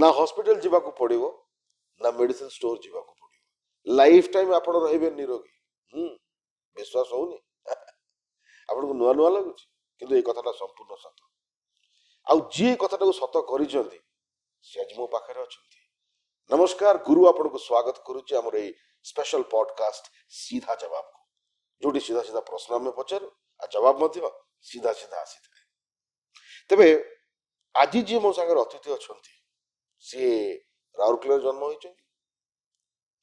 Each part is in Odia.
ना हॉस्पिटल जीवाकू पड़िबो ना मेडिसिन स्टोर जीवाकू पड़िबो लाइफ टाइम आपण रहिबे निरोगी विश्वास होउनी आपनको नुआ नुआ लागुची किंतु ए कथाटा संपूर्ण सत आउ जी कथाटा को सत करिसंती से आज मो पाखरे अछंती नमस्कार गुरु आपनको स्वागत करूची हमर ए स्पेशल पॉडकास्ट सीधा जवाब को जोटी सीधा सीधा प्रश्न में पचारू आ जवाब मध्य सीधा सीधा आसी थाए तबे आज जी मो संगे अतिथि अछंती सी राउरकेला जन्म होइछंती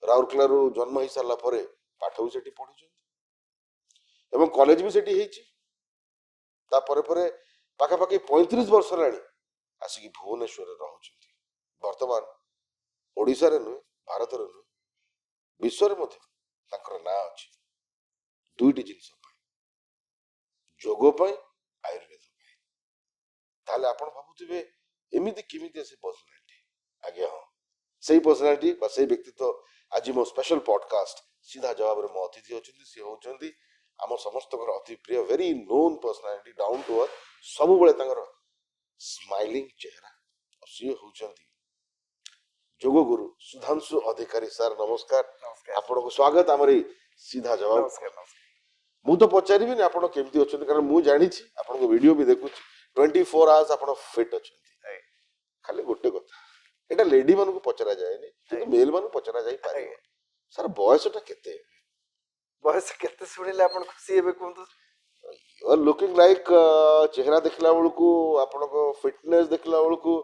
राउरकेला रो जन्म होई सारला परे पाठ भी सेठी पढिछंती एवं कॉलेज भी सेठी हेची ता परे परे पाखा पाखी 35 वर्ष लाणी आसिकी भुवनेश्वर रहउछंती वर्तमान ओडिसा रे नु भारत रे नु विश्व रे मध्य ताकर ना अछि दुईटी जिनिस जोग आयुर्वेद ताले आपण भाबुथिबे एमिति किमिति से पर्सनालिटी आगे हाँ सही पर्सनालिटी बा सही व्यक्तित्व आज मो स्पेशल पॉडकास्ट सीधा जवाब रे मो अतिथि होचंती से होचंती आम समस्त अति प्रिय very known personality down to earth सब बेले तांकर स्माइलिंग चेहरा सी होचंती जोग गुरु सुधांशु अधिकारी सर नमस्कार आपन को स्वागत हमरी सीधा जवाब नमस्कार मु तो पचारिबि नि आपन केमति अछंती कारण मु जानि छी आपन को वीडियो भी देखुछी 24 आवर्स आपन फिट अछंती खाली गोटे कथा एटा लेडी मान को पचरा जाय नि किंतु मेल मान को पचरा जाय पारे सर बयसटा केते बयस केते सुनिले आपन खुशी हेबे कोंतु यू आर लुकिंग लाइक चेहरा देखला बेलू को आपन को फिटनेस देखला बेलू को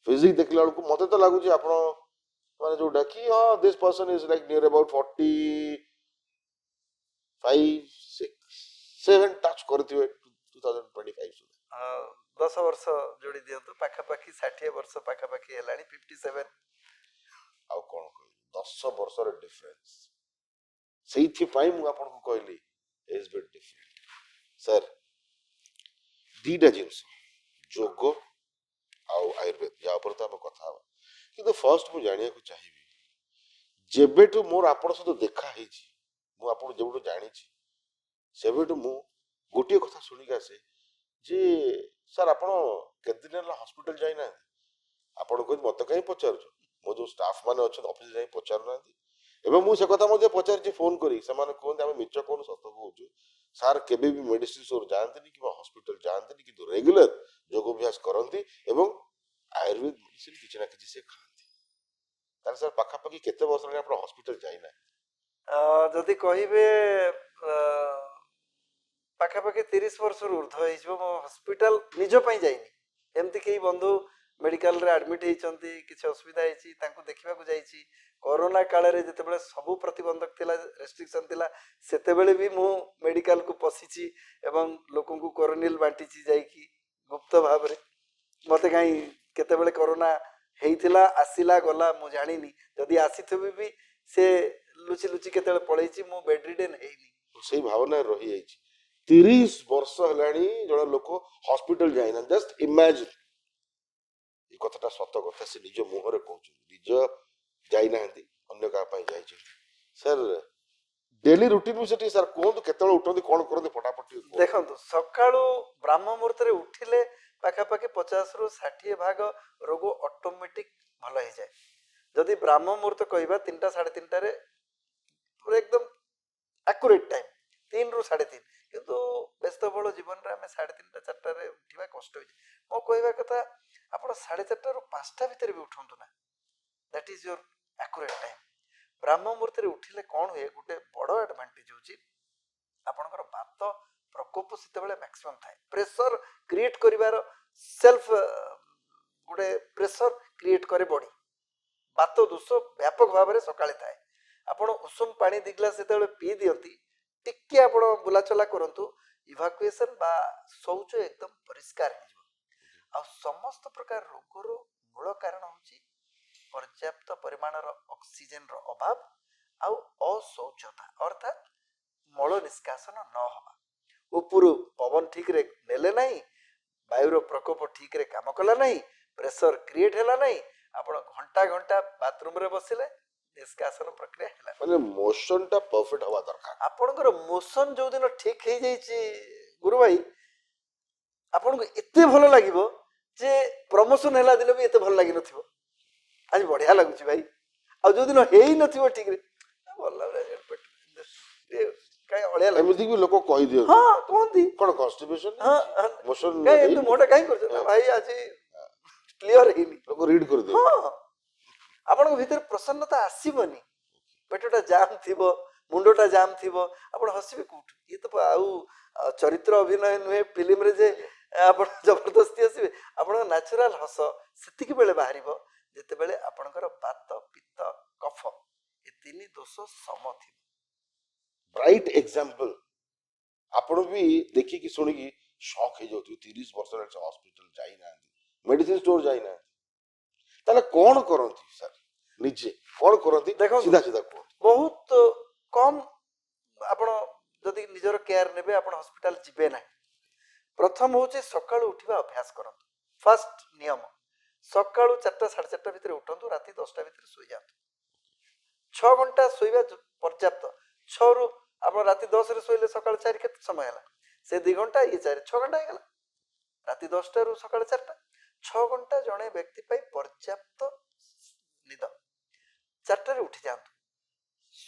फिजिक देखला बेलू को मते तो लागु छी आपन माने जोटा कि हां this person is like near about 45 6 7 touch करथिवे 2025 सुधा 10 वर्ष जोड़ी दियंतु पाखा पाखी 60 वर्ष पाखा पाखी हेलानी 57 आउ कोन 10 वर्ष रे डिफरेंस सेइथि पाई मु आपन को कहली इज बिट डिफरेंट सर दीटा जिंस जोग आउ आयुर्वेद या पर तो हम कथा किंतु फर्स्ट मु जानिया को चाहिबी जेबेटु मोर आपन सहित देखा हेची मु आपन जेबेटु जानि छी सेबेटु मु गोटिए कथा सुनिका आसे जे सर आपण केते दिन हॉस्पिटल जाई ना आपण को मत कहीं पचारु मो जो स्टाफ माने अछि ऑफिस जाई पचारु ना एवं मु से कथा मजे पचार छी फोन करी से माने कोन हम मिच कोन सत कहूछु सर केबे भी मेडिसिन स्टोर जानते नि कि हॉस्पिटल जानते नि कि रेगुलर योग अभ्यास करंती एवं आयुर्वेद मेडिसिन किछ ना किछ से खांती तार सर पाखा पाखी केते वर्ष रे आपण हॉस्पिटल जाई ना जदि कहिबे पाखा पाखी 30 वर्ष ऊर्ध्व हो मो हॉस्पिटल निज पई जाइनी एमती कई बंधु मेडिकल रे एडमिट हेचंती किछ असुविधा हेची तांको देखिबा को जाईची कोरोना काल रे जतेबेले सबु प्रतिबंधक थिला रेस्ट्रिक्शन थिला सेतेबेले भी मु मेडिकल को पसिची एवं लोकन को कोरोनिल बांटीची जाईकी गुप्त भाव रे मते काई केतेबेले कोरोना हेइथिला आसिला गला मु जानिनी जदि आसीथबी भी से लुची लुची केतेबेले पळेची मु बेड रिडन हेइनी सही भावना रही जाईची 30 वर्ष हलाणी जण लोक हॉस्पिटल जाइना जस्ट इमेजिन ये कथाटा सत कथा से निज मुहरे कहउछ निज जाई नाहंती अन्य का पई जाई छी सर डेली रूटीन में सेठी सर कोन केतळ उठंती कोन करंती फटाफट देखंतु सकाळू ब्राह्म मुहूर्त रे उठिले पाखा पाखी 50 रु 60 भाग रोग ऑटोमेटिक भलो हो जाए जदि ब्राह्म मुहूर्त कहबा 3टा 3:30 रे पूरा एकदम एक्यूरेट टाइम 3 रु 3:30 किंतु व्यस्तबहुल जीवन रे हमें 3:30 4टा रे उठिबा कष्ट हो मो कहबा कथा आपण 4:30 रु 5टा भीतर भी उठंतु ना that is your accurate time ब्राह्म मुहूर्त रे उठिले कोन होए गुटे बड़ एडवांटेज होची आपनकर बात प्रकोप सेते बेले मैक्सिमम थाए प्रेशर क्रिएट करिवार सेल्फ गुटे प्रेशर क्रिएट करे बॉडी बात दोष व्यापक भाव में सकाळे थाए आपण उषुम पानी 2 ग्लास सेते बेले पी दियंती टिके आपण बुलाचला करंतु इवाकुएशन बा शौच एकदम परिष्कार हो आ समस्त प्रकार रोग रो मूल कारण होची पर्याप्त परिमाण रो ऑक्सीजन रो अभाव आ अशौचता अर्थात मल निष्कासन न हवा उपरु पवन ठीक रे नेले नहीं वायु रो प्रकोप ठीक रे काम कला नहीं प्रेशर क्रिएट हैला नहीं आपण घंटा घंटा बाथरूम रे बसिले निष्कासन प्रक्रिया हैला माने मोशन टा परफेक्ट हवा दरकार आपनकर मोशन जो दिन ठीक हे जाईची गुरु भाई आपन को एते भलो लागिवो जे प्रमोशन हैला दिन भी एते भलो लागि नथिवो ଆଜି ବଢିଆ ଲାଗୁଛି ଭାଇ। ଆଉ ଯୋଉଦିନ ହେଇନଥିବ ଠିକରେ ଭଲ କାଇଁ ଅଳିଆ ଲାଗୁଛି। ଏମିତି ବି ଲୋକ କହିଦିଅନ୍ତି ହଁ କୁହନ୍ତି କଣ କନଷ୍ଟିପେସନ ହଁ ହେଇଛି ମୋସନ କାଇଁ ଏମିତି ହେଇନି ମୁହଁଟା କାହିଁ କରୁଛ ନା ଭାଇ ଆଜି କ୍ଲିୟର ହେଇନି। ଲୋକ ରିଡ ହଁ କରିଦିଅନ୍ତି। ଆପଣଙ୍କ ଭିତରେ ପ୍ରସନ୍ନତା ଆସିବନି। ପେଟଟା ଜାମ୍ ଥିବ, ମୁଣ୍ଡଟା ଜାମ୍ ଥିବ, ଆପଣ ହସିବେ କୋଉଠୁ? ଇଏ ତ ଆଉ ଚରିତ୍ର ଅଭିନୟ ନୁହେଁ ଫିଲ୍ମରେ ଯେ ଆପଣ ଜବରଦସ୍ତି ହସିବେ। ଆପଣଙ୍କ ନ୍ୟାଚୁରାଲ ହସ ସେତିକି ବେଳେ ବାହାରିବ ଯେତେବେଳେ ଆପଣଙ୍କର ବାତ ପିତ୍ତ କଫ ଏ ତିନି ଦୋଷ ସମ ଥିବ। ବ୍ରାଇଟ ଏକ୍ସାମ୍ପଲ ଆପଣ ବି ଦେଖିକି ଶୁଣିକି ସକ୍ ହେଇଯାଉଥିବେ 30 ବର୍ଷ ହେଲାଣି ସେ ହସ୍ପିଟାଲ ଯାଇନାହାନ୍ତି, ମେଡିସିନ ଷ୍ଟୋର ଯାଇନାହାନ୍ତି, ତାହେଲେ କଣ କରନ୍ତି ସାର୍? ନିଜେ କଣ କରନ୍ତି ଦେଖନ୍ତୁ ସିଧା ସିଧା କୁହନ୍ତୁ। ବହୁତ କମ୍ ଆପଣ ଯଦି ନିଜର କେୟାର ନେବେ ଆପଣ ହସ୍ପିଟାଲ ଯିବେ ନାହିଁ। ପ୍ରଥମ ହଉଛି ସକାଳୁ ଉଠିବା ଅଭ୍ୟାସ କରନ୍ତୁ। ଫାର୍ଷ୍ଟ ନିୟମ, ସକାଳୁ 4ଟା 4:30 ଭିତରେ ଉଠନ୍ତୁ, ରାତି 10ଟା ଭିତରେ ଶୋଇଯାଆନ୍ତୁ। 6 ଘଣ୍ଟା ଶୋଇବା ପର୍ଯ୍ୟାପ୍ତ। 6ରୁ ଆପଣ ରାତି 10ରେ ଶୋଇଲେ ସକାଳ 4 କେତେ ସମୟ ହେଲା? ସେ 2 ଘଣ୍ଟା, ଇଏ 4 6 ଘଣ୍ଟା ହେଇଗଲା। ରାତି 10ଟାରୁ ସକାଳ 4ଟା 6 ଘଣ୍ଟା ଜଣେ ବ୍ୟକ୍ତି ପାଇଁ ପର୍ଯ୍ୟାପ୍ତ ନିଦ। 4ଟାରେ ଉଠି ଯାଆନ୍ତୁ।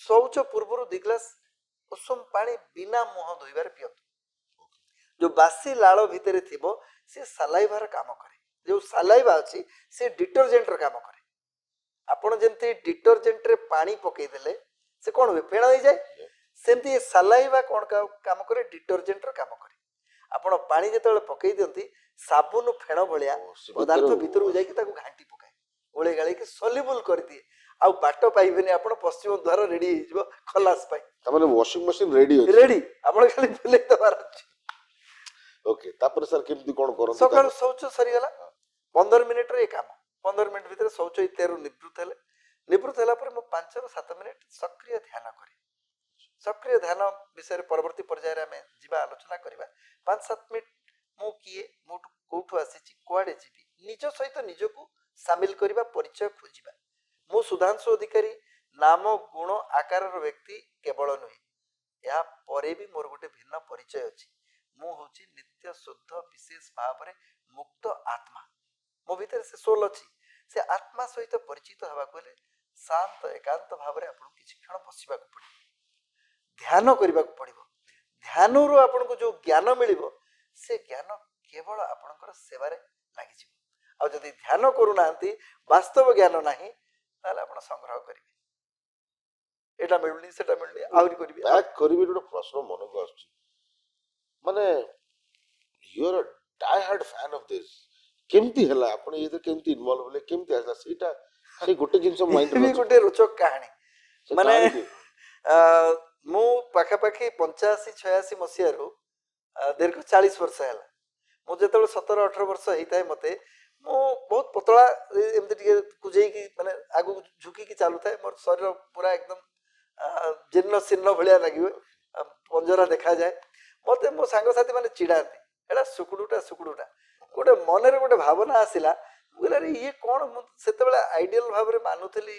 ଶୌଚ ପୂର୍ବରୁ 2 ଗ୍ଲାସ ଉଷୁମ ପାଣି ବିନା ମୁହଁ ଧୋଇବାରେ ପିଅନ୍ତୁ। ଯୋଉ ବାସି ଲାଳ ଭିତରେ ଥିବ ସେ ସାଲାଇଭାର କାମ କରେ। ଯୋଉ ସାଲାଇଭା ଅଛି ସେ ଡିଟରଜେଣ୍ଟର କାମ କରେ। ଆପଣ ଯେମିତି ଡିଟରଜେଣ୍ଟରେ ପାଣି ପକେଇଦେଲେ ସେ କଣ ହୁଏ? ଫେଣ ହେଇଯାଏ। ସେମିତି ସାଲାଇଭା କଣ କାମ କରେ? ଡିଟରଜେଣ୍ଟର କାମ କରେ। ଆପଣ ପାଣି ଯେତେବେଳେ ପକେଇ ଦିଅନ୍ତି ସାବୁନ ଫେଣ ଭଳିଆ ପଦାର୍ଥ ଭିତରକୁ ଯାଇକି ତାକୁ ଘାଣ୍ଟି ପକାଏ, ଗୋଳେଇ ଗାଳେଇକି ସଲ୍ୟୁବୁଲ କରିଦିଏ। ଆଉ ବାଟ ପାଇବେନି ଆପଣ, ପଶ୍ଚିମ ଦ୍ୱାର ରେଡି ହେଇଯିବ ଖଲାସ ପାଇଁ। ତାମାନେ ୱାସିଂ ମେସିନ ରେଡି ଅଛି, ରେଡି, ଆପଣ ଖାଲି ବୁଲେଇ ଦେବାର ଅଛି। ଓକେ, ତାପରେ ସାର୍ କେମିତି କଣ କରନ୍ତି? ସକାଳୁ ଶୌଚ ସରିଗଲା, 15 ମିନିଟରେ ଏ କାମ। 15 ମିନିଟ ଭିତରେ ଶୌଚ ଇତ୍ୟାରୁ ନିବୃତ୍ତ ହେଲେ, ନିବୃତ୍ତ ହେଲା ପରେ ମୁଁ 5ରୁ 7 ମିନିଟ ସକ୍ରିୟ ଧ୍ୟାନ କରେ। ସକ୍ରିୟ ଧ୍ୟାନ ବିଷୟରେ ପରବର୍ତ୍ତୀ ପର୍ଯ୍ୟାୟରେ ଆମେ ଯିବା, ଆଲୋଚନା କରିବା। 5-7 ମିନିଟ ମୁଁ କିଏ, ମୁଁ କୋଉଠୁ ଆସିଛି, କୁଆଡେ ଯିବି, ନିଜ ସହିତ ନିଜକୁ ସାମିଲ କରିବା, ପରିଚୟ ଖୋଜିବା। ମୁଁ ସୁଧାଂଶୁ ଅଧିକାରୀ ନାମ ଗୁଣ ଆକାରର ବ୍ୟକ୍ତି କେବଳ ନୁହେଁ, ଏହା ପରେ ବି ମୋର ଗୋଟେ ଭିନ୍ନ ପରିଚୟ ଅଛି। ମୁଁ ହଉଛି ନିତ୍ୟ ଶୁଦ୍ଧ ବିଶେଷ ଭାବରେ ମୁକ୍ତ ଆତ୍ମା। ମୋ ଭିତରେ ସେ ସୋଲ ଅଛି। ସେ ଆତ୍ମା ସହିତ ପରିଚିତ ହେବାକୁ ହେଲେ ଶାନ୍ତ ଏକାନ୍ତ ଭାବରେ ଆପଣଙ୍କୁ କିଛି କ୍ଷଣ ବସିବାକୁ ପଡ଼ିବ, ଧ୍ୟାନ କରିବାକୁ ପଡ଼ିବ। ଧ୍ୟାନରୁ ଆପଣଙ୍କୁ ଯୋଉ ଜ୍ଞାନ ମିଳିବ ସେ ଜ୍ଞାନ କେବଳ ଆପଣଙ୍କର ସେବାରେ ଲାଗିଯିବ। ଆଉ ଯଦି ଧ୍ୟାନ କରୁନାହାନ୍ତି, ବାସ୍ତବ ଜ୍ଞାନ ନାହିଁ, ତାହେଲେ ଆପଣ ସଂଗ୍ରହ କରିବେ, ଏଟା ମିଳୁନି ସେଟା ମିଳୁନି, ଆହୁରି କରିବି। ବ୍ୟାକ୍ କରିବି। ଗୋଟେ ପ୍ରଶ୍ନ ମନକୁ ଆସୁଛି, ମାନେ you are die hard fan of this, କେମିତି ହେଲା? ଆପଣ ଏଥିରେ କେମିତି ଇନଭଲ୍ଭ ହେଲେ, କେମିତି ଆସିଲା ସେଇଟା? ସେଇ ଗୋଟେ ଜିନିଷ ମାଇଣ୍ଡରେ ବି ଅଛି, ଗୋଟେ ରୋଚକ କାହାଣୀ। ସେ ମାନେ କାହାଣୀ ଟିକେ ମୁଁ ପାଖାପାଖି 85-86 ମସିହାରୁ ଦୀର୍ଘ 40 ବର୍ଷ ହେଲା, ମୁଁ ଯେତେବେଳେ 17-18 ବର୍ଷ ହେଇଥାଏ ମତେ, ମୁଁ ବହୁତ ପତଳା, ଏମିତି ଟିକେ କୁଜେଇକି ମାନେ ଆଗକୁ ଝୁକିକି ଚାଲୁଥାଏ। ମୋର ଶରୀର ପୁରା ଏକଦମ ଜୀର୍ଣ୍ଣ ଶୀର୍ଣ୍ଣ ଭଳିଆ ଲାଗିବ, ପଞ୍ଜରା ଦେଖାଯାଏ। ମତେ ମୋ ସାଙ୍ଗସାଥି ମାନେ ଚିଡ଼ାନ୍ତି, ଏଟା ସୁକୁଡୁଟା ସୁକୁଡୁଟା। ଗୋଟେ ମନରେ ଗୋଟେ ଭାବନା ଆସିଲା, ମୁଁ କହିଲି ଆରେ ଇଏ କଣ? ମୁଁ ସେତେବେଳେ ଆଇଡିଆଲ ଭାବରେ ମାନୁଥିଲି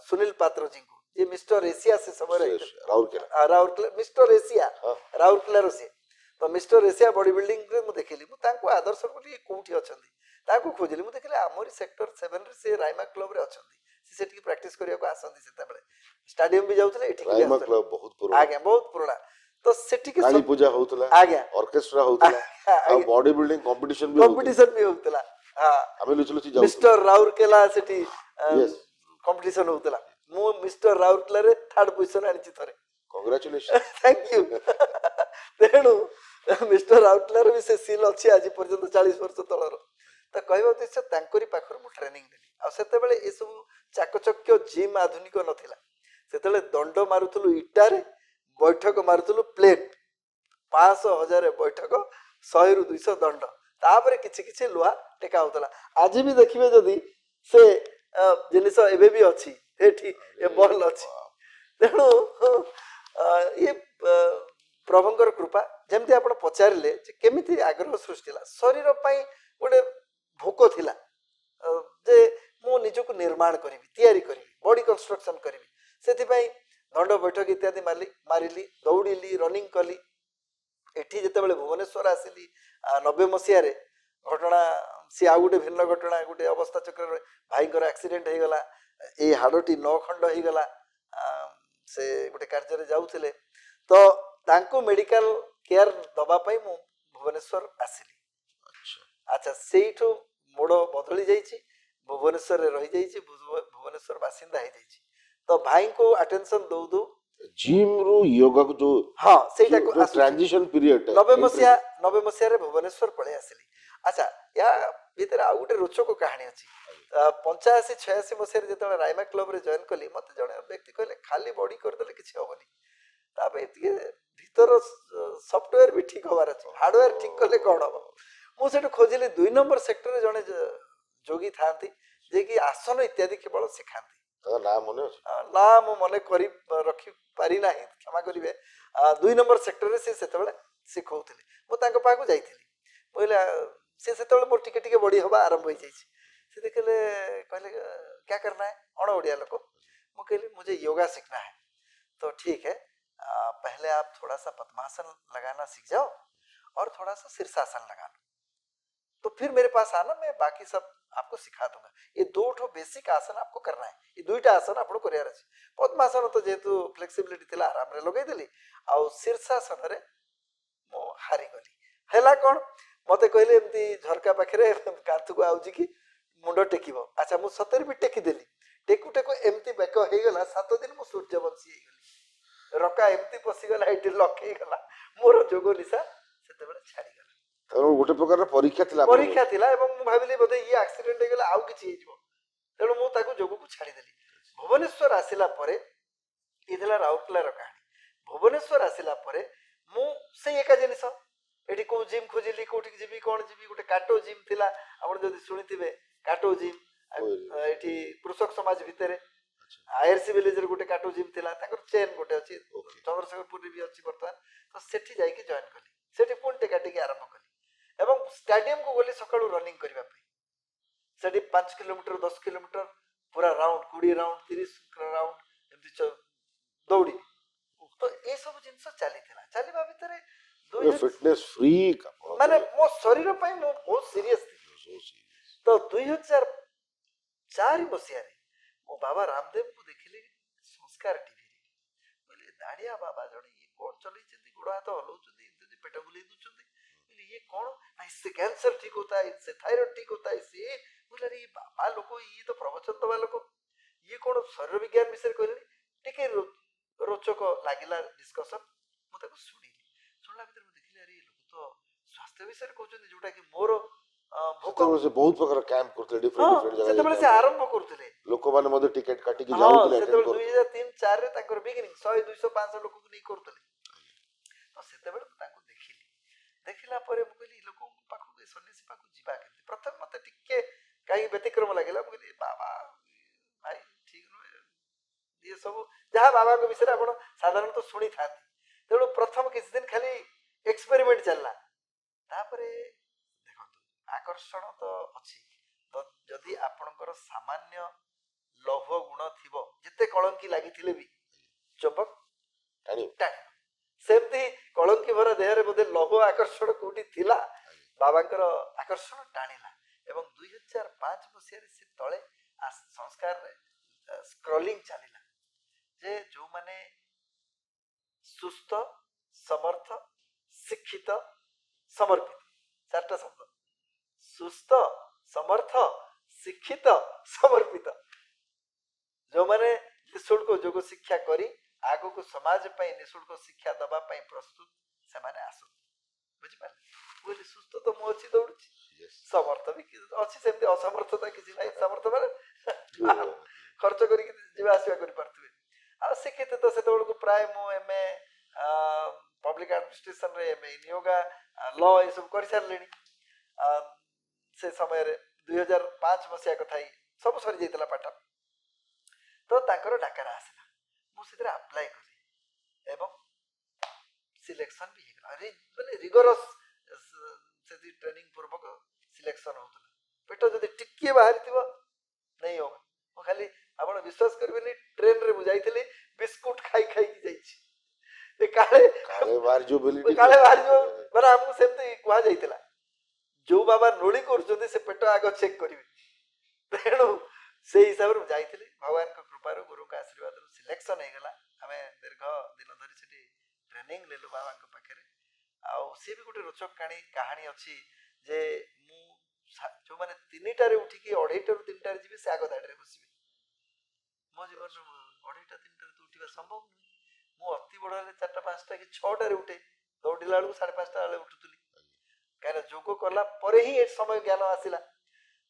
ସୁନୀଲ ପାତ୍ରଜୀଙ୍କୁ, ଯିଏ ମିଷ୍ଟର ଏସିଆ ସେ ସମୟରେ ରାଉରକେଲା। ରାଉରକେଲା ମିଷ୍ଟର ଏସିଆ, ରାଉରକେଲାର ସିଏ। ତ ମିଷ୍ଟର ଏସିଆ ବଡି ବିଲ୍ଡିଂରେ ମୁଁ ଦେଖିଲି, ମୁଁ ତାଙ୍କୁ ଆଦର୍ଶ କଲି କୋଉଠି ଅଛନ୍ତି, ତାଙ୍କୁ ଖୋଜିଲି। ମୁଁ ଦେଖିଲି ଆମରି ସେକ୍ଟର 7ରେ ସେ ରାଇମା କ୍ଲବରେ ଅଛନ୍ତି। ସେ ସେଠିକି ପ୍ରାକ୍ଟିସ କରିବାକୁ ଆସନ୍ତି, ସେତେବେଳେ ଷ୍ଟାଡିୟମ ବି ଯାଉଥିଲେ, ଏଠିକି ବି ରାଇମା ଆସୁଥିଲେ। କ୍ଲବ ବହୁତ ପୁରୁଣା, ଆଜ୍ଞା ବହୁତ ପୁରୁଣା। ତ ସେଠିକି କାଳୀ ପୂଜା ହଉଥିଲା, ଆଜ୍ଞା ଅର୍କେଷ୍ଟ୍ରା ହଉଥିଲା, ଆଉ ବଡି ବିଲ୍ଡିଂ କମ୍ପିଟିସନ ବି ହଉଥିଲା। କମ୍ପିଟିସନ ବି ହଉଥିଲା। ଆମେ ଲୁଚି ଲୁଚି ଯାଉଥିଲୁ। ମିଷ୍ଟର ରାଉରକେଲା ସେଠି Yes. କମ୍ପିଟିସନ ହଉଥିଲା। ମୁଁ ମିଷ୍ଟର ରାଉରକେଲାରେ 3rd ପୋଜିସନ ଆଣିଛି ଥରେ। କଂଗ୍ରାଚୁଲେସନ। Thank you. ତେଣୁ ମିଷ୍ଟର ରାଉରକେଲାର ବି ସେ ସିଲ୍ ଅଛି ଆଜି ପର୍ଯ୍ୟନ୍ତ, 40 ବର୍ଷ ତଳର। ତ କହିବା ଉଦ୍ଦେଶ୍ୟ, ତାଙ୍କରି ପାଖରୁ ମୁଁ ଟ୍ରେନିଂ ନେଲି। ଆଉ ସେତେବେଳେ ଏସବୁ ଚାକଚକ୍ୟ ଜିମ୍ ଆଧୁନିକ ନଥିଲା। ସେତେବେଳେ ଦଣ୍ଡ ମାରୁଥିଲୁ ଇଟାରେ, ବୈଠକ ମାରୁଥିଲୁ ପ୍ଲେଟ୍। 500-1000 ବୈଠକ, 100ରୁ 200 ଦଣ୍ଡ, ତାପରେ କିଛି କିଛି ଲୁହା ଟେକା ହଉଥିଲା। ଆଜି ବି ଦେଖିବେ ଯଦି ସେ ଜିନିଷ ଏବେ ବି ଅଛି ଏଠି, ଏ ବଲ୍ ଅଛି। ତେଣୁ ଇଏ ପ୍ରଭୁଙ୍କର କୃପା। ଯେମିତି ଆପଣ ପଚାରିଲେ ଯେ କେମିତି ଆଗ୍ରହ ସୃଷ୍ଟି ହେଲା, ଶରୀର ପାଇଁ ଗୋଟେ ଭୋକ ଥିଲା ଯେ ମୁଁ ନିଜକୁ ନିର୍ମାଣ କରିବି, ତିଆରି କରିବି, ବଡି କନଷ୍ଟ୍ରକ୍ସନ କରିବି। ସେଥିପାଇଁ ଦଣ୍ଡ ବୈଠକ ଇତ୍ୟାଦି ମାରିଲି, ଦୌଡ଼ିଲି, ରନିଂ କଲି। ଏଠି ଯେତେବେଳେ ଭୁବନେଶ୍ୱର ଆସିଲି 90 ମସିହାରେ, ଘଟଣା सी आउ गोटे भिन्न घटना गोटे अवस्था चक्र भाईଙ୍କର एक्सीडेंट ହେଇଗଲା ଏଇ ହାଡଟି 9 ଖଣ୍ଡ ହେଇଗଲା से गोटे कार्य जाऊले तो तांको मेडिकल केयर दबा पाई मु भुवनेश्वर आसिली अच्छा सेठू मोड़ बदली जाइए भुवनेश्वर रे रही जाइए भुवनेश्वर बासिंदा हो जाइए तो भाई को अटेंशन दौ दौ जिम रू योगा को जो हाँ सेटा को ट्रांजिशन पीरियड 90 मसीहा रे भुवनेश्वर पळे आसिली अच्छा या भीतर आ गोटे रोचक कहानी अछि 85 86 मसीहा जेतବେଳେ रायमा क्लब रे जॉइन कली मते जणे व्यक्ति कहले खाली बॉडी कर देले किछि होबनी ताबे एतिके भीतर सॉफ्टवेयर भी ठीक होबार अछि हार्डवेयर ठीक करले कोन हो मु सेट खोजिली 2 नंबर सेक्टर रे जणे जोगी थांती जे कि आसन इत्यादि केवल सिखांती ना मने ना मु मने करी रखी पारि नाही क्षमा करिवे 2 नंबर सेक्टर रे से सेतबेले सिखौतले मु तांको पाकु जाईथिली बोले से सेतबेले मोर टिके टिके बॉडी होबा आरंभ होई जाईछि से देखले कहले क्या करना है अण ओडिया लोक मु कहली मुझे योगा सीखना है तो ठीक है पहले आप थोड़ा सा पद्मासन लगाना सीख जाओ और थोड़ा सा शीर्षासन लगा लो तो फिर मेरे पास आना मैं बाकी सब आपको सिखा दूंगा ये 2 ठो बेसिक आसन आपको करना है ये 2टा आसन आपको करियार अछि पद्मासन तो जेतु फ्लेक्सिबिलिटी थिला आराम रे लगै देली आ शीर्षासन रे मो हारी गली हैला कोन मते कहले एमती झरका पाखरे कांतु को आउजी कि मुंडो टेकिबो अच्छा मु सतर भी टेकी देली टेकु टेकु एमती बेक हे गला 7 दिन मु सूर्यवंशी हे गली रका एमती पसी गला एटी लक हे गला मोर जोगो निशा सेते बेले छाडी गला गोटे प्रकार परीक्षा थिला एवं मु भाबिली बोधे ये एक्सीडेंट हे गला आउ किछि हे जिवो तेणु मु ताकू जोगो को छाडी देली भुवनेश्वर आसिला परे इथला राउरकेला र कहानी भुवनेश्वर आसिला परे मु से एका जिनिस एठी को जिम खोजिली कोठी जिबी कोन जिबी गोटे काटो जिम थिला आपण जदी सुनिथिबे काटो जिम एठी कृषक समाज भितरे आईआरसी विलेज रे गोटे काटो जिम थिला ताकर चेन गोटे अछि चंद्रशेखरपुर रे भी अछि वर्तमान तो सेठी जाई के जॉइन कली सेठी पुन टेका टेकी आरंभ कली एवं स्टेडियम को गली सकाळु रनिंग करबा पे सेठी 5 किलोमीटर 10 किलोमीटर पूरा राउंड 20 राउंड 30 राउंड एमती दौड़ी तो ए सब जिंस चली थिला चलीबा भितरे फिटनेस फ्रीक माने मो शरीर पई मो बहुत सीरियस थी तो 2004 मसिया रे मो बाबा रामदेव को देखिले संस्कार टीवी रे बोले दाडिया बाबा जणे ये कोन चली चंदी गोड़ा हाथ हलौ चंदी इते पेट बुले दुचंदी बोले ये कोन ना इससे कैंसर ठीक होता है इससे थायराइड ठीक होता है इससे बोले रे बाबा लोको ये तो प्रवचन दबा लोको ये कोन शरीर विज्ञान विषय कहले टिके रोचक लागिला डिस्कशन मु ताको सुनिली सुनला भीतर मु देखिले अरे लोक तो स्वास्थ्य विषय कहउछन जोटा कि मोर भोक से बहुत प्रकार कैंप करते डिफरेंट डिफरेंट जगह सेतबेले से आरंभ करथले लोक माने मध्ये टिकट काटी के जाउतले सेतबेले 2003 4 रे ताकर बिगिनिंग 100 200 500 लोक को नै करथले तो सेतबेले ताको देखिला परे मु कहली लोक पाखु के सन्यासी पाखु जीवा केते प्रथम मते टिके काई व्यतिक्रम लागला मु कहली बाबा भाई ठीक न ये सब जहां बाबा के विषय आपण साधारण तो सुनी थाती तेणु प्रथम किछ दिन खाली एक्सपेरिमेंट चलला तापरे देखंतु आकर्षण तो अछि तो जदि आपणकर सामान्य लौह गुण थिबो जते कलंकी लागिथिले भी चपक टाणी सेमती कलंकी भरा देह रे बोधे लौह आकर्षण कोठी थिला बाबांकर आकर्षण टाणीला एवं 2005 मसिया रे से तळे संस्कार रे स्क्रॉलिंग चलिला जे जो माने सुस्थ समर्थ शिक्षित समर्पित 4टा शब्द सुस्थ समर्थ शिक्षित समर्पित जो माने निशुल्क जोग शिक्षा करी आगो को समाज पई निशुल्क शिक्षा दबा पई प्रस्तुत से माने आसु बुझि पाले बोली सुस्थ तो मो अछि दौड़छि समर्थ भी अछि सेमते असमर्थता किछि नै समर्थ माने खर्च करी जीवा आसीबा करि परथबे आ शिक्षित तो सेतबेल को प्राय मो एमए पब्लिक एडमिनिस्ट्रेशन रे MA in yoga law A सब कर सारलेनी से समय रे 2005 मसिया कथाई सब सरी जैतला पाठ तो ताकर डाकरा आसला मु सिधरे अप्लाई करी एवं सिलेक्शन भी हे अरे माने रिगोरस से ट्रेनिंग पूर्वक सिलेक्शन होतला पेट जदी टिके बाहर थिबो नै हो मु खाली आपण विश्वास करबेनी ट्रेन रे मु जाईतली बिस्कुट खाई खाई की जाईछि ए काले बाहर जो माने हमु सेमते कुआ जाईतला ଯୋଉ ବାବା ନୋଳି କରୁଛନ୍ତି ସେ ପେଟ ଆଗ ଚେକ୍ କରିବେ। ତେଣୁ ସେଇ ହିସାବରେ ମୁଁ ଯାଇଥିଲି, ଭଗବାନଙ୍କ କୃପାରୁ ଗୁରୁଙ୍କ ଆଶୀର୍ବାଦରୁ ସିଲେକ୍ସନ ହେଇଗଲା। ଆମେ ଦୀର୍ଘ ଦିନ ଧରି ସେଠି ଟ୍ରେନିଂ ନେଲୁ ବାବାଙ୍କ ପାଖରେ। ଆଉ ସିଏ ବି ଗୋଟେ ରୋଚକ କାହାଣୀ ଅଛି ଯେ ମୁଁ ଯୋଉମାନେ 3ଟାରେ ଉଠିକି 2:30ରୁ 3ଟାରେ ଯିବେ ସେ ଆଗ ଧାଡ଼ିରେ ବସିବେ। ମୋ ଜୀବନରେ 2:30 3ଟାରେ ତ ଉଠିବା ସମ୍ଭବ ନୁହେଁ। ମୁଁ ଅତି ବଡ଼ ହେଲେ 4ଟା 5ଟା କି 6ଟାରେ ଉଠେ, ଦୌଡ଼ିଲା ବେଳକୁ 5:30 ବେଳେ ଉଠୁଥିଲି, କାହିଁକିନା ଯୋଗ କଲା ପରେ ହିଁ ଏ ସମୟ ଜ୍ଞାନ ଆସିଲା।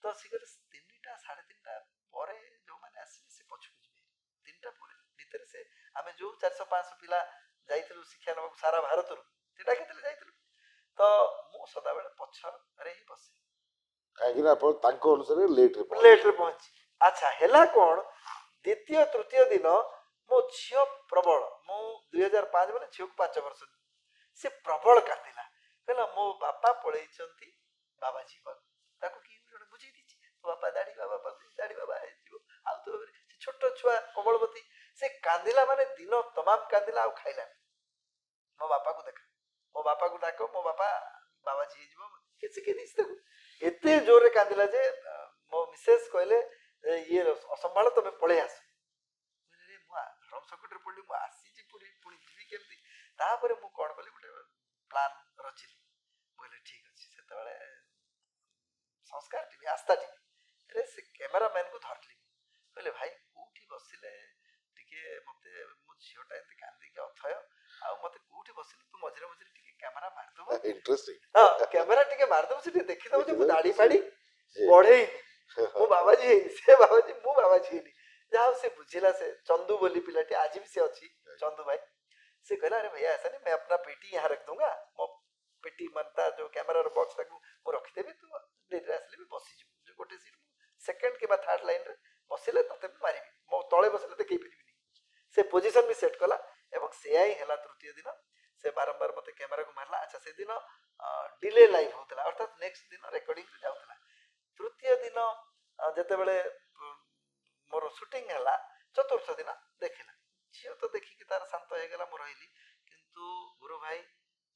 ତ ଶୀଘ୍ର 3ଟା 3:30 ପରେ ଯୋଉମାନେ ଆସିବେ ସେ ପଛକୁ ଯିବେ, 3ଟା ପରେ ଭିତରେ ସେ ଆମେ ଯୋଉ 400-500 ପିଲା ଯାଇଥିଲୁ ଶିକ୍ଷା ନେବାକୁ ସାରା ଭାରତରୁ, ସେଟା କେତେବେଳେ ଯାଇଥିଲୁ, ତ ମୁଁ ସଦାବେଳେ ପଛରେ ହିଁ ବସେ, କାହିଁକି ନା ଆପଣ ତାଙ୍କ ଅନୁସାରେ ଲେଟ୍ରେ ପହଞ୍ଚି। ଆଚ୍ଛା, ହେଲା କ'ଣ, ଦ୍ୱିତୀୟ ତୃତୀୟ ଦିନ ମୋ ଝିଅ ପ୍ରବଳ, ମୁଁ 2005 ମାନେ ଝିଅକୁ 5 ବର୍ଷ, ସେ ପ୍ରବଳ କାନ୍ଦିଲା, କହିଲା ମୋ ବାପା ପଳେଇଛନ୍ତି ବାବାଜୀ ପାଖକୁ। ତାକୁ କି ଜଣେ ବୁଝେଇ ଦେଇଛି, ତୋ ବାପା ଦାଢ଼ି ବାବା ପାଖକୁ, ଦାଢ଼ି ବାବା ହେଇଯିବ, ଆଉ ତ ସେ ଛୋଟ ଛୁଆ କମଳବତୀ, ସେ କାନ୍ଦିଲା ମାନେ ଦିନ ତମାମ କାନ୍ଦିଲା, ଆଉ ଖାଇଲାନି। ମୋ ବାପାକୁ ଦେଖା, ମୋ ବାପାକୁ ଡାକ, ମୋ ବାପା ବାବାଜୀ ହେଇଯିବ, ଶିଖେଇ ଦେଇଛି ତାକୁ। ଏତେ ଜୋରରେ କାନ୍ଦିଲା ଯେ ମୋ ମିସେସ୍ କହିଲେ ଇଏ ଅସମ୍ଭାଳ, ତମେ ପଳେଇ ଆସ। ମୁଁ ଧର୍ମ ସଙ୍କଟରେ ପଡ଼ିଲି, ମୁଁ ଆସିଛି ପୁଣି ଯିବି କେମିତି। ତାପରେ ମୁଁ କ'ଣ କଲି, ଗୋଟେ ପ୍ଲାନ୍ ରଚିଲି। କହିଲେ ଠିକ୍ ଅଛି, ସେତେବେଳେ ସଂସ୍କାର ଟିଭି, ଆସ୍ଥା ଟିଭିରେ ସେ କ୍ୟାମେରାମ୍ୟାନକୁ ଧରିଲି। କହିଲେ ଭାଇ କୋଉଠି ବସିଲେ ଟିକେ ମତେ, ମୋ ଝିଅଟା ଏମିତି କାନ୍ଦିକି ଅଥୟ, ଆଉ ମତେ କୋଉଠି ବସିଲେ ତୁ ମଝିରେ ମଝିରେ ଟିକେ କ୍ୟାମେରା ମାରିଦବ, ଇଣ୍ଟରେଷ୍ଟିଂ। ହଁ କ୍ୟାମେରା ଟିକେ ମାରିଦବ, ସେ ଟିକେ ଦେଖିଦବ ଯେ ମୁଁ ଦାଢ଼ି ଫାଡ଼ି ବଢ଼େଇନି, ମୁଁ ବାବାଜୀ ହେଇନି, ସେ ବାବାଜୀ, ମୁଁ ବାବାଜୀ ହେଇନି। ଯାହା ହଉ ସେ ବୁଝିଲା, ସେ ଚନ୍ଦୁ ବୋଲି ପିଲାଟି, ଆଜି ବି ସେ ଅଛି, ଚନ୍ଦୁ ଭାଇ। ସେ କହିଲା अरे भैया ऐसा नहीं, मैं अपना पेटी यहाँ रख दूंगा, ମୋ पेटी ମାନେ ଯୋଉ କ୍ୟାମେରାର ବକ୍ସ ତାକୁ ମୁଁ ରଖିଦେବି, ତୁ ଡେରିରେ ଆସିଲେ ବି ବସିଯିବୁ, ଗୋଟେ ସିଟ୍ ସେକେଣ୍ଡ କିମ୍ବା 3rd ଲାଇନରେ ବସିଲେ ତତେ ମୁଁ ମାରିବି, ମୋ ତଳେ ବସିଲେ ତ କେହି ପାରିବିନି। ସେ ପୋଜିସନ ବି ସେଟ୍ କଲା ଏବଂ ସେୟା ହିଁ ହେଲା। ତୃତୀୟ ଦିନ ସେ ବାରମ୍ବାର ମତେ କ୍ୟାମେରାକୁ ମାରିଲା। ଆଚ୍ଛା, ସେଦିନ ଡିଲେ ଲାଇଭ ହଉଥିଲା, ଅର୍ଥାৎ ନେକ୍ସଟ ଦିନ ରେକର୍ଡିଂରେ ଯାଉଥିଲା। ତୃତୀୟ ଦିନ ଯେତେବେଳେ ମୋର ସୁଟିଂ ହେଲା, ଚତୁର୍ଥ ଦିନ ଦେଖିଲା, ଝିଅ ତ ଦେଖିକି ତାର ଶାନ୍ତ ହେଇଗଲା, ମୁଁ ରହିଲି। କିନ୍ତୁ ଗୁରୁ ଭାଇ,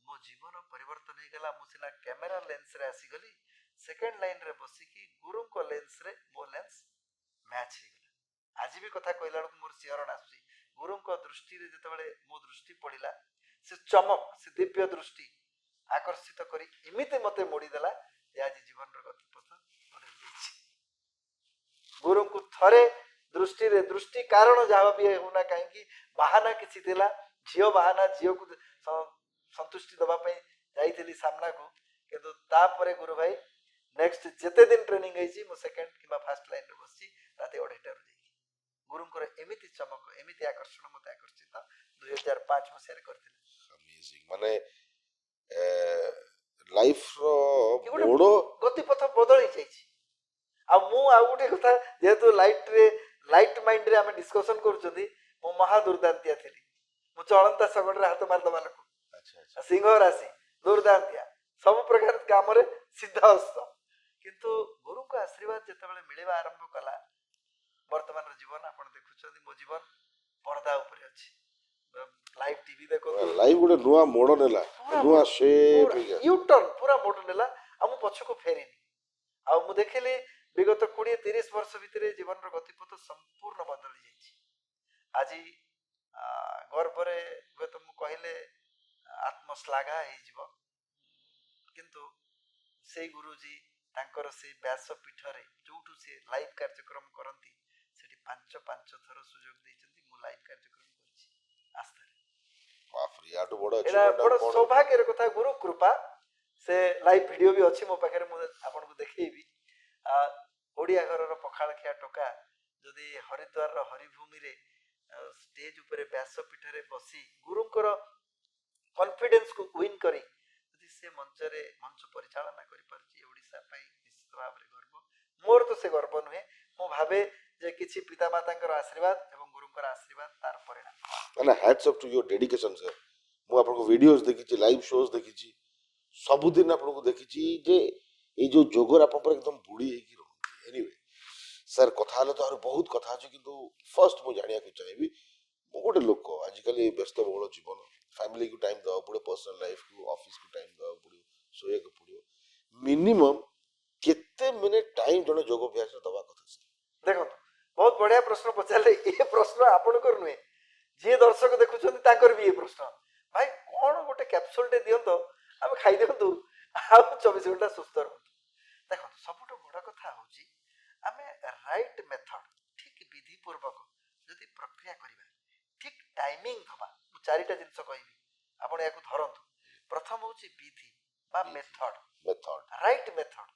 ମୋ ଜୀବନ ପରିବର୍ତ୍ତନ ହେଇଗଲା। ମୁଁ ସିନା କ୍ୟାମେରା ଲେନ୍ସରେ ଆସିଗଲି, ସେକେଣ୍ଡ ଲାଇନରେ ବସିକି ଗୁରୁଙ୍କ ଲେନ୍ସରେ ମୋ ଲେନ୍ସ ମ୍ୟାଚ୍ ହେଇଗଲା। ଆଜି ବି କଥା କହିଲା ବେଳକୁ ମୋର ଶିହରଣ ଆସୁଛି। ଗୁରୁଙ୍କ ଦୃଷ୍ଟିରେ ଯେତେବେଳେ ମୋ ଦୃଷ୍ଟି ପଡ଼ିଲା, ସେ ଚମକ, ସେ ଦିବ୍ୟ ଦୃଷ୍ଟି ଆକର୍ଷିତ କରି ଏମିତି ମତେ ମୋଡ଼ିଦେଲା ଯେ ଆଜି ଜୀବନର ଗତିପଥ ବଦଳି ଯାଇଛି। ଗୁରୁଙ୍କୁ ଥରେ ଦୃଷ୍ଟିରେ, ଦୃଷ୍ଟି କାରଣ ଯାହା ବି ହେଉନା କାହିଁକି, ବାହାନା କିଛି ଥିଲା, ଝିଅ ବାହାନା, ଝିଅକୁ ସନ୍ତୁଷ୍ଟି ଦେବା ପାଇଁ ଯାଇଥିଲି ସାମ୍ନାକୁ। କିନ୍ତୁ ତାପରେ ଗୁରୁ ଭାଇ ନେକ୍ସଟ ଯେତେ ଦିନ ଟ୍ରେନିଂ ହେଇଛି, ମୁଁ ସେକେଣ୍ଡ କିମ୍ବା ଫାର୍ଷ୍ଟ ଲାଇନରେ ବସିଛି ରାତି 2:30ରୁ ଯାଇକି। ଗୁରୁଙ୍କର ଏମିତି ଚମକ, ଏମିତି ଆକର୍ଷଣ ମତେ ଆକର୍ଷିତ 2005 ମସିହାରେ କରିଥିଲେ। ମାନେ ଲାଇଫର ମୋଡ, ଗତିପଥ ବଦଳି ଯାଇଛି। ଆଉ ମୁଁ ଆଉ ଗୋଟେ କଥା, ଯେହେତୁ ଲାଇଟ୍ ମାଇଣ୍ଡରେ ଆମେ ଡିସ୍କସନ କରୁଛନ୍ତି, ମୁଁ ମହା ଦୁର୍ଦାନ୍ତିଆ ଥିଲି। ମୁଁ ଚଳନ୍ତା ଶଗଡ଼ରେ ହାତ ମାରିଦବା ଲୋକ, ସିଂହ ରାଶି, ଦୁର୍ଦାନ୍ତିଆ, ସବୁ ପ୍ରକାର କାମରେ ସିଦ୍ଧହସ୍ତ। କିନ୍ତୁ ଗୁରୁଙ୍କ ଆଶୀର୍ବାଦ ଯେତେବେଳେ ମିଳିବା ଆରମ୍ଭ କଲା, ବର୍ତ୍ତମାନର ଜୀବନ ଆପଣ ଦେଖୁଛନ୍ତି, ମୋ ଜୀବନ ପର୍ଦ୍ଦା ଉପରେ ଅଛି। ଲାଇଭ୍ ଟିଭି ଦେଖନ୍ତୁ, ଲାଇଭ୍ ଗୋଟେ ନୂଆ ମୋଡ ନେଲା, ନୂଆ ସେପ୍, ୟୁଟର୍ନ ପୁରା ମୋଡ ନେଲା, ଆଉ ମୁଁ ପଛକୁ ଫେରିନି। ଆଉ ମୁଁ ଦେଖିଲି ବିଗତ 20-30 ବର୍ଷ ଭିତରେ ଜୀବନର ଗତିପଥ ସମ୍ପୂର୍ଣ୍ଣ ବଦଳି ଯାଇଛି। ଆଜି ଗର୍ବରେ ହୁଏତ ମୁଁ କହିଲେ ଆତ୍ମଶ୍ଳାଘା ହେଇଯିବ, କିନ୍ତୁ ସେଇ ଗୁରୁଜୀ ତାଙ୍କର ସେଇ ବ୍ୟାସପୀଠରେ ଯୋଉଠୁ ସେ ଲାଇଭ୍ କାର୍ଯ୍ୟକ୍ରମ କରନ୍ତି, ସେଠି 5 ଥର ସୁଯୋଗ ଦେଇଛନ୍ତି, ମୁଁ ଲାଇଭ୍ କାର୍ଯ୍ୟକ୍ରମ କରିଛି ଆସ୍ଥାରେ। ଏଇଟା ବଡ଼ ସୌଭାଗ୍ୟର କଥା, ଗୁରୁ କୃପା। ସେ ଲାଇଭ୍ ଭିଡ଼ିଓ ବି ଅଛି ମୋ ପାଖରେ, ମୁଁ ଆପଣଙ୍କୁ ଦେଖେଇବି। ଓଡ଼ିଆ ଘରର ପଖାଳ ଖିଆ ଟୋକା ଯଦି ହରିଦ୍ୱାରର ହରିଭୂମିରେ ଷ୍ଟେଜ ଉପରେ ବ୍ୟାସପୀଠରେ ବସି ଗୁରୁଙ୍କର କନଫିଡେନ୍ସକୁ ୱିନ୍ କରି ଯଦି ସେ ମଞ୍ଚ ପରିଚାଳନା କରିପାରୁଛି, ଓଡ଼ିଶା ପାଇଁ ନିଶ୍ଚିତ ଭାବରେ ଗର୍ବ। ମୋର ତ ସେ ଗର୍ବ ନୁହେଁ, ମୁଁ ଭାବେ ଯେ କିଛି ପିତାମାତାଙ୍କର ଆଶୀର୍ବାଦ ଏବଂ ଗୁରୁଙ୍କର ଆଶୀର୍ବାଦ ତାର ପରିଣାମ। ମାନେ hats off to your dedication sir. ମୁଁ ଆପଣଙ୍କ ଭିଡ଼ିଓଜ ଦେଖିଛି, ଲାଇଭ୍ ଶୋଜ୍ ଦେଖିଛି, ସବୁଦିନ ଆପଣଙ୍କୁ ଦେଖିଛି ଯେ ଏଇ ଯୋଉ ଯୋଗରେ ଆପଣ ପୁରା ଏକଦମ ବୁଡ଼ି ହେଇକି ରହନ୍ତି। ଏନିୱେ ସାର୍, କଥା ହେଲେ ତ ଆହୁରି ବହୁତ କଥା ଅଛି, କିନ୍ତୁ ଫାର୍ଷ୍ଟ ମୁଁ ଜାଣିବାକୁ ଚାହିଁବି, ମୁଁ ଗୋଟେ ଲୋକ, ଆଜିକାଲି ବ୍ୟସ୍ତବହୁଳ ଜୀବନ, ଫ୍ୟାମିଲିକୁ ଟାଇମ୍ ଦେବାକୁ ପଡ଼ିବ, ପର୍ସନାଲ ଲାଇଫକୁ, ଅଫିସକୁ ଟାଇମ୍ ଦେବାକୁ ପଡ଼ିବ, ଶୋଇବାକୁ ପଡ଼ିବ, ମିନିମମ୍ କେତେ ମିନିଟ୍ ଟାଇମ୍ ଜଣେ ଯୋଗ ଅଭ୍ୟାସ ଦବା କଥା sir? ଦେଖନ୍ତୁ ବହୁତ ବଢିଆ ପ୍ରଶ୍ନ ପଚାରିଲେ। ଏ ପ୍ରଶ୍ନ ଆପଣଙ୍କର ନୁହେଁ, ଯିଏ ଦର୍ଶକ ଦେଖୁଛନ୍ତି ତାଙ୍କର ବି ଏ ପ୍ରଶ୍ନ। ଭାଇ କଣ ଗୋଟେ କ୍ୟାପସୁଲଟେ ଦିଅନ୍ତ, ଆମେ ଖାଇଦିଅନ୍ତୁ ଆଉ 24 ଘଣ୍ଟା ସୁସ୍ଥ ରୁହନ୍ତୁ। ଦେଖନ୍ତୁ ସବୁଠୁ ବଡ କଥା ହଉଛି ଆମେ ରାଇଟ୍ ମେଥଡ, ଠିକ ବିଧି ପୂର୍ବକ ଯଦି ପ୍ରକ୍ରିୟା କରିବା, ଠିକ ଟାଇମିଂ ଦବା। ମୁଁ 4ଟା ଜିନିଷ କହିବି, ଆପଣ ୟାକୁ ଧରନ୍ତୁ। ପ୍ରଥମ ହଉଛି ବିଧି ବା method, Method. Right method.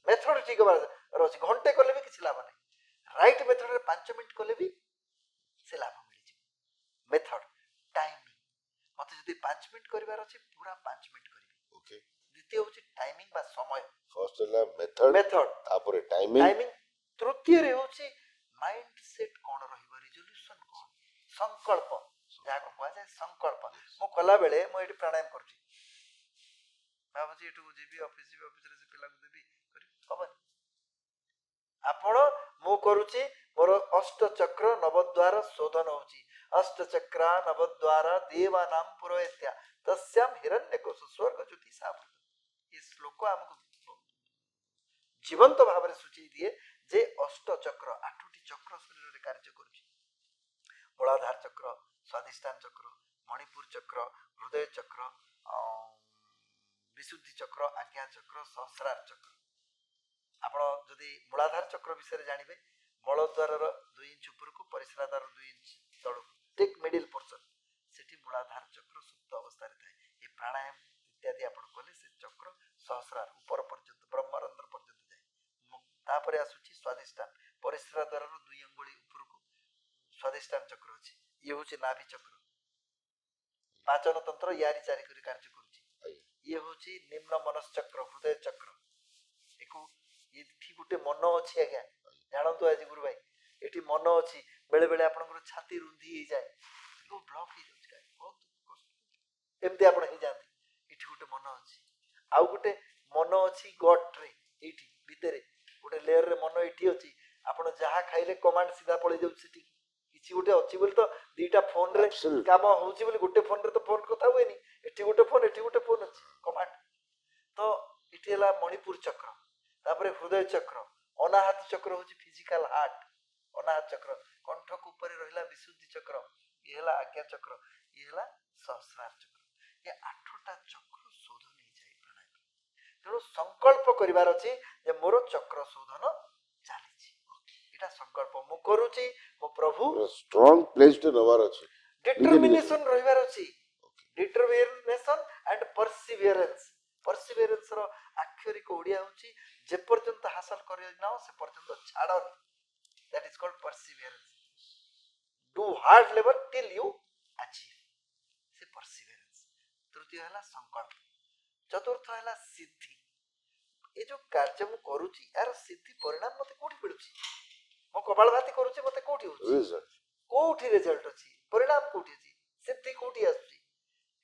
Method ଠିକ ହବାର ଅଛି, ଘଣ୍ଟେ କଲେ ବି କିଛି ଲାଭ ନାହିଁ। ରାଇଟ୍ ମେଥଡରେ 5 ମିନିଟ୍ କଲେ ବି ସେ ଲାଭ ମିଳିଯିବ। ମେଥଡ, ଟାଇମିଂ, ମତେ ଯଦି 5 ମିନିଟ୍ କରିବାର ଅଛି ପୁରା 5 ମିନିଟ୍ କରିବି। Okay. ଦ୍ୱିତୀୟ ହଉଛି ଟାଇମିଂ ବା ସମୟ, First ହେଲା method, ମେଥଡ, ତାପରେ timing, ଟାଇମିଂ। ତୃତୀୟରେ ହଉଛି ମାଇଣ୍ଡ ସେଟ୍ କଣ ରହିବ, ରିଜଲ୍ୟୁସନ କଣ, ସଂକଳ୍ପ, ଯାହାକୁ କୁହାଯାଏ ସଂକଳ୍ପ। ମୁଁ କଲାବେଳେ ମୁଁ ଏଠି ପ୍ରାଣାୟାମ କରୁଛି, ଭାବୁଛି ଏଠୁ ଯିବି ଅଫିସ, ଯିବି ଅଫିସରେ ସେ ପିଲାକୁ ଦେବି, ହବନି। ଆପଣ, ମୁଁ କରୁଛି, ମୋର ଅଷ୍ଟଚକ୍ର ନବଦ୍ୱାର ଶୋଧନ ହଉଛି। ଅଷ୍ଟଚକ୍ରା ନବଦ୍ୱାର ଦେବାନାମ ପୁରୋହିତ୍ୟା ତସ୍ୟାମ ହିରଣ୍ୟକୋଷ ସ୍ୱର୍ଗ ଜ୍ୟୋତି ସାବୃତ। ଏ ଶ୍ଲୋକ ଆମକୁ ଜୀବନ୍ତ ଭାବରେ ସୂଚେଇ ଦିଏ ଯେ ଅଷ୍ଟଚକ୍ର, 8ଟି ଚକ୍ର ଶରୀରରେ କାର୍ଯ୍ୟ କରୁଛି। ମୂଳାଧାର ଚକ୍ର, ସ୍ୱାଧିଷ୍ଠାନ ଚକ୍ର, ମଣିପୁର ଚକ୍ର, ହୃଦୟ ଚକ୍ର, ବିଶୁଦ୍ଧି ଚକ୍ର, ଆଜ୍ଞା ଚକ୍ର, ସହସ୍ରାର ଚକ୍ର। ଆପଣ ଯଦି ମୂଳାଧାର ଚକ୍ର ବିଷୟରେ ଜାଣିବେ, ମଳଦ୍ୱାରର 2 ଇଞ୍ଚ ଉପରକୁ, ପରିସ୍ରା ଦ୍ୱାର 2 ଇଞ୍ଚ ତଳକୁ, ଠିକ୍ ମିଡିଲ ପୋର୍ସନ, ସେଠି ମୂଳାଧାର ଚକ୍ର ସୁପ୍ତ ଅବସ୍ଥାରେ ଥାଏ। ଏ ପ୍ରାଣାୟାମ ଇତ୍ୟାଦି ଆପଣ କଲେ ସେ ଚକ୍ର ସହସ୍ରାର ଉପର ପର୍ଯ୍ୟନ୍ତ, ବ୍ରହ୍ମରନ୍ଧ୍ର ପର୍ଯ୍ୟନ୍ତ ଯାଏ। ତାପରେ ଆସୁଛି ସ୍ୱାଧିଷ୍ଠାନ, ପରିସ୍ରା ଦ୍ୱାରର 2 ଅଙ୍ଗୁଳି ଉପରକୁ ସ୍ୱାଧିଷ୍ଠାନ ଚକ୍ର ଅଛି। ଇଏ ହଉଛି ନାଭି ଚକ୍ର, ପାଚନ ତନ୍ତ୍ର ୟାରି ଚାରି କରି କାର୍ଯ୍ୟ କରୁଛି। ଇଏ ହଉଛି ନିମ୍ନ ମନଶ୍ଚକ୍ର, ହୃଦୟ ଚକ୍ର। ଏଠି ଗୋଟେ ମନ ଅଛି ଆଜ୍ଞା, ଜାଣନ୍ତୁ ଆଜି ଗୁରୁ ଭାଇ, ଏଠି ମନ ଅଛି। ବେଳେ ବେଳେ ଆପଣଙ୍କର ଛାତି ରୁନ୍ଧି ହେଇଯାଏ, ବ୍ଲକ ହେଇଯାଉଛି, ବହୁତ କଷ୍ଟ, ଏମିତି ଆପଣ ହେଇଯାଆନ୍ତି। ଏଠି ଗୋଟେ ମନ ଅଛି। ଆଉ ଗୋଟେ ମନ ଅଛି ଗଟରେ, ଏଇଠି ଭିତରେ ଗୋଟେ ଲେୟରରେ ମନ ଏଠି ଅଛି। ଆପଣ ଯାହା ଖାଇଲେ କମାଣ୍ଡ ସିଧା ପଳେଇ ଯାଉଛି ସେଠି। କିଛି ଗୋଟେ ଅଛି ବୋଲି ତ 2ଟା ଫୋନରେ Absolutely. କାମ ହଉଛି ବୋଲି, ଗୋଟେ ଫୋନରେ ତ ଫୋନ କଥା ହୁଏନି। ଏଠି ଗୋଟେ ଫୋନ, ଏଠି ଗୋଟେ ଫୋନ ଅଛି, କମାଣ୍ଡ। ତ ଏଠି ହେଲା ମଣିପୁର ଚକ୍ର, ତାପରେ ହୃଦୟ ଚକ୍ର। ଅନାହତ ଚକ୍ର ହଉଛି ଫିଜିକାଲ ହାର୍ଟ, ଅନାହତ ଚକ୍ର। କଣ୍ଠକୁ ଉପରେ ରହିଲା ବିଶୁଦ୍ଧି ଚକ୍ର, ଇଏ ହେଲା ଆଜ୍ଞା ଚକ୍ର, ଇଏ ହେଲା ସହସ୍ରାର ଚକ୍ର। ଏ 8ଟା ଚକ୍ର ଶୋଧନ ହେଇଯାଏ ପ୍ରାଣାୟାମ। ତେଣୁ ସଂକଳ୍ପ କରିବାର ଅଛି ଯେ ମୋର ଚକ୍ର ଶୋଧନ ଚାଲିଛି। ଏଇଟା ସଂକଳ୍ପ ମୁଁ କରୁଛି, ମୋ ପ୍ରଭୁ। ଷ୍ଟ୍ରଙ୍ଗ ପ୍ଲେସ୍ଟେ ନେବାର ଅଛି, ଡିଟରମିନେସନ ରହିବାର ଅଛି, ଡିଟରମିନେସନ ଆଣ୍ଡ ପରସିଭିୟରେନ୍ସ। ପରସିଭିୟରେନ୍ସର ଆକ୍ଷରିକ ଓଡ଼ିଆ ହେଉଛି ଯେ ପର୍ଯ୍ୟନ୍ତ ହାସଲ କରି ନାଅ ସେ ପର୍ଯ୍ୟନ୍ତ ଛାଡ଼ନି। That is called perseverance. Do hard labour till you achieve, ସେ ପରସିଭିୟରେନ୍ସ। ତୃତୀୟ ହେଲା ସଂକଳ୍ପ, ଚତୁର୍ଥ ହେଲା ସିଦ୍ଧି। ଏ ଯୋଉ କାର୍ଯ୍ୟ ମୁଁ କରୁଛି, ଏହାର ସିଦ୍ଧି ପରିଣାମ ମତେ କୋଉଠି ମିଳୁଛି? ମୁଁ କପାଳ ଭାତି କରୁଛି, ମତେ କୋଉଠି ହଉଛି, result. କୋଉଠି ରେଜଲ୍ଟ ଅଛି, ପରିଣାମ କୋଉଠି ଅଛି, ସିଦ୍ଧି କୋଉଠି ଆସୁଛି?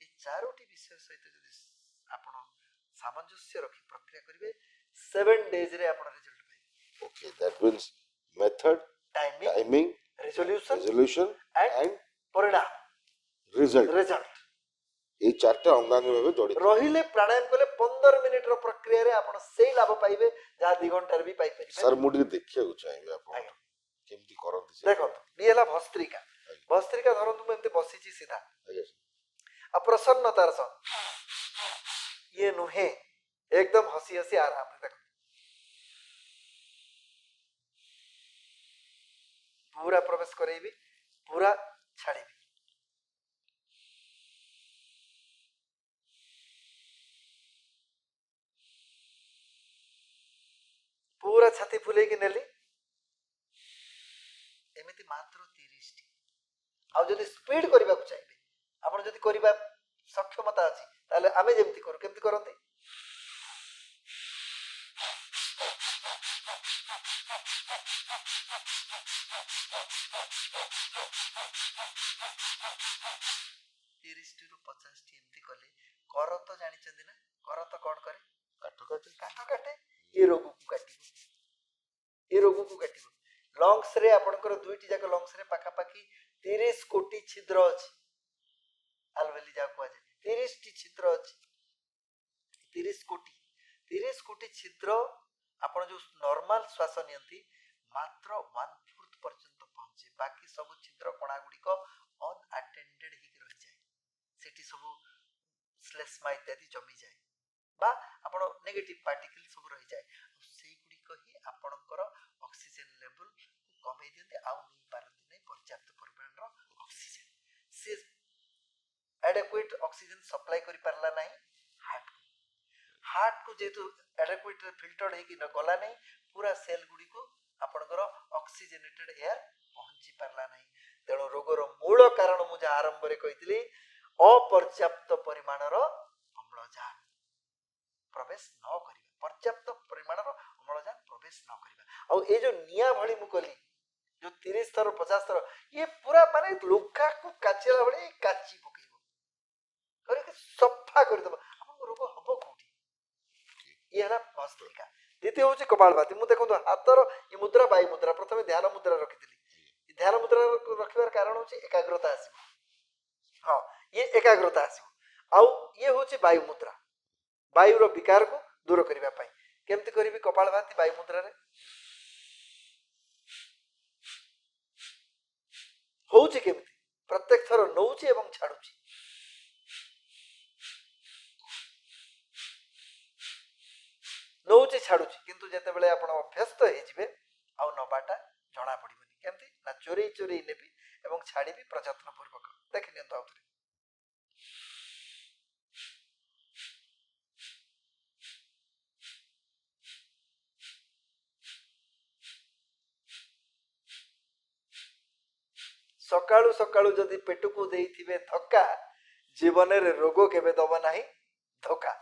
এই 4ଟି ବିଷୟ ସହିତ ଯଦି ଆପଣ ସାମଞ୍ଜସ୍ୟ ରଖି ପ୍ରକ୍ରିୟା କରିବେ, 7 ଡେଜରେ ଆପଣ ରେଜଲ୍ଟ ପାଇବେ। Okay, that means method, timing, timing, ରେଜଲ୍ୟୁସନ resolution and and ପରିଣାମ, result. ରେଜଲ୍ଟ এই 4ଟା ଅଙ୍ଗାଙ୍ଗୀ ଭାବେ ଜଡ଼ିତ। ରହିଲେ ପ୍ରାଣାୟାମ କଲେ 15 ମିନିଟର ପ୍ରକ୍ରିୟାରେ ଆପଣ ସେଇ ଲାଭ ପାଇବେ ଯାହା 2 ଘଣ୍ଟାରେ ବି ପାଇପାରିବେ। ସାର୍ ମୁଁ ଟିକେ ଦେଖିବାକୁ ଚାହିଁବି ଆପଣ ଆଜ୍ଞା। କେମିତି କରନ୍ତି ସେ। ଦେଖନ୍ତୁ, ଇଏ ହେଲା ଭସ୍ତ୍ରିକା। ଭସ୍ତ୍ରିକା ଧରନ୍ତୁ, ମୁଁ ଏମିତି ବସିଛି ସିଧା, ଆଜ୍ଞା sir. ଆଉ ପ୍ରସନ୍ନତାର ସହ, ଇଏ ନୁହେଁ ଏକଦମ ହସି ହସି ଆରାମରେ। ଦେଖ, ପୁରା ପ୍ରବେଶ କରେଇବି, ପୁରା ଛାଡ଼ିବି। ପୁରା ଛାତି ଫୁଲେଇକି ନେଲି, ଏମିତି ମାତ୍ର 30ଟି। ଆଉ ଯଦି ସ୍ପିଡ କରିବାକୁ ଚାହିଁବେ, ଆପଣ ଯଦି କରିବା ସକ୍ଷମତା ଅଛି, ତାହେଲେ ଆମେ ଯେମିତି କରୁ, କେମିତି କରନ୍ତି? ତିରିଶଟିରୁ 50ଟି ଏମିତି କଲେ, କରତ ଜାଣିଛନ୍ତି ନା? କରତ କଣ କରେ? କାଠ କାଟେ। କାଠ କାଟେ। ଏ ରୋଗକୁ କାଟିବ, ଏ ରୋଗକୁ କାଟିବ। ଲଙ୍ଗସରେ ଆପଣଙ୍କର 2ଟି ଯାକ ଲଙ୍ଗସରେ ପାଖାପାଖି 30 କୋଟି ଛିଦ୍ର ଅଛି। ଆଲଭେଲି ଯାହା କୁହାଯାଏ, 30ଟି ଛିଦ୍ର ଅଛି, 30 କୋଟି। 30 କୋଟି ଛିଦ୍ର ଆପଣ ଯୋଉ ନର୍ମାଲ ଶ୍ୱାସ ନିଅନ୍ତି ମାତ୍ର 1/4 ପର୍ଯ୍ୟନ୍ତ ପହଞ୍ଚେ, ବାକି ସବୁ ଛିଦ୍ର କଣା ଗୁଡିକ ଅନଆଟେଣ୍ଡେଡ ହେଇକି ରହିଯାଏ, ସେଠି ସବୁ ଶ୍ଲେଷ୍ମା ଇତ୍ୟାଦି ଜମିଯାଏ ବା ଆପଣ ନେଗେଟିଭ ପାର୍ଟିକଲ ସବୁ ରହିଯାଏ, ଆଉ ସେଇଗୁଡିକ ହିଁ ଆପଣଙ୍କର ଅକ୍ସିଜେନ ଲେଭେଲ କମେଇ ଦିଅନ୍ତି ଆଉ ନେଇପାରନ୍ତି ନାହିଁ ପର୍ଯ୍ୟାପ୍ତ ପରିମାଣର ଅକ୍ସିଜେନ। ସେ ଆଡେକ୍ୱେଟ୍ ଅକ୍ସିଜେନ ସପ୍ଲାଏ କରିପାରିଲା ନାହିଁ ହାର୍ଟକୁ ଯେହେତୁ ଆଡେକ୍ୱେଟ୍ ଫିଲ୍ଟର୍ଡ ହେଇକି ଗଲା ନାହିଁ, ପୁରା ସେଲ୍ ଗୁଡ଼ିକୁ ଆପଣଙ୍କର ଅକ୍ସିଜେନେଟେଡ୍ ଏୟାର ପହଞ୍ଚି ପାରିଲା ନାହିଁ। ତେଣୁ ରୋଗର ମୂଳ କାରଣ ମୁଁ ଯାହା ଆରମ୍ଭରେ କହିଥିଲି ଅପର୍ଯ୍ୟାପ୍ତ ପରିମାଣର ଅମ୍ଳଜାନ ପ୍ରବେଶ ନ କରିବା, ପର୍ଯ୍ୟାପ୍ତ ପରିମାଣର ଅମ୍ଳଜାନ ପ୍ରବେଶ ନ କରିବା। ଆଉ ଏ ଯୋଉ ନିଆଁ ଭଳି ମୁଁ କଲି ଯୋଉ 30 ଥର 50 ଥର, ଇଏ ପୁରା ମାନେ ଲୁଗାକୁ କାଚିଲା ଭଳି କାଚି ପକେଇବ, କରିକି ସଫା କରିଦବ, ଆପଣଙ୍କ ରୋଗ ହବ କୋଉଠି? ଇଏ ହେଲା ଭସ୍ତ୍ରିକା। ଦ୍ୱିତୀୟ ହଉଛି କପାଳଭାତି। ମୁଁ ଦେଖନ୍ତୁ ହାତର ଏ ମୁଦ୍ରା ବାୟୁ ମୁଦ୍ରା, ପ୍ରଥମେ ଧ୍ୟାନ ମୁଦ୍ରା ରଖିଥିଲି। ଧ୍ୟାନ ମୁଦ୍ରା ରଖିବାର କାରଣ ହଉଛି ଏକାଗ୍ରତା ଆସିବ। ହଁ, ଇଏ ଏକାଗ୍ରତା ଆସିବ। ଆଉ ଇଏ ହଉଛି ବାୟୁ ମୁଦ୍ରା, ବାୟୁର ବିକାରକୁ ଦୂର କରିବା ପାଇଁ। କେମିତି କରିବି କପାଳଭାତି ବାୟୁ ମୁଦ୍ରାରେ? ହଉଛି କେମିତି? ପ୍ରତ୍ୟେକ ଥର ନଉଛି ଏବଂ ଛାଡୁଛି। ନଉଛି ଛାଡୁଛି, କିନ୍ତୁ ଯେତେବେଳେ ଆପଣ ଅଭ୍ୟସ୍ତ ହେଇଯିବେ ଆଉ ନବାଟା ଜଣା ପଡିବନି। କେମିତି ନା ଚୋରେଇ ଚୋରେଇ ନେବି ଏବଂ ଛାଡିବି ପ୍ରଯତ୍ନ ପୂର୍ବକ। ଦେଖି ନିଅନ୍ତୁ ଆଉ ଥରେ। ସକାଳୁ ସକାଳୁ ଯଦି ପେଟକୁ ଦେଇଥିବେ ଧକ୍କା, ଜୀବନରେ ରୋଗ କେବେ ଦବ ନାହିଁ ଧୋକା।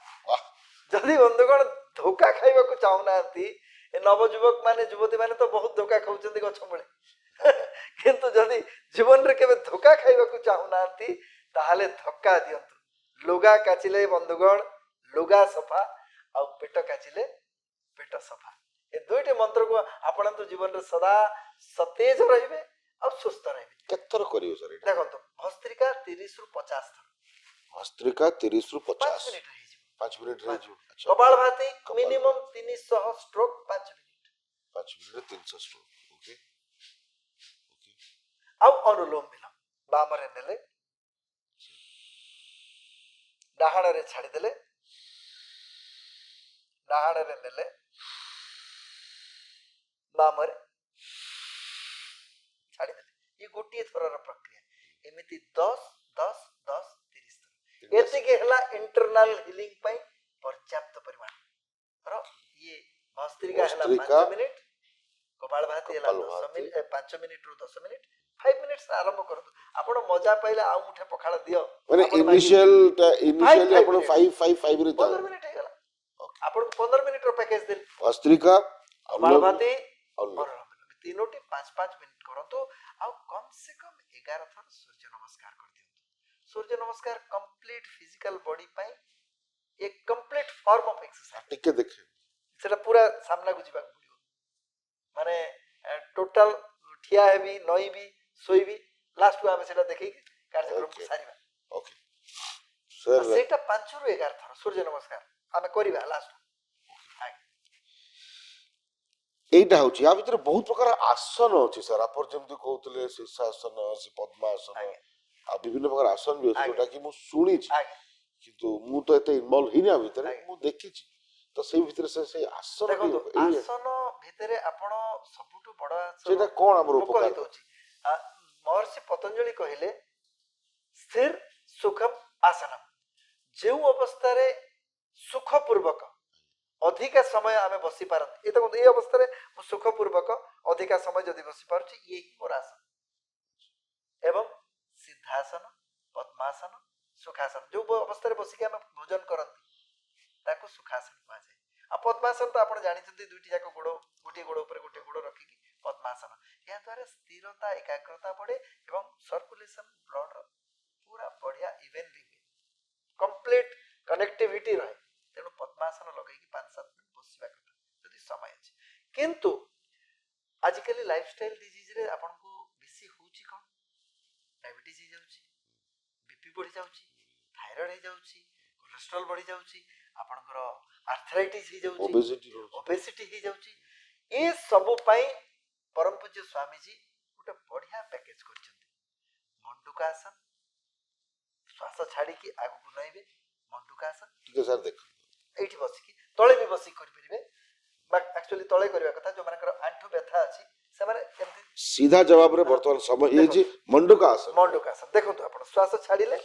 ଯଦି ବନ୍ଧୁଗଣ ଧୋକା ଖାଇବାକୁ ଚାହୁଁନାହାନ୍ତି, ଏ ନବଯୁବକ ମାନେ ଯୁବତୀ ମାନେ ତ ବହୁତ ଧୋକା ଖାଉଛନ୍ତି ଗଛ ମୂଳେ, କିନ୍ତୁ ଯଦି ଜୀବନରେ କେବେ ଧୋକା ଖାଇବାକୁ ଚାହୁଁନାହାନ୍ତି ତାହେଲେ ଧକ୍କା ଦିଅନ୍ତୁ। ଲୁଗା କାଚିଲେ ବନ୍ଧୁଗଣ ଲୁଗା ସଫା, ଆଉ ପେଟ କାଚିଲେ ପେଟ ସଫା। ଏ ଦୁଇଟି ମନ୍ତ୍ରକୁ ଆପଣନ୍ତୁ ଜୀବନରେ ସଦା ସତେଜ ରହିବେ ଆଉ ସୁସ୍ଥ ରହିବେ। କେତେଥର କରିବ ସାର୍ ଏଇଟା? ଦେଖନ୍ତୁ ଭସ୍ତ୍ରିକା 30 ରୁ 50 ଥର। ଭସ୍ତ୍ରିକା 30 ରୁ 50, 5 ମିନିଟ ହେଇଯିବ। 5 ମିନିଟ ହେଇଯିବ। ଆଚ୍ଛା, kapalbhati kapalbhati. Minimum 300 stroke 5 minute. 5 ମିନିଟରେ 300 ଷ୍ଟ୍ରୋକ। Okay okay. ଆଉ ଅନୁଲୋମ ବିଲୋମ ବାମରେ ନେଲେ, ଡାହାଣରେ ଛାଡ଼ିଦେଲେ, ଡାହାଣରେ ନେଲେ, ବାମରେ ଛାଡ଼ିଦେଲେ। ଇଏ ଗୋଟିଏ ଥରର ପ୍ରକ୍ରିୟା। ଏମିତି 10 10 10 30 ଥର। ଏତିକି ହେଲା ଇଣ୍ଟରନାଲ ହିଲିଂ ପାଇଁ ପର୍ଯ୍ୟାପ୍ତ ପରିମାଣର। ଇଏ ଭସ୍ତ୍ରିକା ହେଲା 5 ମିନିଟ, କପାଳଭାତି ହେଲା 10 ମିନିଟ, 5 ମିନିଟରୁ 10 ମିନିଟ, 5 ମିନିଟ୍ସ ଆରମ୍ଭ କରନ୍ତୁ। ଆପଣ ମଜା ପାଇଲେ ଆଉ ମୁଠେ ପଖାଳ ଦିଅ, ମାନେ ଇନିशिয়ালি ଆପଣ 5 ରେ 15 ମିନିଟ ହେଇଗଲା। ଆପଣଙ୍କୁ 15 ମିନିଟର ପ୍ୟାକେଜ ଦେଲି। ଭସ୍ତ୍ରିକା, କପାଳଭାତି, ଅନୁଲୋମ। ତିନୋଟି 5 ମିନିଟ କରନ୍ତୁ, ଆଉ କମ ସେ କମ 11 ଥର ସୂର୍ଯ୍ୟ ନମସ୍କାର କରିଦିଅନ୍ତୁ। ସୂର୍ଯ୍ୟ ନମସ୍କାର କମ୍ପ୍ଲିଟ ଫିଜିକାଲ ବଡି ପାଇଁ ଏକ କମ୍ପ୍ଲିଟ ଫର୍ମ ଅଫ ଏକ୍ସରସାଇଜ। ଟିକେ ଦେଖେ, ସେଟା ପୁରା ସାମ୍ନାକୁ ଯିବାକୁ ପଡିବ, ମାନେ ଟୋଟାଲ ଠିଆ ହେବି, ନଇବି, ଶୋଇବି, ଲାଷ୍ଟକୁ ଆମେ ସେଟା ଦେଖେଇକି କାର୍ଯ୍ୟକ୍ରମକୁ ସାରିବା। ଓକେ ସାର୍, ସେଇଟା 5 ରୁ 11 ଥର ସୂର୍ଯ୍ୟ ନମସ୍କାର ଆମେ କରିବା ଲାଷ୍ଟ। এইটা হচ্ছে ୟା ଭିତରେ ବହୁତ ପ୍ରକାର ଆସନ ଅଛି ସାର୍। ଆପଣ ଯେମିତି କହୁଥିଲେ ଶୀର୍ଷାସନ, ପଦ୍ମାସନ, ଆଉ ବିଭିନ୍ନ ପ୍ରକାର ଆସନ ବି ଅଛି ଯୋଉଟା କି ମୁଁ ଶୁଣିଛି, କିନ୍ତୁ ମୁଁ ତ ଏତେ ଇନଭଲ୍ଭ ହେଇନି ଆ ଭିତରେ। ମୁଁ ଦେଖିଛି ତ ସେଇ ଭିତରେ ସେଇ ଆସନ ଦେଖନ୍ତୁ ଆସନ ଭିତରେ ଆପଣ ସବୁଠୁ ବଡ ସେଇଟା କଣ ଆମର ମୁଁ କହିଦଉଛି। ମହର୍ଷି ପତଞ୍ଜଳି କହିଲେ ସ୍ଥିର ସୁଖମ ଆସନମ। ଯେଉଁ ଅବସ୍ଥାରେ ସୁଖପୂର୍ବକ ଅଧିକା ସମୟ ଆମେ ବସି ପାରନ୍ତି, ଏ ଦେଖନ୍ତୁ ଏଇ ଅବସ୍ଥାରେ ମୁଁ ସୁଖପୂର୍ବକ ଅଧିକା ସମୟ ଯଦି ବସି ପାରୁଛି, ଇଏ ହିଁ ମୋର ଆସନ। ଏବଂ ସିଦ୍ଧାସନ, ପଦ୍ମାସନ, ସୁଖାସନ, ଯୋଉ ଅବସ୍ଥାରେ ବସିକି ଆମେ ଭୋଜନ କରନ୍ତି ତାକୁ ସୁଖାସନ କୁହାଯାଏ। ଆଉ ପଦ୍ମାସନ ତ ଆପଣ ଜାଣିଛନ୍ତି, ଦୁଇଟି ଯାକ ଗୋଡ଼, ଗୋଟିଏ ଗୋଡ଼ ଉପରେ ଗୋଟିଏ ଗୋଡ଼ ରଖିକି ପଦ୍ମାସନ। ଏହା ଦ୍ୱାରା ସ୍ଥିରତା, ଏକାଗ୍ରତା ବଢେ ଏବଂ ସର୍କୁଲେସନ ବ୍ଲଡର ପୁରା ବଢିଆ ଇଭେନଲି ହୁଏ, କମ୍ପ୍ଲିଟ କନେକ୍ଟିଭିଟି ରହେ। ତେଣୁ ପଦ୍ମାସନ ଲଗେଇକି 5-7 ମିନିଟ ବସିବା କଥା ଯଦି ସମୟ ଅଛି। କିନ୍ତୁ ଆଜିକାଲି ଲାଇଫଷ୍ଟାଇଲ ଡିଜିଜରେ ଆପଣଙ୍କୁ ବେଶୀ ହଉଛି କଣ? ଡାଇବେଟିସ୍ ହେଇଯାଉଛି, ବିପି ବଢି ଯାଉଛି, ଥାଇରଏଡ ହେଇଯାଉଛି, କୋଲେଷ୍ଟ୍ରଲ ବଢି ଯାଉଛି, ଆପଣଙ୍କର ଆର୍ଥରାଇଟିସ୍ ହେଇଯାଉଛି, ଓବେସିଟି ରହୁଛି। ଓବେସିଟି ହେଇଯାଉଛି। ଏ ସବୁ ପାଇଁ ପରମ ପୂଜ୍ୟ ସ୍ୱାମୀଜୀ ଗୋଟେ ବଢିଆ ପ୍ୟାକେଜ କରିଛନ୍ତି। ମଣ୍ଡୁକାସନ, ଶ୍ୱାସ ଛାଡିକି ଆଗକୁ ନଇବେ, ମଣ୍ଡୁକାସନ। ଟିକେ ସାର୍ ଦେଖ, ଏଇଠି ବସିକି ତଳେ ବି ବସିକି କରିପାରିବେ, ବା ଆକ୍ଚୁଆଲି ତଳେ କରିବା କଥା। ଯୋଉମାନଙ୍କର ଆଣ୍ଠୁ ବ୍ୟଥା ଅଛି ସେମାନେ ଏମିତି ସିଧା ଜବାବରେ ବର୍ତ୍ତମାନ ସମୟ ହେଇଛି ମଣ୍ଡୁକା ଆସନ। ମଣ୍ଡୁକାସନ ଦେଖନ୍ତୁ, ଆପଣ ଶ୍ୱାସ ଛାଡ଼ିଲେ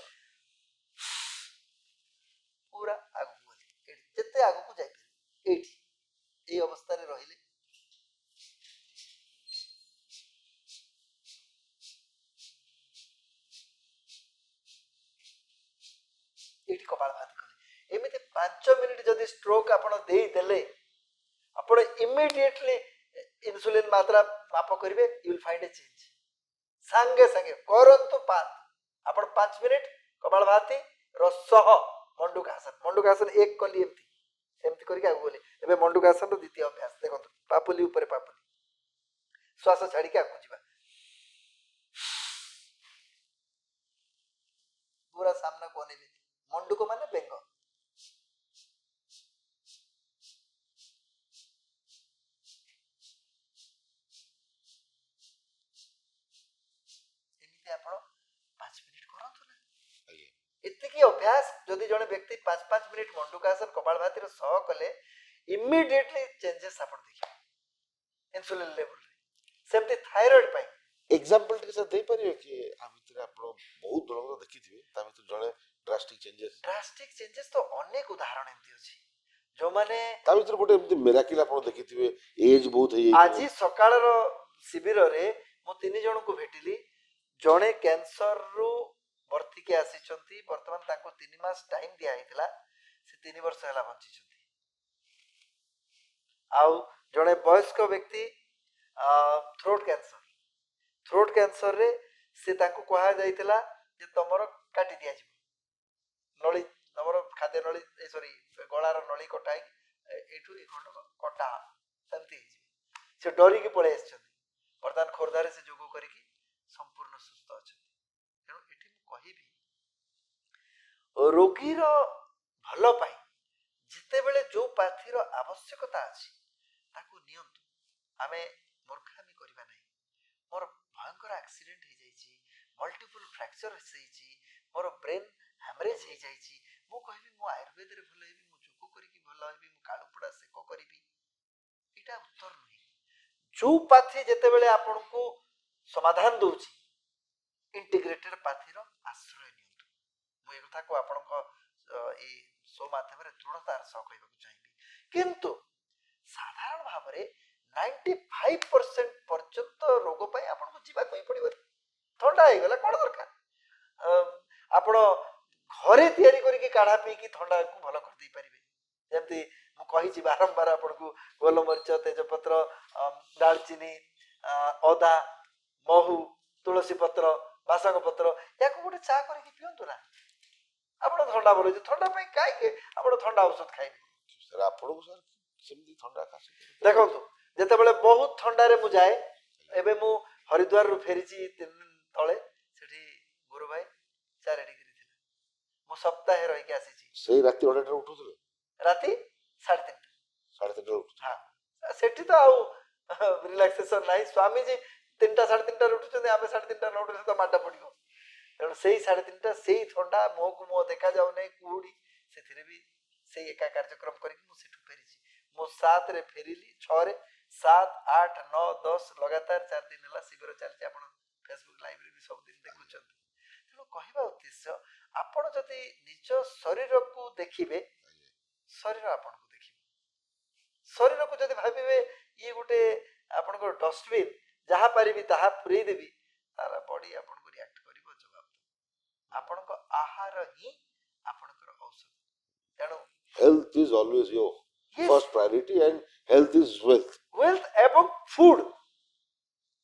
ପୁରା ଆଗକୁ ଗଲେ, ଏଇଠି ଯେତେ ଆଗକୁ ଯାଇପାରିବେ, ଏଇଠି ଏଇ ଅବସ୍ଥାରେ ରହିଲେ ଏଇଠି କପାଳଭାତି କଲେ। ଏମିତି 5 ମିନିଟ୍ ଯଦି ଷ୍ଟ୍ରୋକ୍ ଆପଣ ଦେଇଦେଲେ, ଆପଣ ଇମିଡିଏଟଲି ଇନସୁଲିନ ମାତ୍ରା ମାପ କରିବେ, you will find a change. ସାଙ୍ଗେ ସାଙ୍ଗେ କରନ୍ତୁ ଆପଣ 5 ମିନିଟ୍ କପାଳଭାତି ସହ ମଣ୍ଡୁକାସନ। ମଣ୍ଡୁକାସନ 1 କଲି, ଏମିତି ଏମିତି କରିକି ଆଗକୁ ଗଲେ। ଏବେ ମଣ୍ଡୁକାସନର ଦ୍ୱିତୀୟ ଅଭ୍ୟାସ ଦେଖନ୍ତୁ, ପାପୁଲି ଉପରେ ପାପୁଲି, ଶ୍ୱାସ ଛାଡିକି ଆଗକୁ ଯିବା, ପୁରା ସାମ୍ନାକୁ ଅନେଇବେ। ମଣ୍ଡୁକ ମାନେ ବେଙ୍ଗ। ଏମିତି ଆପଣ 5 ମିନିଟ୍ କରନ୍ତୁ ନା। ଏତିକି ଅଭ୍ୟାସ ଯଦି ଜଣେ ବ୍ୟକ୍ତି 5 ମିନିଟ୍ ମଣ୍ଡୁକାସନ କପାଳଭାତିର ସହ କଲେ, ଇମିଡିଏଟଲି ଚେଞ୍ଜେସ୍ ଆପଣ ଦେଖିବେ ଇନସୁଲିନ ଲେଭେଲରେ। ସେମିତି ଥାଇରଏଡ ପାଇଁ ଏକ୍ସାମ୍ପଲ ଟିକେ ସାର୍ ଦେଇପାରିବେ କି? ଆ ଭିତରେ ଆପଣ ବହୁତ ଜଣଙ୍କର ଦେଖିଥିବେ, ତା ଭିତରେ ଜଣେ ଡ୍ରାଷ୍ଟିକ ଚେଞ୍ଜେସ୍ ତ ଅନେକ ଉଦାହରଣ ଏମିତି ଅଛି ଯୋଉମାନେ ତା ଭିତରେ ଗୋଟେ ଏମିତି ମେରାକିଲ ଆପଣ ଦେଖିଥିବେ, ଏଜ ବହୁତ ଆଜି ହେଇଯାଇଥିବ। ସକାଳର ଶିବିରରେ ମୁଁ 3 ଜଣଙ୍କୁ ଭେଟିଲି। ଜଣେ କ୍ୟାନ୍ସରରୁ ବର୍ତ୍ତିକି ଆସିଛନ୍ତି, ବର୍ତ୍ତମାନ ତାଙ୍କୁ 3 ମାସ ଟାଇମ ଦିଆ ହେଇଥିଲା, ସେ 3 ବର୍ଷ ହେଲା ବଞ୍ଚିଛନ୍ତି। ଆଉ ଜଣେ ବୟସ୍କ ବ୍ୟକ୍ତି ଥ୍ରୋଟ୍ କ୍ୟାନ୍ସରରେ ସେ ତାଙ୍କୁ କୁହାଯାଇଥିଲା ଯେ ତମର କାଟି ଦିଆଯିବ, ନଳୀ ତମର ଖାଦ୍ୟ ନଳୀ ଗଳାର ନଳୀ କଟା ହେଇକି ଏଇଠୁ ଏ ଖଣ୍ଡ କଟା ସେମିତି ହେଇଯିବ। ସେ ଡରିକି ପଳେଇ ଆସିଛନ୍ତି, ବର୍ତ୍ତମାନ ଖୋର୍ଦ୍ଧାରେ ସେ ଯୋଗ କରିକି ସମ୍ପୂର୍ଣ୍ଣ ସୁସ୍ଥ ଅଛନ୍ତି। ତେଣୁ ଏଠି ମୁଁ କହିବି, ରୋଗୀର ଭଲ ପାଇଁ ଯେତେବେଳେ ଯୋଉ ପାଥିର ଆବଶ୍ୟକତା ଅଛି ତାକୁ ନିଅନ୍ତୁ। ଆମେ ମୂର୍ଖାମି କରିବା ନାହିଁ। ମୋର ଭୟଙ୍କର ଆକ୍ସିଡେଣ୍ଟ ହେଇଯାଇଛି, ମଲ୍ଟିପୁଲ ଫ୍ରାକ୍ଚର ହେଇଯାଇଛି, ମୋର ବ୍ରେନ୍ ହ୍ୟାମରେଜ ହେଇଯାଇଛି, ମୁଁ କହିବି ମୁଁ ଆୟୁର୍ବେଦରେ ଭଲ ହେବି, ମୁଁ ଯୋଗ କରିକି ଭଲ ହେବି, ମୁଁ କାଳୁପୋଡ଼ା ସେକ କରିବି, ଏଇଟା ଉତ୍ତର ନୁହେଁ। ଯୋଉ ପାଥି ଯେତେବେଳେ ଆପଣଙ୍କୁ ସମାଧାନ ଦଉଛି, ଇଣ୍ଟିଗ୍ରେଟେଡ ପାଥିର ଆଶ୍ରୟ ନିଅନ୍ତୁ। ମୁଁ ଏ କଥାକୁ ଆପଣଙ୍କ ଏଇ ଶୋ ମାଧ୍ୟମରେ ଦୃଢ଼ତାର ସହ କହିବାକୁ ଚାହିଁବି। କିନ୍ତୁ ସାଧାରଣ ଭାବରେ 95% ପର୍ଯ୍ୟନ୍ତ ରୋଗ ପାଇଁ ଆପଣଙ୍କୁ ଯିବାକୁ ହିଁ ପଡିବ। ଥଣ୍ଡା ହେଇଗଲା କଣ ଦରକାର, ଆପଣ ଘରେ ତିଆରି କରିକି କାଢା ପିଇକି ଥଣ୍ଡାକୁ ଭଲ କରିଦେଇ ପାରିବେ। ଯେମିତି ମୁଁ କହିଛି ବାରମ୍ବାର ଆପଣଙ୍କୁ, ଗୋଲମରିଚ, ତେଜପତ୍ର, ଡାଲଚିନି, ଅଦା, ମହୁ, ତୁଳସୀ ପତ୍ର, ବାସକ ପତ୍ର, ୟାକୁ ଗୋଟେ ଚା କରିକି ପିଅନ୍ତୁ ନା, ଆପଣ ଥଣ୍ଡା ଭଲ ହେଇଯିବ। ଥଣ୍ଡା ପାଇଁ କାହିଁକି ଆପଣ ଥଣ୍ଡା ଔଷଧ ଖାଇବେ? ସାର୍ ଆପଣଙ୍କୁ ସାର୍ ସେମିତି ଥଣ୍ଡା କାଶ ଦେଖନ୍ତୁ, ଯେତେବେଳେ ବହୁତ ଥଣ୍ଡାରେ ମୁଁ ଯାଏ, ଏବେ ମୁଁ ହରିଦ୍ୱାରରୁ ଫେରିଛି 3 ଦିନ ତଳେ, ସେଠି ଗୁରୁ ଭାଇ ଚା ରେଡି କରିଥିଲେ, ମୁଁ ସପ୍ତାହେ ରହିକି ଆସିଛି। ସେଇ ରାତି 2:30 ଉଠୁଥିଲେ, ରାତି 3:30 3:30 ଉଠୁଥିଲେ। ହଁ, ସେଠି ତ ଆଉ ରିଲାକ୍ସେସନ ନାହିଁ। ସ୍ୱାମୀଜୀ 3ଟା 3:30 ଉଠୁଛନ୍ତି, ଆମେ 3:30 ନ ଉଠିଲେ ତ ମାଡ ପଡିବ। ତେଣୁ ସେଇ 3:30 ସେଇ ଥଣ୍ଡା, ମୁହଁକୁ ମୁହଁ ଦେଖାଯାଉନାହିଁ, କୁହୁଡି, ସେଥିରେ ବି ସେଇ ଏକା କାର୍ଯ୍ୟକ୍ରମ କରିକି ମୁଁ ସେଠୁ ଫେରିଛି। ମୁଁ 7ରେ ଫେରିଲି, 6ରେ 7, 8, 9, 10 ଲଗାତାର 4 ଦିନ ହେଲା ଶିବିର ଚାଲିଛି। ଆପଣ ଫେସବୁକ୍ ଲାଇଭରେ ବି ସବୁଦିନ ଦେଖୁଛନ୍ତି। ତେଣୁ କହିବା ଉଦ୍ଦେଶ୍ୟ, ଆପଣ ଯଦି ନିଜ ଶରୀରକୁ ଦେଖିବେ, ଶରୀର ଆପଣଙ୍କୁ ଦେଖିବ। ଶରୀରକୁ ଯଦି ଭାବିବେ ଇଏ ଗୋଟେ ଆପଣଙ୍କର ଡଷ୍ଟବିନ୍, ଯାହା ପାରିବି ତାହା ପୁରେଇ ଦେବି, ତାର ବଡି ଆପଣଙ୍କୁ ରିଆକ୍ଟ କରିବ, ଜବାବ ଦେବ। ଆପଣଙ୍କ ଆହାର ହିଁ ଆପଣଙ୍କର ଔଷଧ। ତେଣୁ health is always your first priority and health is wealth ଏବଂ ଫୁଡ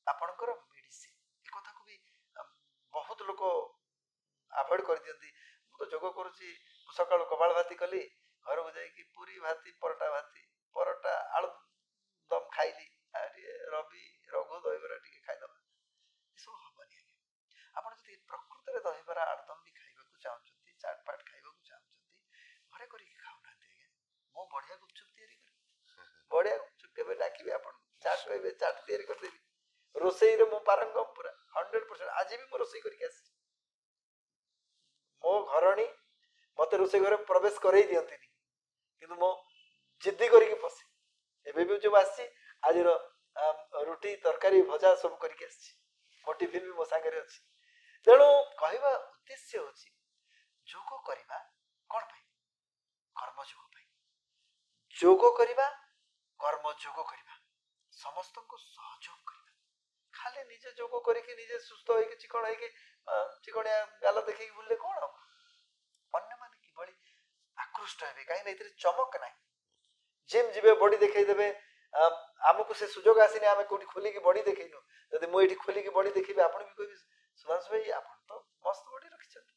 ଆପଣଙ୍କର ମେଡିସିନ। ଏ କଥାକୁ ବି ବହୁତ ଲୋକ ଆଭଏଡ କରିଦିଅନ୍ତି। ମୁଁ ତ ଯୋଗ କରୁଛି, ମୁଁ ସକାଳୁ କପାଳଭାତି କଲି, ଘରକୁ ଯାଇକି ପୁରୀ ଭାତି, ପରଟା ଆଳୁ ଦମ ଖାଇଲି, ରବି ରଘୁ ଦହିବରା ଟିକେ ଖାଇଦବା, ଏସବୁ ହବନି ଆଜ୍ଞା। ଆପଣ ଯଦି ପ୍ରକୃତରେ ଦହିବରା ଆଳୁଦମ ବି ଖାଇବାକୁ ଚାହୁଁଛନ୍ତି, ଚାଟପାଟ ଖାଇବାକୁ ଚାହୁଁଛନ୍ତି, ଘରେ କରିକି ଖାଉନାହାନ୍ତି ଆଜ୍ଞା। ନିହାତି ତିଆରି କରିଦେବି। ରୋଷେଇରେ ମୁଁ ପାରଙ୍ଗମ ପୁରା 100%। ଆଜି ବି ମୁଁ ରୋଷେଇ କରିକି ଆସିଛି। ମୋ ଘରଣୀ ମତେ ରୋଷେଇ ଘରେ ପ୍ରବେଶ କରେଇ ଦିଅନ୍ତିନି, କିନ୍ତୁ ମୁଁ ଜିଦ୍ଦି କରିକି ପଶେ। ଏବେ ବି ଯୋଉ ଆସିଛି ଆଜିର ରୁଟି ତରକାରୀ ଭଜା ସବୁ କରିକି ଆସିଛି। ମୋ ଟିଫିନ ବି ମୋ ସାଙ୍ଗରେ ଅଛି। ତେଣୁ କହିବା ଉଦ୍ଦେଶ୍ୟ ହଉଛି ଯୋଗ କରିବା କଣ ପାଇଁ? କର୍ମଯୋଗ ପାଇଁ। ଯୋଗ କରିବା, କର୍ମଯୋଗ କରିବା, ସମସ୍ତଙ୍କୁ ସହଯୋଗ କରିବା। ଖାଲି ନିଜେ ଯୋଗ କରିକି ନିଜେ ସୁସ୍ଥ ହେଇକି ଚିକଣ ହେଇକି ଚିକଣିଆ ଗାଲ ଦେଖିକି ବୁଲିଲେ କଣ ହବ? ଅନ୍ୟମାନେ କିଭଳି ଆକୃଷ୍ଟ ହେବେ, କାହିଁକି ଏଥିରେ ଚମକ ନାହିଁ। ଜିମ୍ ଯିବେ, ବଡି ଦେଖେଇ ଦେବେ। ଆମକୁ ସେ ସୁଯୋଗ ଆସିନି, ଆମେ କୋଉଠି ଖୋଲିକି ବଡି ଦେଖେଇନୁ। ଯଦି ମୁଁ ଏଇଠି ଖୋଲିକି ବଡି ଦେଖେଇବି, ଆପଣ ବି କହିବେ ସୁଭାଷ ଭାଇ ଆପଣ ତ ମସ୍ତ ବଡି ରଖିଛନ୍ତି।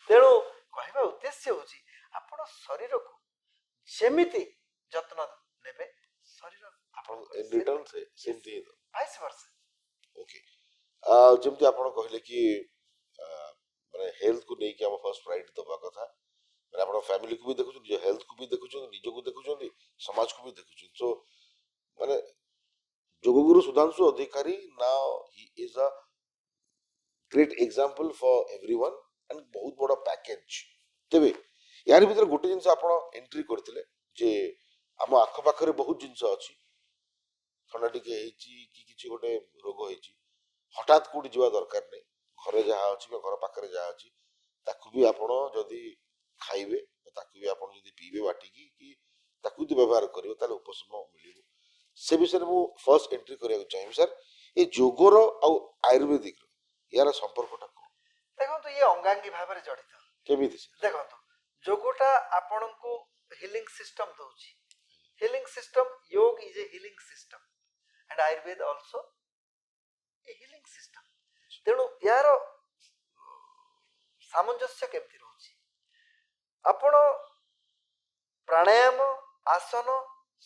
ତେଣୁ କହିବା ଉଦ୍ଦେଶ୍ୟ ହଉଛି ଆପଣ ଶରୀରକୁ ଯେମିତି ଯତ୍ନ ନେବେ, ଶରୀର ଆପଣ ରିଟର୍ନ ସେମିତି ଭାଇସ୍ ଭର୍ସା। ଓକେ, ଯେମିତି ଆପଣ କହିଲେ କି ମାନେ ହେଲ୍ଥକୁ ନେଇକି ଆମ ଫାର୍ଷ୍ଟ ପ୍ରାୟୋରିଟି ଦେବା କଥା। ମାନେ ଆପଣ ଫ୍ୟାମିଲିକୁ ବି ଦେଖୁଛନ୍ତି, ନିଜ ହେଲ୍ଥକୁ ବି ଦେଖୁଛନ୍ତି, ନିଜକୁ ଦେଖୁଛନ୍ତି, ସମାଜକୁ ବି ଦେଖୁଛନ୍ତି। ସୋ ମାନେ ଯୋଗଗୁରୁ ସୁଧାଂଶୁ ଅଧିକାରୀ ନାଓ ହି ଇଜ ଅ great example for everyone and ବହୁତ ବଡ଼ ପ୍ୟାକେଜ। ତେବେ ୟାରି ଭିତରେ ଗୋଟେ ଜିନିଷ ଆପଣ ଏଣ୍ଟ୍ରି କରିଥିଲେ ଯେ ଆମ ଆଖପାଖରେ ବହୁତ ଜିନିଷ ଅଛି, ଥଣ୍ଡା ଟିକେ ହେଇଛି କି କିଛି ଗୋଟେ ରୋଗ ହେଇଛି, ହଠାତ୍ କୋଉଠି ଯିବା ଦରକାର ନାହିଁ। ଘରେ ଯାହା ଅଛି ବା ଘର ପାଖରେ ଯାହା ଅଛି ତାକୁ ବି ଆପଣ ଯଦି ଖାଇବେ, ତାକୁ ବି ଆପଣ ଯଦି ପିଇବେ ବାଟିକି, କି ତାକୁ ଯଦି ବ୍ୟବହାର କରିବେ ତାହେଲେ ଉପଶମ ମିଳିବ। ସେ ବିଷୟରେ ମୁଁ ଫାର୍ଷ୍ଟ ଏଣ୍ଟ୍ରି କରିବାକୁ ଚାହିଁବି। ସାର୍, ଏ ଯୋଗର ଆଉ ଆୟୁର୍ବେଦିକର ୟାର ସମ୍ପର୍କଟା କ'ଣ? ଦେଖନ୍ତୁ, ଇଏ ଅଙ୍ଗାଙ୍ଗୀ ଭାବରେ ଜଡ଼ିତ। କେମିତି ସାର୍? ଦେଖନ୍ତୁ, ଯୋଗଟା ଆପଣଙ୍କୁ ହିଲିଂ ସିଷ୍ଟମ ଦଉଛି। ହିଲିଂ ସିଷ୍ଟମ, योग is a healing system and Ayurveda also A healing system. ତେଣୁ ୟାର ସାମଞ୍ଜସ୍ୟ କେମିତି ରହୁଛି? ଆପଣ ପ୍ରାଣାୟାମ, ଆସନ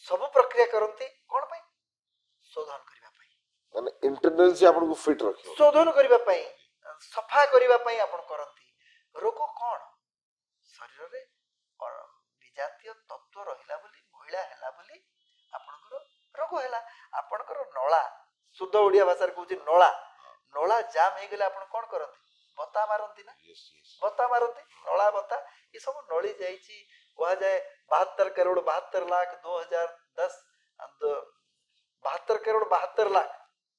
ସବୁ ପ୍ରକ୍ରିୟା କରନ୍ତି କଣ ପାଇଁ? ଶୋଧନ କରିବା ପାଇଁ। ମାନେ ଇଣ୍ଟରନାଲ ସେ ଆପଣଙ୍କୁ ଫିଟ୍ ରଖିବ, ଶୋଧନ କରିବା ପାଇଁ, ସଫା କରିବା ପାଇଁ ଆପଣ କରନ୍ତି। ରୋଗ କଣ? ଶରୀରରେ ବିଜାତୀୟ ତତ୍ଵ ରହିଲା ବୋଲି, ମହିଳା ହେଲା ବୋଲି ଆପଣଙ୍କର ରୋଗ ହେଲା। ଆପଣଙ୍କର ନଳା, ଶୁଦ୍ଧ ଓଡିଆ ଭାଷାରେ କହୁଛି ନଳା, ନଳା ଜାମ୍ ହେଇଗଲେ ଆପଣ କଣ କରନ୍ତି? ବତା ମାରନ୍ତି ନା? ବତା ମାରନ୍ତି, ନଳା ବତା। ଏ ସବୁ ନଳି ଯାଇଛି। କୁହାଯାଏ 72 करोड़ 72 लाख 2010 72 करोड़ 72 लाख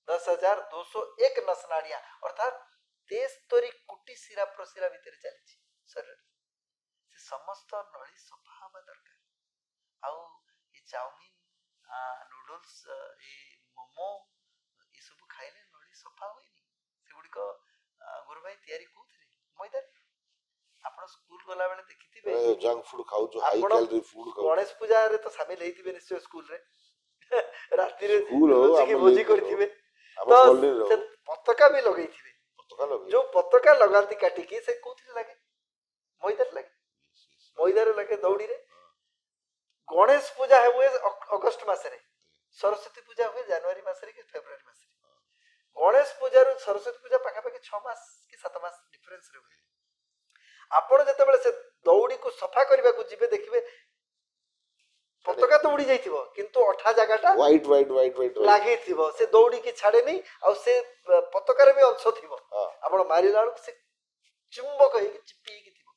10,201 नस नाड़ियां, अर्थात 73 कोटी शिरा प्रशिरा भितर चली शरीर। से समस्त नली सफा हवा दरकार। आउ ये चाउमिन, नूडल्स, ये मोमो ये सब खाइले नली सफा हुएनी। से गुडिक गुरु भाई तैयारी कोथरे? मैदा। आपण स्कूल गला बेले देखिथिबे जंक फूड खाऊ, जो हाई कैलोरी फूड खाऊ। गणेश पूजा रे तो शामिल हेइथिबे निश्चय स्कूल रे। रात्रि रे स्कूल हो, लुचि की हम भोजी लेके करथिबे। हम तो कॉलोनी से रहो, पताका भी लगेइथिबे। पताका लगे, जो पताका लगाती काटिकी से कोथिरे लागे? मैदारे लागे। मैदारे लागे दौड़ी रे। गणेश पूजा हुए अगस्त मासरे, सरस्वती पूजा हुए जनवरी मासरे कि फेब्रुआरी मासरे। गणेश पूजा रो सरस्वती पूजा पाखापाखि 6 मास कि 7 मास डिफरेंस रे हुए। आपण जेतेबेले से दौड़ी को सफा करबा को जिबे देखिबे पताका तो उड़ी जाइथिबो, किंतु अठा जगाटा व्हाइट व्हाइट व्हाइट व्हाइट लागी थिबो। से दौड़ी की छाड़े नहीं, आ से पताका रे भी अंश थिबो। आपण मारिला बेलକୁ से चुंबक ହେଇକି चिपी ହେଇକି थिबो।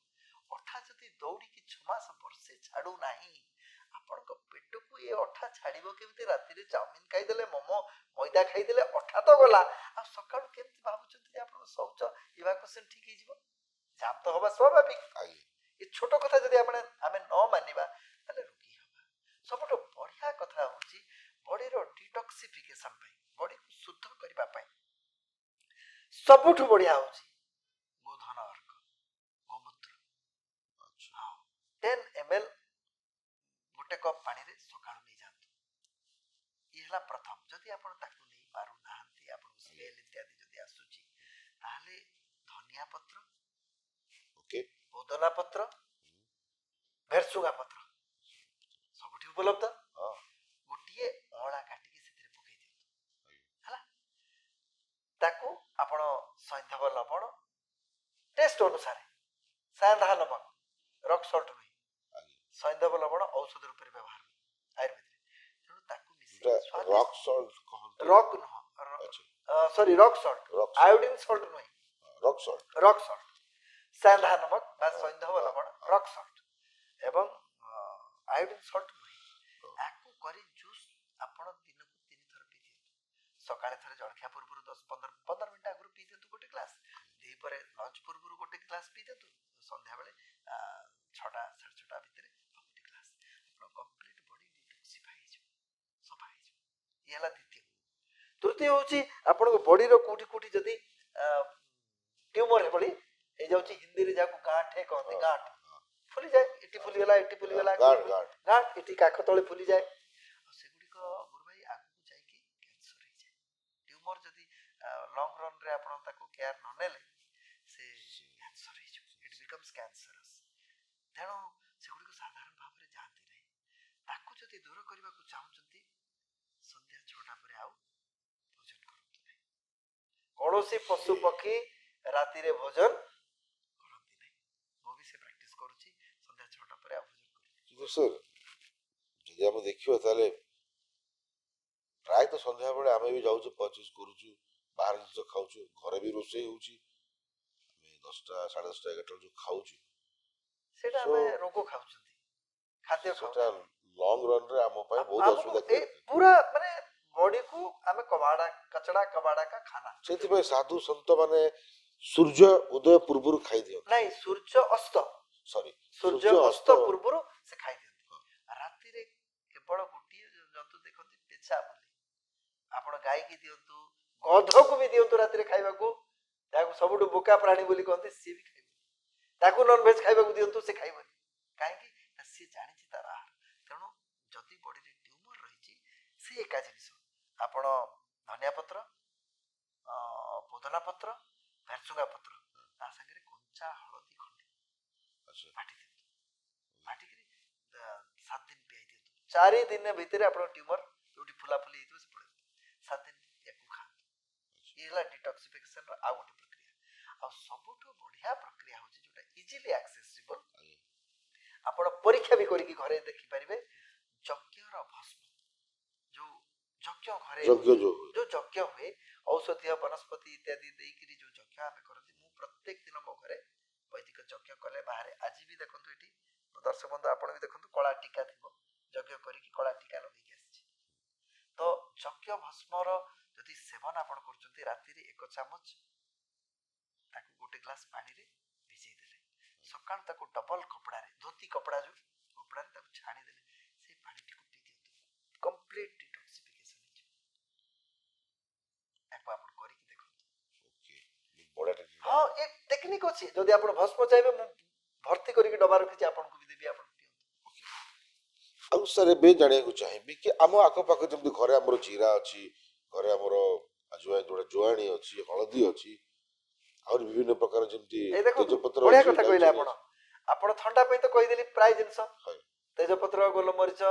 अठा जति दौड़ी की 6 मास वर्षे छाडू नाही, ଆପଣଙ୍କ पेटକୁ ए अठा छाड़िबो केମିତି? राति रे चाउमिन खाइदेले, मोमो मैदा खाइदेले अठा तो गला। आ सकाळू केମିତି भाबुଛନ୍ତି जे आपण शौच इवाकुएशन ठीक हे जिवो? जाम तो हवा स्वाभाविक। ए छोट कथा जदि आमे न मानिबा ताले रोगी हबा। सबटो बढ़िया कथा होची बॉडी रो डिटॉक्सिफिकेशन पे, बॉडी को शुद्ध करबा पे सबटो बढ़िया होची गोधन अर्क, गोमूत्र। अच्छा, 10 ml गोटे कप पानी रे सकाळ नै जांतु। ई हला प्रथम। जदि आपण ताकू नै पारु नाहंती, आपण स्मेल इत्यादि जदि आसुची, ताले धनिया पत्र, ओके, पुदना पत्र, भेरसुंगा पत्र सबठी उपलब्ध। गोटिए अळा काटिकी सेतिरे पकई दियंतु हला। ताकू आपण सैंधव लवण टेस्ट अनुसार, साधा नमक, रॉक सॉल्ट नहीं, सैंधव लवण औषध रूप में व्यवहार आयुर्वेद। तेणु ताकू मिसेई ସେଟା ସ୍ୱାଦିଷ୍ଟ। ରକ୍ ସଲ୍ଟ କହନ୍ତି। ରକ୍ ନୁହଁ, ଆଚ୍ଛା, sorry rock salt, rock iodine salt ନୁହେଁ, ରକ୍ ସଲ୍ଟ। ରକ୍ ସଲ୍ଟ, ସେନ୍ଧା ନମକ ବା ହଁ, ସୈନ୍ଧବ ହଁ, ଲବଣ, ହଁ। ରକ୍ ସଲ୍ଟ ଏବଂ ଆୟୋଡିନ ସଲ୍ଟ ନୁହେଁ। ହଁ। ଆକୁ କରି ଜୁସ୍ ଆପଣ ଦିନକୁ 3 ଥର ପିଇ ଦିଅନ୍ତୁ। ସକାଳେ ଥରେ ଜଳଖିଆ ପୂର୍ବରୁ 10-15 ମିନିଟ୍ ଆଗରୁ ପିଇ ଦିଅନ୍ତୁ ଗୋଟେ ଗ୍ଲାସ୍, ଦ୍ୱିପହରେ ଲଞ୍ଚ ପୂର୍ବରୁ ଗୋଟେ ଗ୍ଲାସ୍ ପିଇ ଦିଅନ୍ତୁ, ସନ୍ଧ୍ୟାବେଳେ 6ଟା 6:30 ଭିତରେ ଆଉ ଗୋଟେ ଗ୍ଲାସ୍। ଆପଣ କମ୍ପ୍ଲିଟ୍ ବଡି ଡିଟକ୍ସିଫାଇ ହେଇଯିବ, ସଫା ହେଇଯିବ। ଇଏ ହେଲା ଦ୍ୱିତୀୟ। ତୃତୀୟ ହେଉଛି ଆପଣଙ୍କ ବଡିର କୋଉଠି କୋଉଠି ଯଦି ଟ୍ୟୁମର ଭଳି ହେଇଯାଉଛି, ହିନ୍ଦୀରେ ଯାହାକୁ ଗାଁଠେ କହନ୍ତି, ହଁ, ଗାଁଠ ହଁ, ଫୁଲିଯାଏ, ଏଠି ଫୁଲିଗଲା, ଏଠି ଫୁଲିଗଲା, ଗାର୍ଡ ଗାର୍ଡ। ଗାଁଠ ଏଠି କାଖ ତଳେ ଫୁଲିଯାଏ, ଆଉ ସେଗୁଡ଼ିକ ଗୁରୁ ଭାଇ ଆଗକୁ ଯାଇକି କ୍ୟାନ୍ସର ହେଇଯାଏ। ଟ୍ୟୁମର ଯଦି ଲଙ୍ଗ ରନ୍ରେ ଆପଣ ତାକୁ କେୟାର ନ ନେଲେ ସେ କ୍ୟାନ୍ସର ହେଇଯିବ, ଇଟ୍ ବିକମ୍ସ କ୍ୟାନ୍ସରସ୍। ତେଣୁ ସେଗୁଡ଼ିକ ସାଧାରଣ ଭାବରେ ଯାଆନ୍ତି ନାହିଁ। ତାକୁ ଯଦି ଦୂର କରିବାକୁ ଚାହୁଁଛନ୍ତି, ସନ୍ଧ୍ୟା 6ଟା ପରେ ଆଉ ଭୋଜନ କରନ୍ତୁ ନାହିଁ। କୌଣସି ପଶୁ ପକ୍ଷୀ ରାତିରେ ଭୋଜନ କରନ୍ତି ନାହିଁ। ମୁଁ ବି ସେ ପ୍ରାକ୍ଟିସ କରୁଛି, ସନ୍ଧ୍ୟା 6ଟା ପରେ ଆଉ ଭୋଜନ କରୁନି। କିନ୍ତୁ ସାର୍ ଯଦି ଆମେ ଦେଖିବା ତାହେଲେ ପ୍ରାୟତଃ ସନ୍ଧ୍ୟାବେଳେ ଆମେ ବି ଯାଉଛୁ, ପରଚେଜ କରୁଛୁ, ବାହାର ଜିନିଷ ଖାଉଛୁ, ଘରେ ବି ରୋଷେଇ ହଉଛି, ଆମେ 10ଟା 10:30 11ଟା ଯୋଉ ଖାଉଛୁ, ସେଇଟା So, ଆମେ ରୋଗ ଖାଉଛନ୍ତି, ଖାଦ୍ୟ ସେଟା ଖାଉନାହାନ୍ତି। ଲଙ୍ଗ ରନରେ ଆମ ପାଇଁ ବହୁତ ଆମକୁ ଅସୁବିଧା ଏ କ୍ରିଏଟ। ପୁରା ମାନେ ବଡିକୁ ଆମେ କଚଡା କବାଡା କା ଖାନା। ସେଥିପାଇଁ ସାଧୁ ସନ୍ଥ ମାନେ ସୂର୍ଯ୍ୟ ଉଦୟ ପୂର୍ବରୁ ଖାଇ ଦିଅନ୍ତି। ନାଇଁ, ସୂର୍ଯ୍ୟ ଅସ୍ତ, ସରି, ସୂର୍ଯ୍ୟ ଅସ୍ତ ପୂର୍ବରୁ ସେ ଖାଇ ଦିଅନ୍ତି। ରାତିରେ କେବଳ ଗୋଟିଏ ଜନ୍ତୁ ଦେଖନ୍ତି, ପେଚା ବୋଲି। ଆପଣ ଗାଈକି ଦିଅନ୍ତୁ, ଗଧକୁ ବି ଦିଅନ୍ତୁ ରାତିରେ ଖାଇବାକୁ, ଯାହାକୁ ସବୁଠୁ ବୋକା ପ୍ରାଣୀ ବୋଲି କହନ୍ତି, ସିଏ ବି ଖାଇବ। ତାକୁ ନନଭେଜ ଖାଇବାକୁ ଦିଅନ୍ତୁ, ସେ ଖାଇବନି। କାହିଁକି ନା ସିଏ ଜାଣିଛି ତାର ଆହାର। ତେଣୁ ଯଦି ବଡିରେ ଟ୍ୟୁମର ରହିଛି, ସେ ଏକା ଜିନିଷ ଆପଣ ଧନିଆ ପତ୍ର, ପୋଦନା ପତ୍ର, ଭେରସୁଙ୍ଗା ପତ୍ର, ତା ସାଙ୍ଗରେ କଞ୍ଚା ହଳଦୀ ଖଣ୍ଡେ ବାଟି ଦିଅନ୍ତୁ, ବାଟିକିରି 7 ଦିନ ପିଆଇ ଦିଅନ୍ତୁ। 4 ଦିନ ଭିତରେ ଆପଣଙ୍କ ଟ୍ୟୁମର ଯୋଉଠି ଫୁଲାଫୁଲି ହେଇଥିବ ସେ ପଳେଇବ। 7 ଦିନ ୟାକୁ ଖାଆନ୍ତୁ। ଇଏ ହେଲା ଡିଟକ୍ସିଫିକେସନର ଆଉ ଗୋଟେ ପ୍ରକ୍ରିୟା। ଆଉ ସବୁଠୁ ବଢିଆ ପ୍ରକ୍ରିୟା ହଉଛି ଯୋଉଟା ଇଜିଲି ଆକ୍ସେସିବଲ, ଆପଣ ପରୀକ୍ଷା ବି କରିକି ଘରେ ଦେଖିପାରିବେ, ଯଜ୍ଞର ଭସ୍ମ। ଯୋଉ ଯଜ୍ଞ ଘରେ ଯଜ୍ଞ ଯୋଉ ହୁଏ। ଯୋଉ ଯଜ୍ଞ ହୁଏ, ଔଷଧୀୟ ବନସ୍ପତି ଇତ୍ୟାଦି ଦେଇକିରି ଯୋଉ ଯଜ୍ଞ ଆମେ କରନ୍ତି, ମୁଁ ପ୍ରତ୍ୟେକ ଦିନ ମୋ ଘରେ ବୈଦିକ ଯଜ୍ଞ କଲେ ବାହାରେ। ଆଜି ବି ଦେଖନ୍ତୁ, ଏଠି ଦର୍ଶକ ବନ୍ଧୁ ଆପଣ ବି ଦେଖନ୍ତୁ, କଳା ଟୀକା ଥିବ, ଯଜ୍ଞ କରିକି କଳା ଟୀକା ଲଗେଇକି ଆସିଛି। ତ ଯଜ୍ଞ ଭସ୍ମର ଯଦି ସେବନ ଆପଣ କରୁଛନ୍ତି, ରାତିରେ 1 ଚାମଚ ତାକୁ ଗୋଟେ ଗ୍ଲାସ ପାଣିରେ ଭିଜେଇ ଦେଲେ, ସକାଳୁ ତାକୁ ଡବଲ କପଡାରେ, ଧୋତି କପଡା ଯୋଉ କପଡାରେ ତାକୁ ଛାଣିଦେଲେ, ସେଇ ପାଣିଟିକୁ ପିଇ ଦିଅନ୍ତୁ, କମ୍ପ୍ଲିଟ ଡିଟକ୍ସିଫିକେସନ ହେଇଯିବ। ତାକୁ ଆପଣ କରିକି ଦେଖନ୍ତୁ। ବଢିଆ technique। ହଁ, ଏ ଟେକ୍ନିକ ଅଛି। ଯଦି ଆପଣ ଭସ୍ମ ଚାହିଁବେ, ମୁଁ ଭର୍ତ୍ତି କରିକି ଡବା ରଖିଛି, ଆପଣଙ୍କୁ ବି ଦେବି, ଆପଣ ପିଅନ୍ତୁ। ଆଉ ସାର୍ ଏବେ ଜାଣିବାକୁ ଚାହିଁବି କି ଆମ ଆଖପାଖ ଯେମିତି ଘରେ ଆମର ଜିରା ଅଛି, ଘରେ ଆମର ଯୋଉଟା ଜୁଆଣି ଅଛି, ହଳଦୀ ଅଛି, ଆହୁରି ବିଭିନ୍ନ ପ୍ରକାର ଯେମିତି ଏଇ ଦେଖନ୍ତୁ, ତେଜପତ୍ର ବଢିଆ ଅଛି, କଥା କହିଲେ ଡାଲଚିନି ଆପଣ। ଅଛି। ଆପଣ ଥଣ୍ଡା ପାଇଁ ତ କହିଦେଲି ପ୍ରାୟ ଜିନିଷ, ହଁ, ତେଜପତ୍ର, ଗୋଲମରିଚ,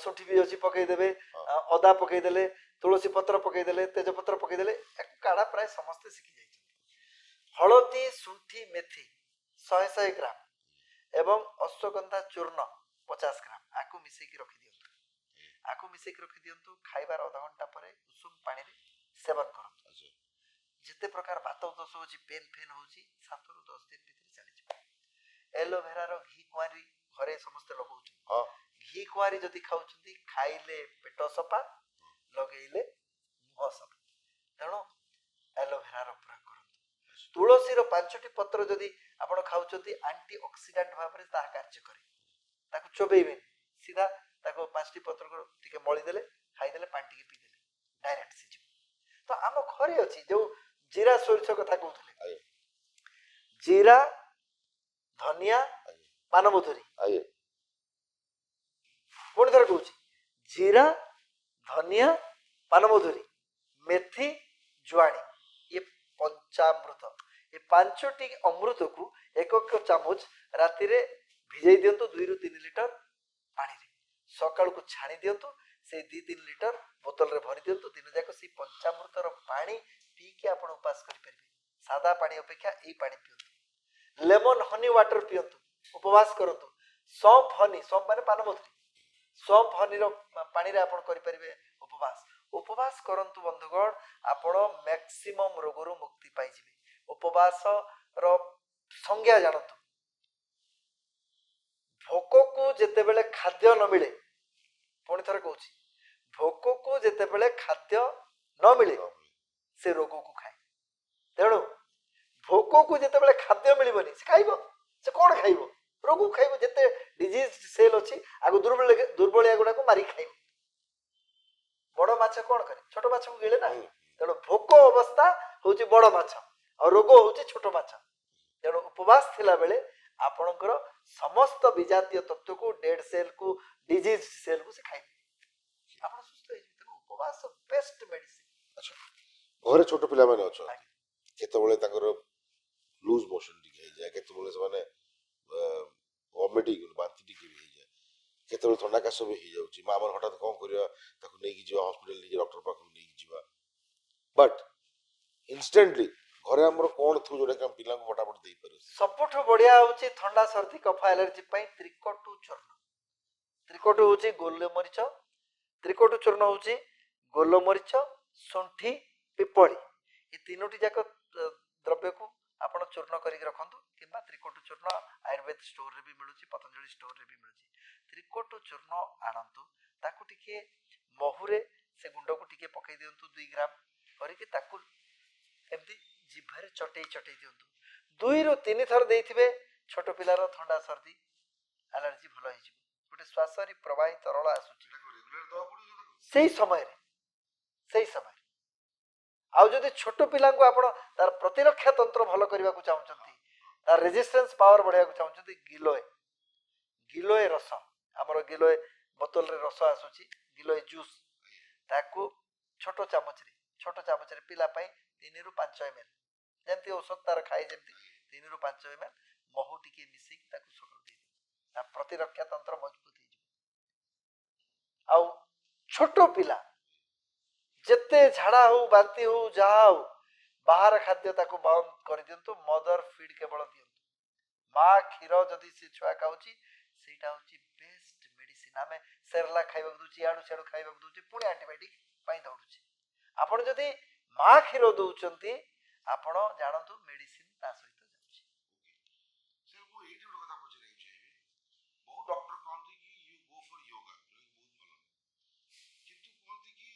ଶୁଣ୍ଠି ବି ଅଛି, ପକେଇଦେବେ, ହଁ, ଅଦା ପକେଇଦେଲେ, ତୁଳସୀ ପତ୍ର ପକେଇଦେଲେ, ତେଜପତ୍ର ପକେଇଦେଲେ, ୟାକୁ କାଢା ପ୍ରାୟ ସମସ୍ତେ ଶିଖି ଯାଇଛନ୍ତି। ହଳଦୀ, ଶୁଣ୍ଠି, ମେଥି 100 ଗ୍ରାମ ଏବଂ ଅଶ୍ୱଗନ୍ଧା ଚୂର୍ଣ୍ଣ 50 ଗ୍ରାମ, ଆକୁ ମିଶେଇକି ରଖିଦିଅନ୍ତୁ। ଆକୁ ମିଶେଇକି ରଖିଦିଅନ୍ତୁ, ଖାଇବାର ଅଧଘଣ୍ଟା ପରେ ଉଷୁମ ପାଣିରେ ସେବନ କରନ୍ତୁ। ଆଚ୍ଛା, ଯେତେ ପ୍ରକାର ବାତ ଦୋଷ ହଉଛି, ପେନ୍ ଫେନ୍ ହଉଛି, 7 ରୁ 10 ଦିନ ଭିତରେ ଚାଲିଯିବ। ଏଲୋଭେରାର ଘି କୁଆଁରୀ ଘରେ ସମସ୍ତେ ଲଗାଉଛନ୍ତି। ହଁ, ଘି କୁଆଁରୀ ଯଦି ଖାଉଛନ୍ତି, ଖାଇଲେ ପେଟ ସଫା, ଲଗେଇଲେ ମୁହଁ ସଫା। ତେଣୁ ଏଲୋଭେରାର ପ୍ରୟୋଗ କରନ୍ତୁ। ତୁଳସୀର 5ଟି ପତ୍ର ଯଦି ଆପଣ ଖାଉଛନ୍ତି, ଆଣ୍ଟି ଅକ୍ସିଡାଣ୍ଟ ଭାବରେ ତାହା କାର୍ଯ୍ୟ କରେ। ତାକୁ ଚୋବେଇବେନି, ସିଧା ତାକୁ 5ଟି ପତ୍ରକୁ ଟିକେ ମଳିଦେଲେ, ଖାଇଦେଲେ, ପାଣି ଟିକେ ପିଇଦେଲେ, ଡାଇରେକ୍ଟ ସିଯିବ। ତ ଆମ ଘରେ ଅଛି ଯୋଉ ଜିରା ସୋରିଷ କଥା କହୁଥିଲେ, ଆଜ୍ଞା, ଜିରା, ଧନିଆ, ଆଜ୍ଞା, ପାନମଧୁରୀ। ଆଜ୍ଞା, ପୁଣି ଥରେ କହୁଛି, ଜିରା, ଧନିଆ, ପାନମଧୁରୀ, ମେଥି, ଜୁଆଣି, ଇଏ ପଞ୍ଚାମୃତ। ଏ 5ଟି ଅମୃତକୁ 1 ଚାମଚ ରାତିରେ ଭିଜେଇ ଦିଅନ୍ତୁ 2 ରୁ 3 ଲିଟର ପାଣିରେ, ସକାଳକୁ ଛାଣି ଦିଅନ୍ତୁ, ସେଇ 2-3 ଲିଟର ବୋତଲରେ ଭରି ଦିଅନ୍ତୁ। ଦିନ ଯାକ ସେଇ ପଞ୍ଚାମୃତର ପାଣି ପିଇକି ଆପଣ ଉପାସ କରିପାରିବେ। ସାଦା ପାଣି ଅପେକ୍ଷା ଏଇ ପାଣି ପିଅନ୍ତୁ। ଲେମନ ହନି ୱାଟର ପିଅନ୍ତୁ, ଉପବାସ କରନ୍ତୁ। ସମ୍ପ ହନି, ସମ୍ପ ମାନେ ପାନମଧୁରୀ, स्वम्प हनीर पानी रे आपण करि परिबे उपवास उपवास करंतु बंधुगण आपण मैक्सिमम रोगरु मुक्ति पाई जिवे उपवास रो संज्ञा जानतु भोक को जेते बेले खाद्य न मिले पुणी थरे कहूची भोक को जेते बेले खाद्य न मिले से रोग को खाए तेणु भोक को जेते बेले खाद्य मिलबनी से खाइबो से कोन खाइबो रोग को खाइबो जेते डिजीज सेल अछि आगु दुर्बलिया गुडा को मारी खाइबो बड़ माछ कोन करे छोट माछ को गिले ना तेणु भोक अवस्था होची बड़ माछ और रोग होची छोट माछ तेणु उपवास थिला बेले आपणकर समस्त विजातीय तत्व को डेड सेल को डिजीज सेल को से खाइबे आपण सुस्थ होई तेणु उपवास बेस्ट मेडिसिन अच्छा घरे छोट पिला माने अछन केतबेले ताकर लूज मोशन टिके हे जाय केतबेले से माने वॉमिटिंग बांति टिके हे जाय केतबेले ठंडा काश भी हे जाउची मां हमर हठात कोन करिया ताको नै कि जीवा हॉस्पिटल नै डॉक्टर पाखु नै कि जीवा बट इंस्टेंटली घरे हमर कोन थु जोडे काम पिला को फटाफट देई पारे सबठो बढ़िया होची ठंडा सर्दी कफ एलर्जी पई त्रिकटु चूर्ण त्रिकटु होची गोलमरीच त्रिकटु चूर्ण होची गोलमरीच सुंठी पिपली ए तीनोटी जाक द्रव्य को आपण चूर्ण करिक रखंतु किबा त्रिकटु चूर्ण आयुर्वेद स्टोर रे भी मिलुची पतंजलि स्टोर रे भी मिलुची त्रिकटु चूर्ण आनंतु ताकू टिके महुरे से गुंड को टिके पकई दियंतु 2 ग्राम करिके ताकू एमती जिभारे चटई चटई दियंतु 2 रु 3 थर देइथिबे छोट पिलार ठंडा सर्दी एलर्जी भलो होई जिवो गोटे श्वासरी प्रवाही तरल आसुची सेही समय आउ जदि छोट पिला को आपण तार प्रतिरक्षा तंत्र भलो करबा को चाहउचंती तार रेजिस्टेंस पावर बढ़िया को चाहउचंती गिलोय रस हमर गिलोय बोतल रे रस आसुची गिलोय जूस ताकू छोट चामच रे पिला पई 3 रु 5 ml जेंती औषध तार खाई जेंती 3 रु 5 ml महू टिके मिसी ताकू सकर दे ता प्रतिरक्षा तंत्र मजबूत हो जिवो आउ छोट पिला जेते झाड़ा हो बांती हो जहा हो बाहर खाद्य ताकू बंद कर दियंतु मदर फीड केवल दियंतु माँ क्षीर जदि से छुआ खाउची सेटा होची बेस्ट मेडिसिन आमे सेरला खाइबा दुची आडू सेडू खाइबा दुची पुणी एंटीबायोटिक पई दौड़ुची आपण जदि माँ क्षीर दउचंती आपण जानतु मेडिसिन ता सहित जाउची सर वो एटी गोटे कथा पचरे चाहिए बहुत डॉक्टर कहते कि यू गो फॉर योगा बहुत भलो किंतु कहते कि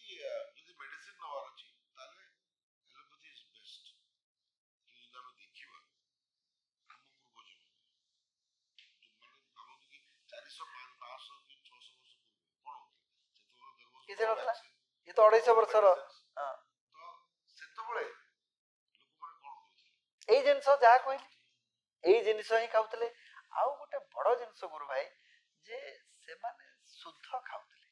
यदि मेडिसिन नवार अछि ताले एलोपैथी इज बेस्ट कि यदि हम देखिबा हम पूर्वज जो माने भाबु कि 400 500 कि 600 वर्ष पूर्व कोन होते किसे नथला ये तो 250 वर्ष रो हां तो सेतबळे लोक माने कोन करथि एई जिंस जा कहली एई जिंस ही खाउतले आउ गोटे बड़ जिंस गुरु भाई जे से माने शुद्ध खाउतले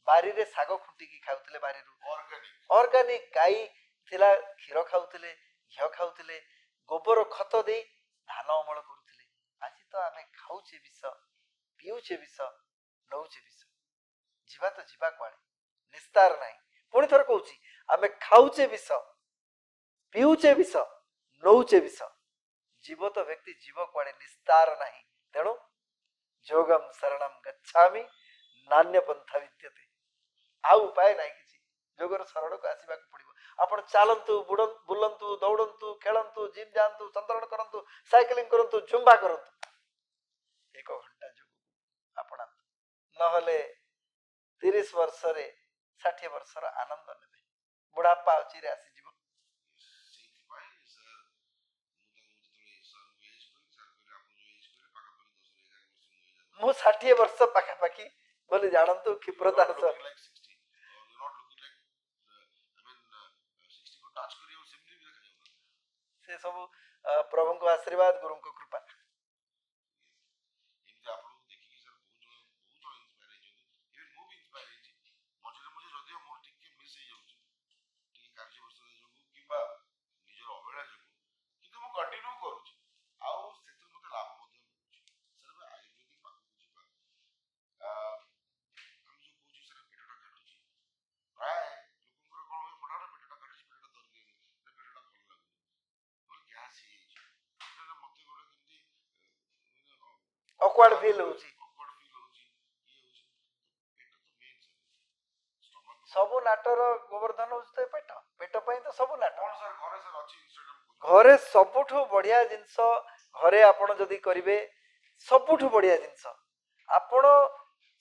बारी रे साग खुंटी की खाउतले बारी रु ऑर्गेनिक गाई थिला क्षीर खाउतले घियो खाउतले गोबर खत दे धान अमल करूतले आज तो आमे खाउचे विष पिउचे विष नउचे विष जीवा तो जीवा कुआडे निस्तार नाही पुणी थर कहूची आमे खाउचे विष पिउचे विष नउचे विष जीवत व्यक्ति जीव कुआडे निस्तार नाही तेणु जोगम शरणम गच्छामि नान्य पंथा विद्यते आ उपाय नाही किछि जोगर शरण को आसीबा को पड़िबो आपण चालंतु बुलंतु दौड़ंतु खेलंतु जिम जानतु संतरण करंतु साइकिलिंग करंतु जुम्बा करंतु 1 घंटा जोग आपण नहले 30 वर्ष रे 60 वर्ष रा आनंद नेबे बुढ़ापा अछि रे आसी जीव ସେଇଥି ପାଇଁ ସर ମୁଁ ଯେତେବେଳେ ସର୍ ଏଜ୍ କଲି ସର୍ କହିଲେ ଆପଣ ଯୋଉ ଏଜ୍ କଲେ ପାଖାପାଖି 10 11 ବର୍ଷ ମୁଁ 60 वर्ष पाखापाखी बोले जानतु क्षिप्रता sir like 60 you're not looking like I mean 60 को टच करियो सिम्पली भी देखा जाउना से सब प्रभु को आशीर्वाद गुरु को कृपा एमती आप लोग देखि कि सर बहुत जण इंस्पायर हे जंदी इवन मु भी इंस्पायर हे छी मझे मुझे जदियो मोर टिके मिस हे जाउची टिके कार्य व्यस्तता जोगु किबा निजर अवहेला जोगु किंतु मु कंटिन्यू करूची आउ सेतु मते लाभ मध्ये मिलुची सर आयुर्वेदिक पाखु जिबा हम जो कहूची सर पेटटा काटुची प्राय लोकंकर कोन होय फटाफट पेटटा काटुची पेटटा दर्द हे पेटटा भल लागु बोल ग्यास हे सेटा मते गोटे केमती ऑकवर्ड फील होची awkward feel होची ये होची ନାଟର ଗୋବର୍ଦ୍ଧନ ହଉଛି ତ ଏ ପେଟ, ପେଟ ପାଇଁ ତ ସବୁ ନାଟ। କଣ ସାର୍ ଘରେ ସାର୍ ଅଛି ଇନଷ୍ଟାଗ୍ରାମ? ଘରେ ସବୁଠୁ ବଢିଆ ଜିନିଷ, ଘରେ ଆପଣ ଯଦି କରିବେ ସବୁଠୁ ବଢିଆ ଜିନିଷ, ଆପଣ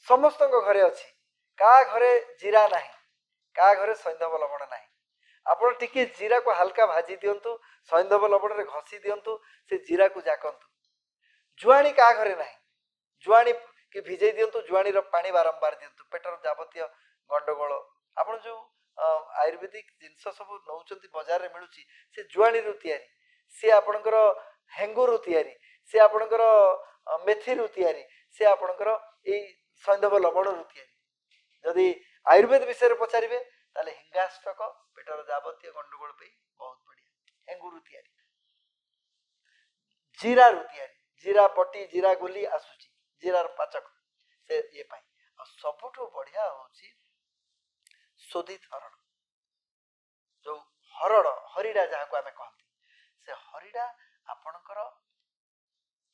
ସମସ୍ତଙ୍କ ଘରେ ଅଛି, କାହା ଘରେ ଜିରା ନାହିଁ, କାହା ଘରେ ସୈନ୍ଧବ ଲବଣ ନାହିଁ, ଆପଣ ଟିକେ ଜିରାକୁ ହାଲକା ଭାଜି ଦିଅନ୍ତୁ, ସୈନ୍ଧବ ଲବଣରେ ଘଷି ଦିଅନ୍ତୁ, ସେ ଜିରାକୁ ଜାକନ୍ତୁ। ଜୁଆଣି କାହା ଘରେ ନାହିଁ, ଜୁଆଣି କି ଭିଜେଇ ଦିଅନ୍ତୁ, ଜୁଆଣିର ପାଣି ବାରମ୍ବାର ଦିଅନ୍ତୁ, ପେଟର ଯାବତୀୟ ଗଣ୍ଡଗୋଳ, ଆପଣ ଯୋଉ ଆୟୁର୍ବେଦିକ ଜିନିଷ ସବୁ ନଉଛନ୍ତି ବଜାରରେ ମିଳୁଛି, ସେ ଜୁଆଣିରୁ ତିଆରି, ସେ ଆପଣଙ୍କର ହେଙ୍ଗୁରୁ ତିଆରି, ସେ ଆପଣଙ୍କର ମେଥିରୁ ତିଆରି, ସେ ଆପଣଙ୍କର ଏଇ ସୈନ୍ଧବ ଲବଣରୁ ତିଆରି। ଯଦି ଆୟୁର୍ବେଦ ବିଷୟରେ ପଚାରିବେ ତାହେଲେ ହିଙ୍ଗାଷ୍ଟକ ପେଟର ଯାବତୀୟ ଗଣ୍ଡଗୋଳ ପାଇଁ ବହୁତ ବଢିଆ, ହେଙ୍ଗୁରୁ ତିଆରି, ଜିରାରୁ ତିଆରି, ଜିରା ବଟି, ଜିରା ଗୋଲି ଆସୁଛି, ଜିରାର ପାଚକ, ସେ ଇଏ ପାଇଁ। ଆଉ ସବୁଠୁ ବଢିଆ ହଉଛି ଶୋଧିତ ହରଡ଼, ଯୋଉ ହରଡ଼ ହରିଡ଼ା ଯାହାକୁ ଆମେ କହନ୍ତି, ସେ ହରିଡ଼ା ଆପଣଙ୍କର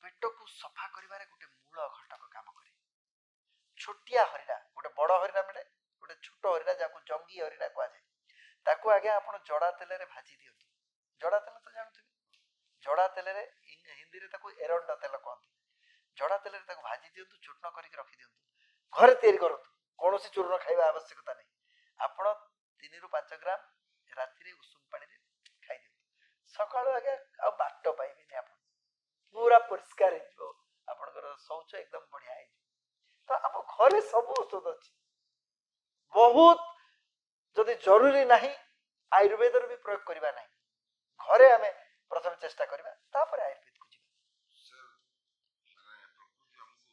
ପେଟକୁ ସଫା କରିବାରେ ଗୋଟେ ମୂଳ ଘଟକ କାମ କରେ। ଛୋଟିଆ ହରିଡ଼ା, ଗୋଟେ ବଡ ହରିଡ଼ା ମିଳେ, ଗୋଟେ ଛୋଟ ହରିଡ଼ା ଯାହାକୁ ଜଙ୍ଗି ହରିଡ଼ା କୁହାଯାଏ, ତାକୁ ଆଗେ ଆପଣ ଜଡ଼ା ତେଲରେ ଭାଜି ଦିଅନ୍ତୁ। ଜଡ଼ା ତେଲ ତ ଜାଣୁଥିବେ, ଜଡ଼ା ତେଲରେ ହିନ୍ଦୀରେ ତାକୁ ଏରଣ୍ଡ ତେଲ କହନ୍ତି, ଜଡ଼ା ତେଲରେ ତାକୁ ଭାଜି ଦିଅନ୍ତୁ, ଚୂର୍ଣ୍ଣ କରିକି ରଖିଦିଅନ୍ତୁ, ଘରେ ତିଆରି କରନ୍ତୁ, କୌଣସି ଚୂର୍ଣ୍ଣ ଖାଇବା ଆବଶ୍ୟକତା ନାହିଁ, ଆପଣ 3 ରୁ 5 ଗ୍ରାମ ରାତିରେ ଉଷୁମ ପାଣିରେ ଖାଇଦିଅନ୍ତୁ, ସକାଳୁ ଆଜ୍ଞା ଆଉ ବାଟ ପାଇବେନି, ଆପଣ ପୁରା ପରିଷ୍କାର ହେଇଯିବ, ଆପଣଙ୍କର ଶୌଚ ଏକଦମ ବଢିଆ ହେଇଯିବ। ତ ଆମ ଘରେ ସବୁ ଔଷଧ ଅଛି, ବହୁତ ଯଦି ଜରୁରୀ ନାହିଁ ଆୟୁର୍ବେଦର ବି ପ୍ରୟୋଗ କରିବା ନାହିଁ, ଘରେ ଆମେ ପ୍ରଥମେ ଚେଷ୍ଟା କରିବା, ତାପରେ ଆୟୁର୍ବେଦକୁ ଯିବା। ସାର୍ ମାନେ ପ୍ରକୃତି ଆମକୁ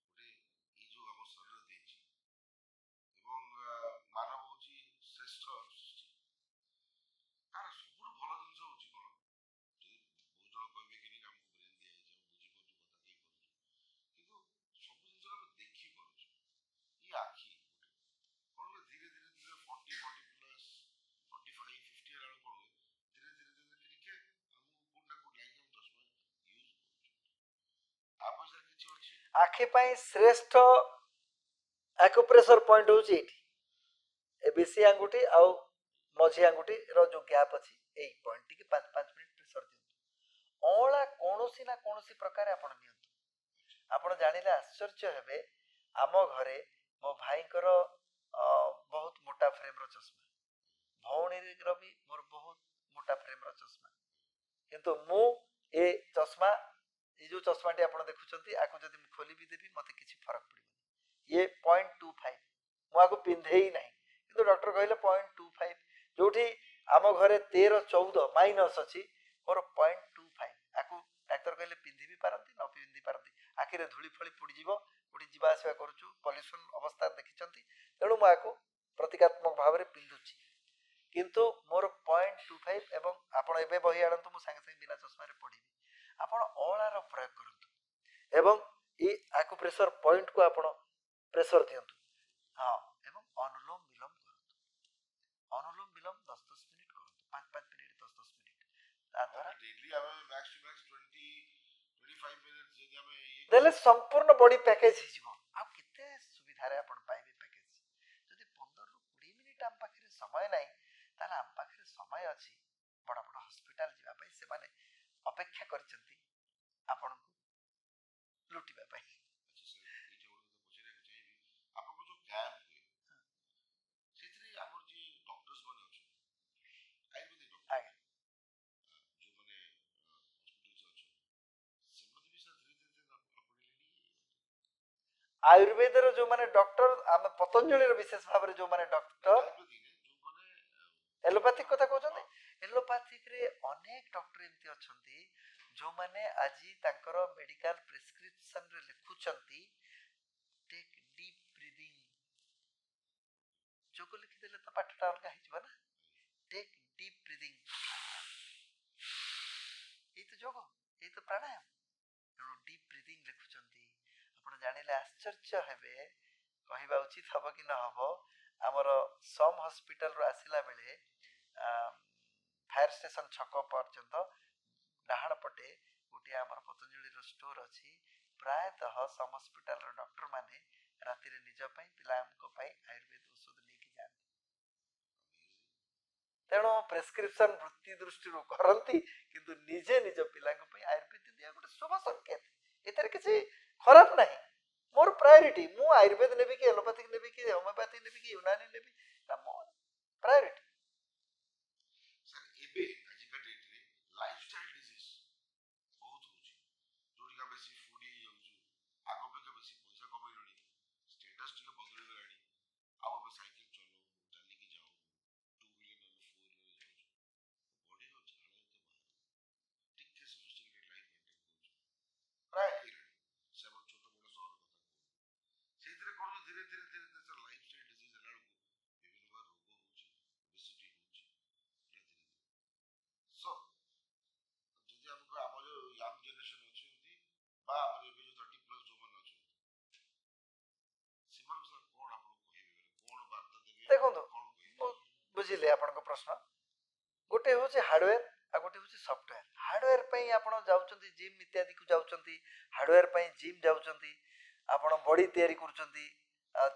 ଗୋଟେ ଏଇ ଯୋଉ ଆମ ଶରୀର ଦେଇଛି ଏବଂ ମାନବ ହଉଛି ଶ୍ରେଷ୍ଠ ସୃଷ୍ଟି, ତାର ସବୁଠୁ ଭଲ ଜିନିଷ ହଉଛି କଣ? ଯଦି ବହୁତ ଜଣ କହିବେ କି ନାଇଁ ଆମକୁ ବ୍ରେନ୍ ଦିଆଯାଇଛି, ଆମେ ବୁଝିପାରୁଛୁ, କଥା କହିପାରୁଛୁ, କିନ୍ତୁ ସବୁ ଜିନିଷ ଆମେ ଦେଖିପାରୁଛୁ। ଏଇ ଆଖି କଣ ହୁଏ, ଧୀରେ ଧୀରେ ଧୀରେ 40 ପ୍ଲସ୍ 45 50 ହେଲା ବେଳକୁ କଣ ହୁଏ, ଧୀରେ ଧୀରେ ଧୀରେ ଟିକେ ଆମକୁ କୋଉଠି ନା କୋଉଠି ଲାଗି ଆମେ ଚଷମା ୟୁଜ୍ କରୁଛୁ। ଆପଣ ସାର୍ କିଛି ଅଛି? ଆଖି ପାଇଁ ଶ୍ରେଷ୍ଠ ଆକୁପ୍ରେସର ପଏଣ୍ଟ ହଉଛି ଏଇଠି, ଏ ବିଶି ଆଙ୍ଗୁଠି ଆଉ ମଝି ଆଙ୍ଗୁଠିର ଯୋଉ ଗ୍ୟାପ୍ ଅଛି, ଏଇ ପଏଣ୍ଟ ଟିକେ 5 ମିନିଟ୍ ପ୍ରେସର ଦିଅନ୍ତୁ। ଅଁଳା କୌଣସି ନା କୌଣସି ପ୍ରକାରେ ଆପଣ ନିଅନ୍ତୁ, ଆପଣ ଜାଣିଲେ ଆଶ୍ଚର୍ଯ୍ୟ ହେବେ, ଆମ ଘରେ ମୋ ଭାଇଙ୍କର ବହୁତ ମୋଟା ଫ୍ରେମର ଚଷମା, ଭଉଣୀର ବି ମୋର ବହୁତ ମୋଟା ଫ୍ରେମର ଚଷମା, କିନ୍ତୁ ମୁଁ ଏ ଚଷମା, ଏ ଯୋଉ ଚଷମାଟି ଆପଣ ଦେଖୁଛନ୍ତି, ଆକୁ ଯଦି ମୁଁ ଖୋଲି ବି ଦେବି ମତେ କିଛି ଫରକ ପଡିବନି, ଇଏ 0.25, ମୁଁ ଆକୁ ପିନ୍ଧେଇ ନାହିଁ, କିନ୍ତୁ ଡକ୍ଟର କହିଲେ 0.25, ଯୋଉଠି ଆମ ଘରେ 13 14 ମାଇନସ୍ ଅଛି, ମୋର 0.25, ଆକୁ ଡାକ୍ତର କହିଲେ ପିନ୍ଧି ବି ପାରନ୍ତି ନ ପିନ୍ଧି ପାରନ୍ତି, ଆଖିରେ ଧୂଳି ଫଳି ପଡିଯିବ, କୋଉଠି ଯିବା ଆସିବା କରୁଛୁ, ପଲ୍ୟୁସନ ଅବସ୍ଥା ଦେଖିଛନ୍ତି, ତେଣୁ ମୁଁ ଆକୁ ପ୍ରତୀକାତ୍ମକ ଭାବରେ ପିନ୍ଧୁଛି, କିନ୍ତୁ ମୋର 0.25, ଏବଂ ଆପଣ ଏବେ ବହି ଆଣନ୍ତୁ, ମୁଁ ସାଙ୍ଗେ ସାଙ୍ଗେ ବିନା ଚଷମାରେ ପଢିବି। ଆପଣ ଅଁଳାର ପ୍ରୟୋଗ କରନ୍ତୁ ଏବଂ ଏଇ ଆକୁପ୍ରେସର ପଏଣ୍ଟକୁ ଆପଣ ପ୍ରେସର ଦିଅନ୍ତୁ, ହଁ, ଏବଂ ଅନୁଲୋମ ବିଲୋମ କରନ୍ତୁ, ଅନୁଲୋମ ବିଲୋମ 10-10 ମିନିଟ୍ କରନ୍ତୁ, 5-5 ମିନିଟ୍ 10-10 ମିନିଟ୍, ତା ଦ୍ୱାରା ଡେଲି ଆମେ ମ୍ୟାକ୍ସ ଟୁ ମ୍ୟାକ୍ସ 20-25 ମିନିଟ୍ ଯଦି ଆମେ ଦେଲେ ସମ୍ପୂର୍ଣ୍ଣ ବଡି ପ୍ୟାକେଜ ହେଇଯିବ। ଆଉ କେତେ ସୁବିଧାରେ ଆପଣ ପାଇବେ ପ୍ୟାକେଜ। ଯଦି 15ରୁ 20 ମିନିଟ୍ ଆମ ପାଖରେ ସମୟ ନାହିଁ, ତାହେଲେ ଆମ ପାଖରେ ସମୟ ଅଛି ବଡ଼ ବଡ଼ ହସ୍ପିଟାଲ ଯିବା ପାଇଁ, ସେମାନେ ଅପେକ୍ଷା କରିଛନ୍ତି ଆପଣଙ୍କୁ ଲୁଟିବା ପାଇଁ। ଆଚ୍ଛା ସାର୍, ଏଇଟା ଗୋଟେ କଥା ପଚାରିବାକୁ ଚାହିଁବି, ଆପଣଙ୍କ ଯୋଉ କ୍ୟାମ୍ପ ହୁଏ ସେଥିରେ ଆମର ଯିଏ ଡକ୍ଟର୍ସ ମାନେ ଅଛନ୍ତି, ଆୟୁର୍ବେଦିକ ଡକ୍ଟର, ଆଜ୍ଞା, ଯୋଉମାନେ ହସ୍ପିଟାଲ୍ସ ଅଛନ୍ତି, ସେମାନେ ବି ସାର୍ ଧୀରେ ଧୀରେ ଆପଣେଇଲେଣି ଆୟୁର୍ବେଦର ଯୋଉମାନେ ଡକ୍ଟର, ଆମେ ପତଞ୍ଜଳିର ବିଶେଷ ଭାବରେ ଯୋଉମାନେ ଡକ୍ଟର, ଆୟୁର୍ବେଦିକରେ ଯୋଉମାନେ ଏଲୋପାଥିକ କଥା କହୁଛନ୍ତି, ଏଲୋପାଥିକରେ ଅନେକ ଡକ୍ଟର ଏମିତି ଅଛନ୍ତି ଯୋଉମାନେ ଆଜି ତାଙ୍କର ମେଡିକାଲ ପ୍ରେସକ୍ରିପସନରେ ଲେଖୁଛନ୍ତି ଟେକ୍ ଡିପ୍ ବ୍ରିଦିଂ, ଯୋଗ ଲେଖିଦେଲେ ତ ପାଠଟା ଅଲଗା ହେଇଯିବ ନା, ଟେକ୍ ଡିପ୍ ବ୍ରିଦିଂ, ଏଇ ତ ଯୋଗ, ଏଇ ତ ପ୍ରାଣାୟାମ, ତେଣୁ ଡିପ୍ ବ୍ରିଦିଂ ଲେଖୁଛନ୍ତି। ଆପଣ ଜାଣିଲେ ଆଶ୍ଚର୍ଯ୍ୟ ହେବେ, କହିବା ଉଚିତ ହବ କି ନ ହବ, ଆମର ସମ୍ ହସ୍ପିଟାଲରୁ ଆସିଲା ବେଳେ ଫାୟାର ଷ୍ଟେସନ ଛକ ପର୍ଯ୍ୟନ୍ତ ଡାହାଣ ପଟେ ଗୋଟିଏ ଆମର ପତଞ୍ଜଳିର ଷ୍ଟୋର ଅଛି, ପ୍ରାୟତଃ ସମ୍ ହସ୍ପିଟାଲର ଡକ୍ଟର ମାନେ ରାତିରେ ନିଜ ପାଇଁ, ପିଲାଙ୍କ ପାଇଁ ଆୟୁର୍ବେଦ ଔଷଧ ନେଇକି ଯାଆନ୍ତି। ତେଣୁ ପ୍ରେସ୍କ୍ରିପସନ ବୃତ୍ତି ଦୃଷ୍ଟିରୁ କରନ୍ତି କିନ୍ତୁ ନିଜେ ନିଜ ପିଲାଙ୍କ ପାଇଁ ଆୟୁର୍ବେଦ ଦିଆ ଗୋଟେ ଶୁଭ ସଂକେତ। ଏଥିରେ କିଛି ଖରାପ ନାହିଁ। ମୋର ପ୍ରାୟୋରିଟି, ମୁଁ ଆୟୁର୍ବେଦ ନେବି କି ଏଲୋପାଥିକ ନେବି କି ହୋମିଓପାଥି ନେବି କି ୟୁନାନି ନେବି, ଏଟା ମୋର ପ୍ରାୟୋରିଟି। ସାର୍ ଏବେ ଆଜିକା ଡେଟ୍ରେ ଲାଇଫଷ୍ଟାଇଲ ଡିଜିଜ୍ ବହୁତ ହଉଛି, ଯୋଉଠିକା ବେଶୀ ଫୁଡି ହେଇଯାଉଛୁ, ଆଗ ଅପେକ୍ଷା ବେଶୀ ପଇସା କମେଇଲଣି, ଷ୍ଟେଟସ୍ ଟିକେ ବଦଳିଗଲାଣି, ଆଉ ଆମେ ସାଇକେଲ ଚଲାଉନୁ, ଚାଲିକି ଯାଉନୁ, ଟୁ ହ୍ୱିଲର ନହେଲେ ଫୋର୍ ହ୍ୱିଲର ଯାଉଛୁ, ବଡିର ଝାଳ ଏତେ ବାହାରୁନି, ଟିକେ ସଫିଷ୍ଟିକେଟେଡ ଲାଇଫ ମେଣ୍ଟେନ୍ କରୁଛୁ, ପ୍ରାୟ ହେଇଗଲାଣି। ସେ ଆମର ଛୋଟ ବଡ଼ ସହର କଥା କହୁଛୁ, ସେଇଥିରେ କ'ଣ ଧୀରେ ଧୀରେ ଧୀରେ ଧୀରେ ଲାଇଫଷ୍ଟାଇଲ ଡିଜିଜ୍ ହେଲା ବେଳକୁ ବିଭିନ୍ନ ପ୍ରକାର ରୋଗ ହଉଛି, ଓବେସିଟି ହଉଛି, ଧୀରେ ଧୀରେ ସୋ ଯଦି ଆମକୁ ଆମ ଯୋଉ ୟଙ୍ଗ ଜେନେରେସନ ଅଛନ୍ତି ବା ଆମର ଏବେ ଯୋଉ 30+ ଯୋଉମାନେ ଅଛନ୍ତି, ସେମାନଙ୍କୁ ସାର୍ କ'ଣ ଆପଣ କହିବେ, କ'ଣ ବାର୍ତ୍ତା ଦେବେ, ଦେଖନ୍ତୁ, କ'ଣ ମୁଁ କହିବେ? ବୁଝିଲି ଆପଣଙ୍କ ପ୍ରଶ୍ନ। ଗୋଟେ ହଉଛି ହାର୍ଡୱେର ଆଉ ଗୋଟେ ହଉଛି ସଫ୍ଟୱେର। ହାର୍ଡୱେର ପାଇଁ ଆପଣ ଯାଉଛନ୍ତି ଜିମ୍ ଇତ୍ୟାଦିକୁ ଯାଉଛନ୍ତି, ହାର୍ଡୱେର ପାଇଁ ଜିମ୍ ଯାଉଛନ୍ତି, ଆପଣ ବଡି ତିଆରି କରୁଛନ୍ତି,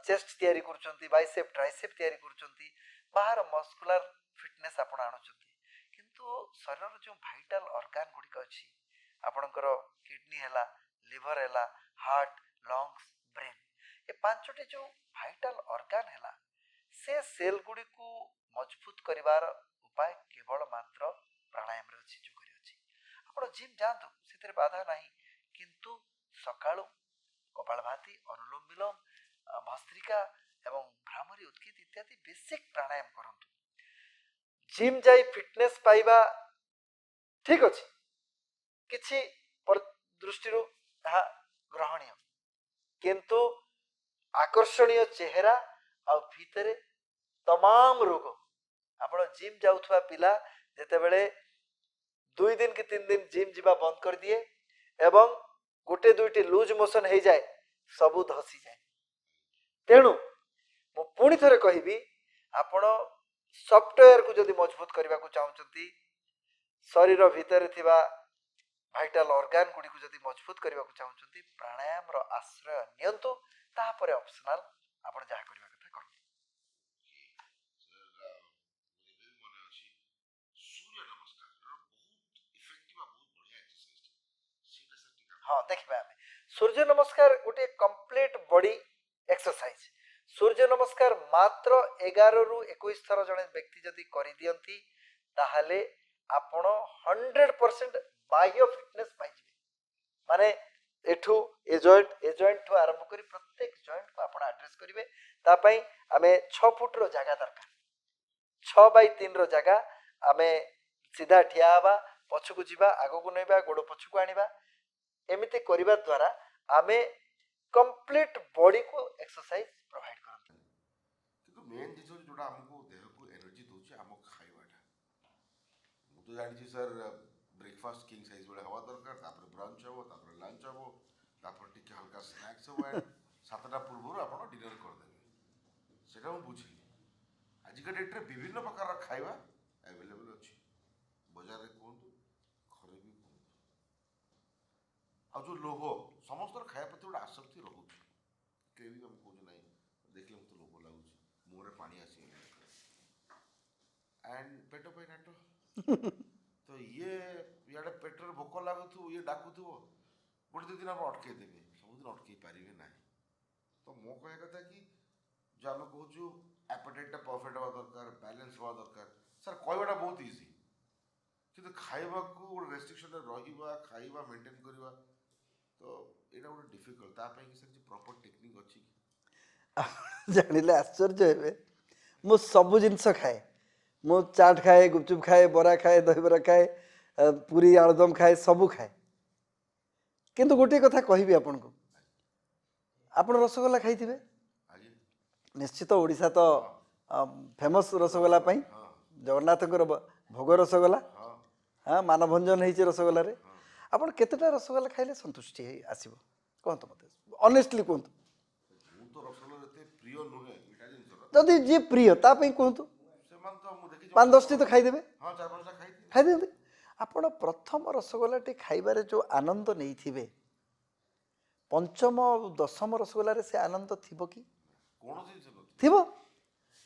ଚେଷ୍ଟ ତିଆରି କରୁଛନ୍ତି, ବାଇସେପ୍ ଟ୍ରାଇସେପ୍ ତିଆରି କରୁଛନ୍ତି, ବାହାର ମସ୍କୁଲାର ଫିଟନେସ୍ ଆପଣ ଆଣୁଛନ୍ତି। କିନ୍ତୁ ଶରୀରର ଯେଉଁ ଭାଇଟାଲ ଅର୍ଗାନ ଗୁଡ଼ିକ ଅଛି, ଆପଣଙ୍କର କିଡନୀ ହେଲା, ଲିଭର ହେଲା, ହାର୍ଟ, ଲଙ୍ଗସ୍, ବ୍ରେନ୍, ଏ ପାଞ୍ଚଟି ଯେଉଁ ଭାଇଟାଲ ଅର୍ଗାନ ହେଲା, ସେ ସେଲ୍ ଗୁଡ଼ିକୁ ମଜବୁତ କରିବାର ଉପାୟ କେବଳ ମାତ୍ର ପ୍ରାଣାୟାମରେ ଅଛି, ଯୋଗରେ ଅଛି। ଆପଣ ଜିମ୍ ଯାଆନ୍ତୁ, ସେଥିରେ ବାଧା ନାହିଁ, କିନ୍ତୁ ସକାଳୁ କପାଳଭାତି, ଅନୁଲୋମ ବିଲୋମ, ଭସ୍ତ୍ରିକା ଏବଂ ଭ୍ରାମରୀ ଉତ୍କିତ ଇତ୍ୟାଦି ବେସିକ୍ ପ୍ରାଣାୟାମ କରନ୍ତୁ। ଜିମ୍ ଯାଇ ଫିଟନେସ୍ ପାଇବା ଠିକ୍ ଅଛି, କିଛି ଦୃଷ୍ଟିରୁ ତାହା ଗ୍ରହଣୀୟ, କିନ୍ତୁ ଆକର୍ଷଣୀୟ ଚେହେରା ଆଉ ଭିତରେ ତମାମ ରୋଗ। ଆପଣ ଜିମ୍ ଯାଉଥିବା ପିଲା ଯେତେବେଳେ 2 ଦିନ କି 3 ଦିନ ଜିମ୍ ଯିବା ବନ୍ଦ କରିଦିଏ ଏବଂ ଗୋଟେ ଦୁଇଟି ଲୁଜ୍ ମୋସନ୍ ହେଇଯାଏ, ସବୁ ଧସିଯାଏ। ତେଣୁ ମୁଁ ପୁଣି ଥରେ କହିବି, ଆପଣ ସଫ୍ଟୱେୟାରକୁ ଯଦି ମଜବୁତ କରିବାକୁ ଚାହୁଁଛନ୍ତି, ଶରୀର ଭିତରେ ଥିବା ଭାଇଟାଲ ଅର୍ଗାନ ଗୁଡ଼ିକୁ ଯଦି ମଜବୁତ କରିବାକୁ ଚାହୁଁଛନ୍ତି, ପ୍ରାଣାୟାମର ଆଶ୍ରୟ ନିଅନ୍ତୁ, ତାପରେ ଅପସନାଲ ଆପଣ ଯାହା କରିବା କଥା କରନ୍ତୁ। ସାର୍ ଏବେ ବି ମନେ ଅଛି ସୂର୍ଯ୍ୟ ନମସ୍କାର ବହୁତ ଇଫେକ୍ଟିଭ ଆଉ ବହୁତ ବଢ଼ିଆ ଏକ୍ସରସାଇଜ, ସେଇଟା ସାର୍ ଟିକେ ହଁ, ଦେଖିବା ଆମେ ସୂର୍ଯ୍ୟ ନମସ୍କାର ଗୋଟେ କମ୍ପ୍ଲିଟ ବଡି ଏକ୍ସରସାଇଜ। ସୂର୍ଯ୍ୟ ନମସ୍କାର ମାତ୍ର 11ରୁ 21 ଥର ଜଣେ ବ୍ୟକ୍ତି ଯଦି କରିଦିଅନ୍ତି, ତାହେଲେ ଆପଣ 100% ବାହ୍ୟ ଫିଟନେସ୍ ପାଇଯିବେ। ମାନେ ଏଠୁ ଏ ଜଏଣ୍ଟଠୁ ଆରମ୍ଭ କରି ପ୍ରତ୍ୟେକ ଜଏଣ୍ଟକୁ ଆପଣ ଆଡ୍ରେସ୍ କରିବେ। ତା ପାଇଁ ଆମେ 6 ଫୁଟର ଜାଗା ଦରକାର, 6x3ର ଜାଗା। ଆମେ ସିଧା ଠିଆ ହେବା, ପଛକୁ ଯିବା, ଆଗକୁ ନେବା, ଗୋଡ଼ ପଛକୁ ଆଣିବା। ଏମିତି କରିବା ଦ୍ୱାରା ଆମେ କମ୍ପ୍ଲିଟ ବଡିକୁ ଏକ୍ସରସାଇଜ ପ୍ରୋଭାଇଡ କରନ୍ତି। କିନ୍ତୁ ମେନ୍ ଜିନିଷ ହେଉଛି ଯୋଉଟା ଆମକୁ ଦେହକୁ ଏନର୍ଜି ଦେଉଛି, ଆମ ଖାଇବାଟା। ମୁଁ ତ ଜାଣିଛି ସାର୍, ବ୍ରେକଫାଷ୍ଟ କିଙ୍ଗ ସାଇଜ୍ ଭଳିଆ ହେବା ଦରକାର, ତାପରେ ବ୍ରଞ୍ଚ ହେବ, ତାପରେ ଲଞ୍ଚ ହେବ, ତାପରେ ଟିକେ ହାଲକା ସ୍ନାକ୍ସ ହେବ, ଆଣ୍ଡ 7ଟା ପୂର୍ବରୁ ଆପଣ ଡିନର କରିଦେବେ। ସେଇଟା ମୁଁ ବୁଝିଲି। ଆଜିକା ଡେଟ୍ରେ ବିଭିନ୍ନ ପ୍ରକାରର ଖାଇବା ଆଭେଲେବଲ୍ ଅଛି, ବଜାରରେ କୁହନ୍ତୁ, ଘରେ ବି କୁହନ୍ତୁ। ଆଉ ଯେଉଁ ଲୋଭ, ସମସ୍ତଙ୍କର ଖାଇବା ପ୍ରତି ଗୋଟେ ଆସକ୍ତି ରହୁଛି। କେହି ଆମେ କହୁଛୁ ନାହିଁ, ଦେଖିଲେ ମୋତେ ଲୋଭ ଲାଗୁଛି, ମୁହଁରେ ପାଣି ଆସିଗଲା, ଆଣ୍ଡ ପେଟ ପାଇଁ ନାଟ। ତ ଇଏ ଇଆଡ଼େ ପେଟରେ ଭୋକ ଲାଗୁଥିବ, ଇଏ ଡାକୁଥିବ, ଗୋଟେ 2 ଦିନ ଆପଣ ଅଟକେଇ ଦେବେ, ସବୁଦିନ ଅଟକେଇ ପାରିବେ ନାହିଁ। ତ ମୋ କହିବା କଥା କି ଯେଉଁ ଆମେ କହୁଛୁ ଆପେଟାଇଟ୍ଟା ପରଫେକ୍ଟ ହେବା ଦରକାର, ବ୍ୟାଲେନ୍ସ ହେବା ଦରକାର। ସାର୍ କହିବାଟା ବହୁତ ଇଜି, କିନ୍ତୁ ଖାଇବାକୁ ଗୋଟେ ରେଷ୍ଟ୍ରିକ୍ସନରେ ରହିବା, ଖାଇବା ମେଣ୍ଟେନ୍ କରିବା, ତ ଏଇଟା ଗୋଟେ ଡିଫିକଲ୍ଟ। ତା ପାଇଁ କି ସାର୍ କିଛି ପ୍ରପର ଟେକ୍ନିକ୍ ଅଛି କି? ଜାଣିଲେ ଆଶ୍ଚର୍ଯ୍ୟ ହେବେ, ମୁଁ ସବୁ ଜିନିଷ ଖାଏ। ମୁଁ ଚାଟ ଖାଏ, ଗୁପଚୁପ ଖାଏ, ବରା ଖାଏ, ଦହିବରା ଖାଏ, ପୁରୀ ଆଳୁଦମ ଖାଏ, ସବୁ ଖାଏ। କିନ୍ତୁ ଗୋଟିଏ କଥା କହିବି ଆପଣଙ୍କୁ, ଆପଣ ରସଗୋଲା ଖାଇଥିବେ ଆଜ୍ଞା। ନିଶ୍ଚିତ। ଓଡ଼ିଶା ତ ଫେମସ୍ ରସଗୋଲା ପାଇଁ, ହଁ ଜଗନ୍ନାଥଙ୍କର ଭୋଗ ରସଗୋଲା। ହଁ ହଁ, ମାନଭଞ୍ଜନ ହେଇଛି ରସଗୋଲାରେ। ହଁ। ଆପଣ କେତେଟା ରସଗୋଲା ଖାଇଲେ ସନ୍ତୁଷ୍ଟି ହେଇ ଆସିବ କୁହନ୍ତୁ ମୋତେ, ଅନେଷ୍ଟଲି କୁହନ୍ତୁ। ମୁଁ ତ ରସଗୋଲା ଏତେ ପ୍ରିୟ ନୁହେଁ ମିଠା ଜିନିଷର। ଯଦି ଯିଏ ପ୍ରିୟ ତା ପାଇଁ କୁହନ୍ତୁ, ସେମାନେ ତ ମୁଁ ଦେଖିଛି 5-10ଟି ତ ଖାଇଦେବେ, ହଁ 4-5ଟା ଖାଇଥିଲି। ଖାଇଦିଅନ୍ତି। ଆପଣ ପ୍ରଥମ ରସଗୋଲାଟି ଖାଇବାରେ ଯେଉଁ ଆନନ୍ଦ ନେଇଥିବେ, ପଞ୍ଚମ ଆଉ 10ମ ରସଗୋଲାରେ ସେ ଆନନ୍ଦ ଥିବ କି? କୌଣସି ଜିନିଷ ନଥିବ। ଥିବ।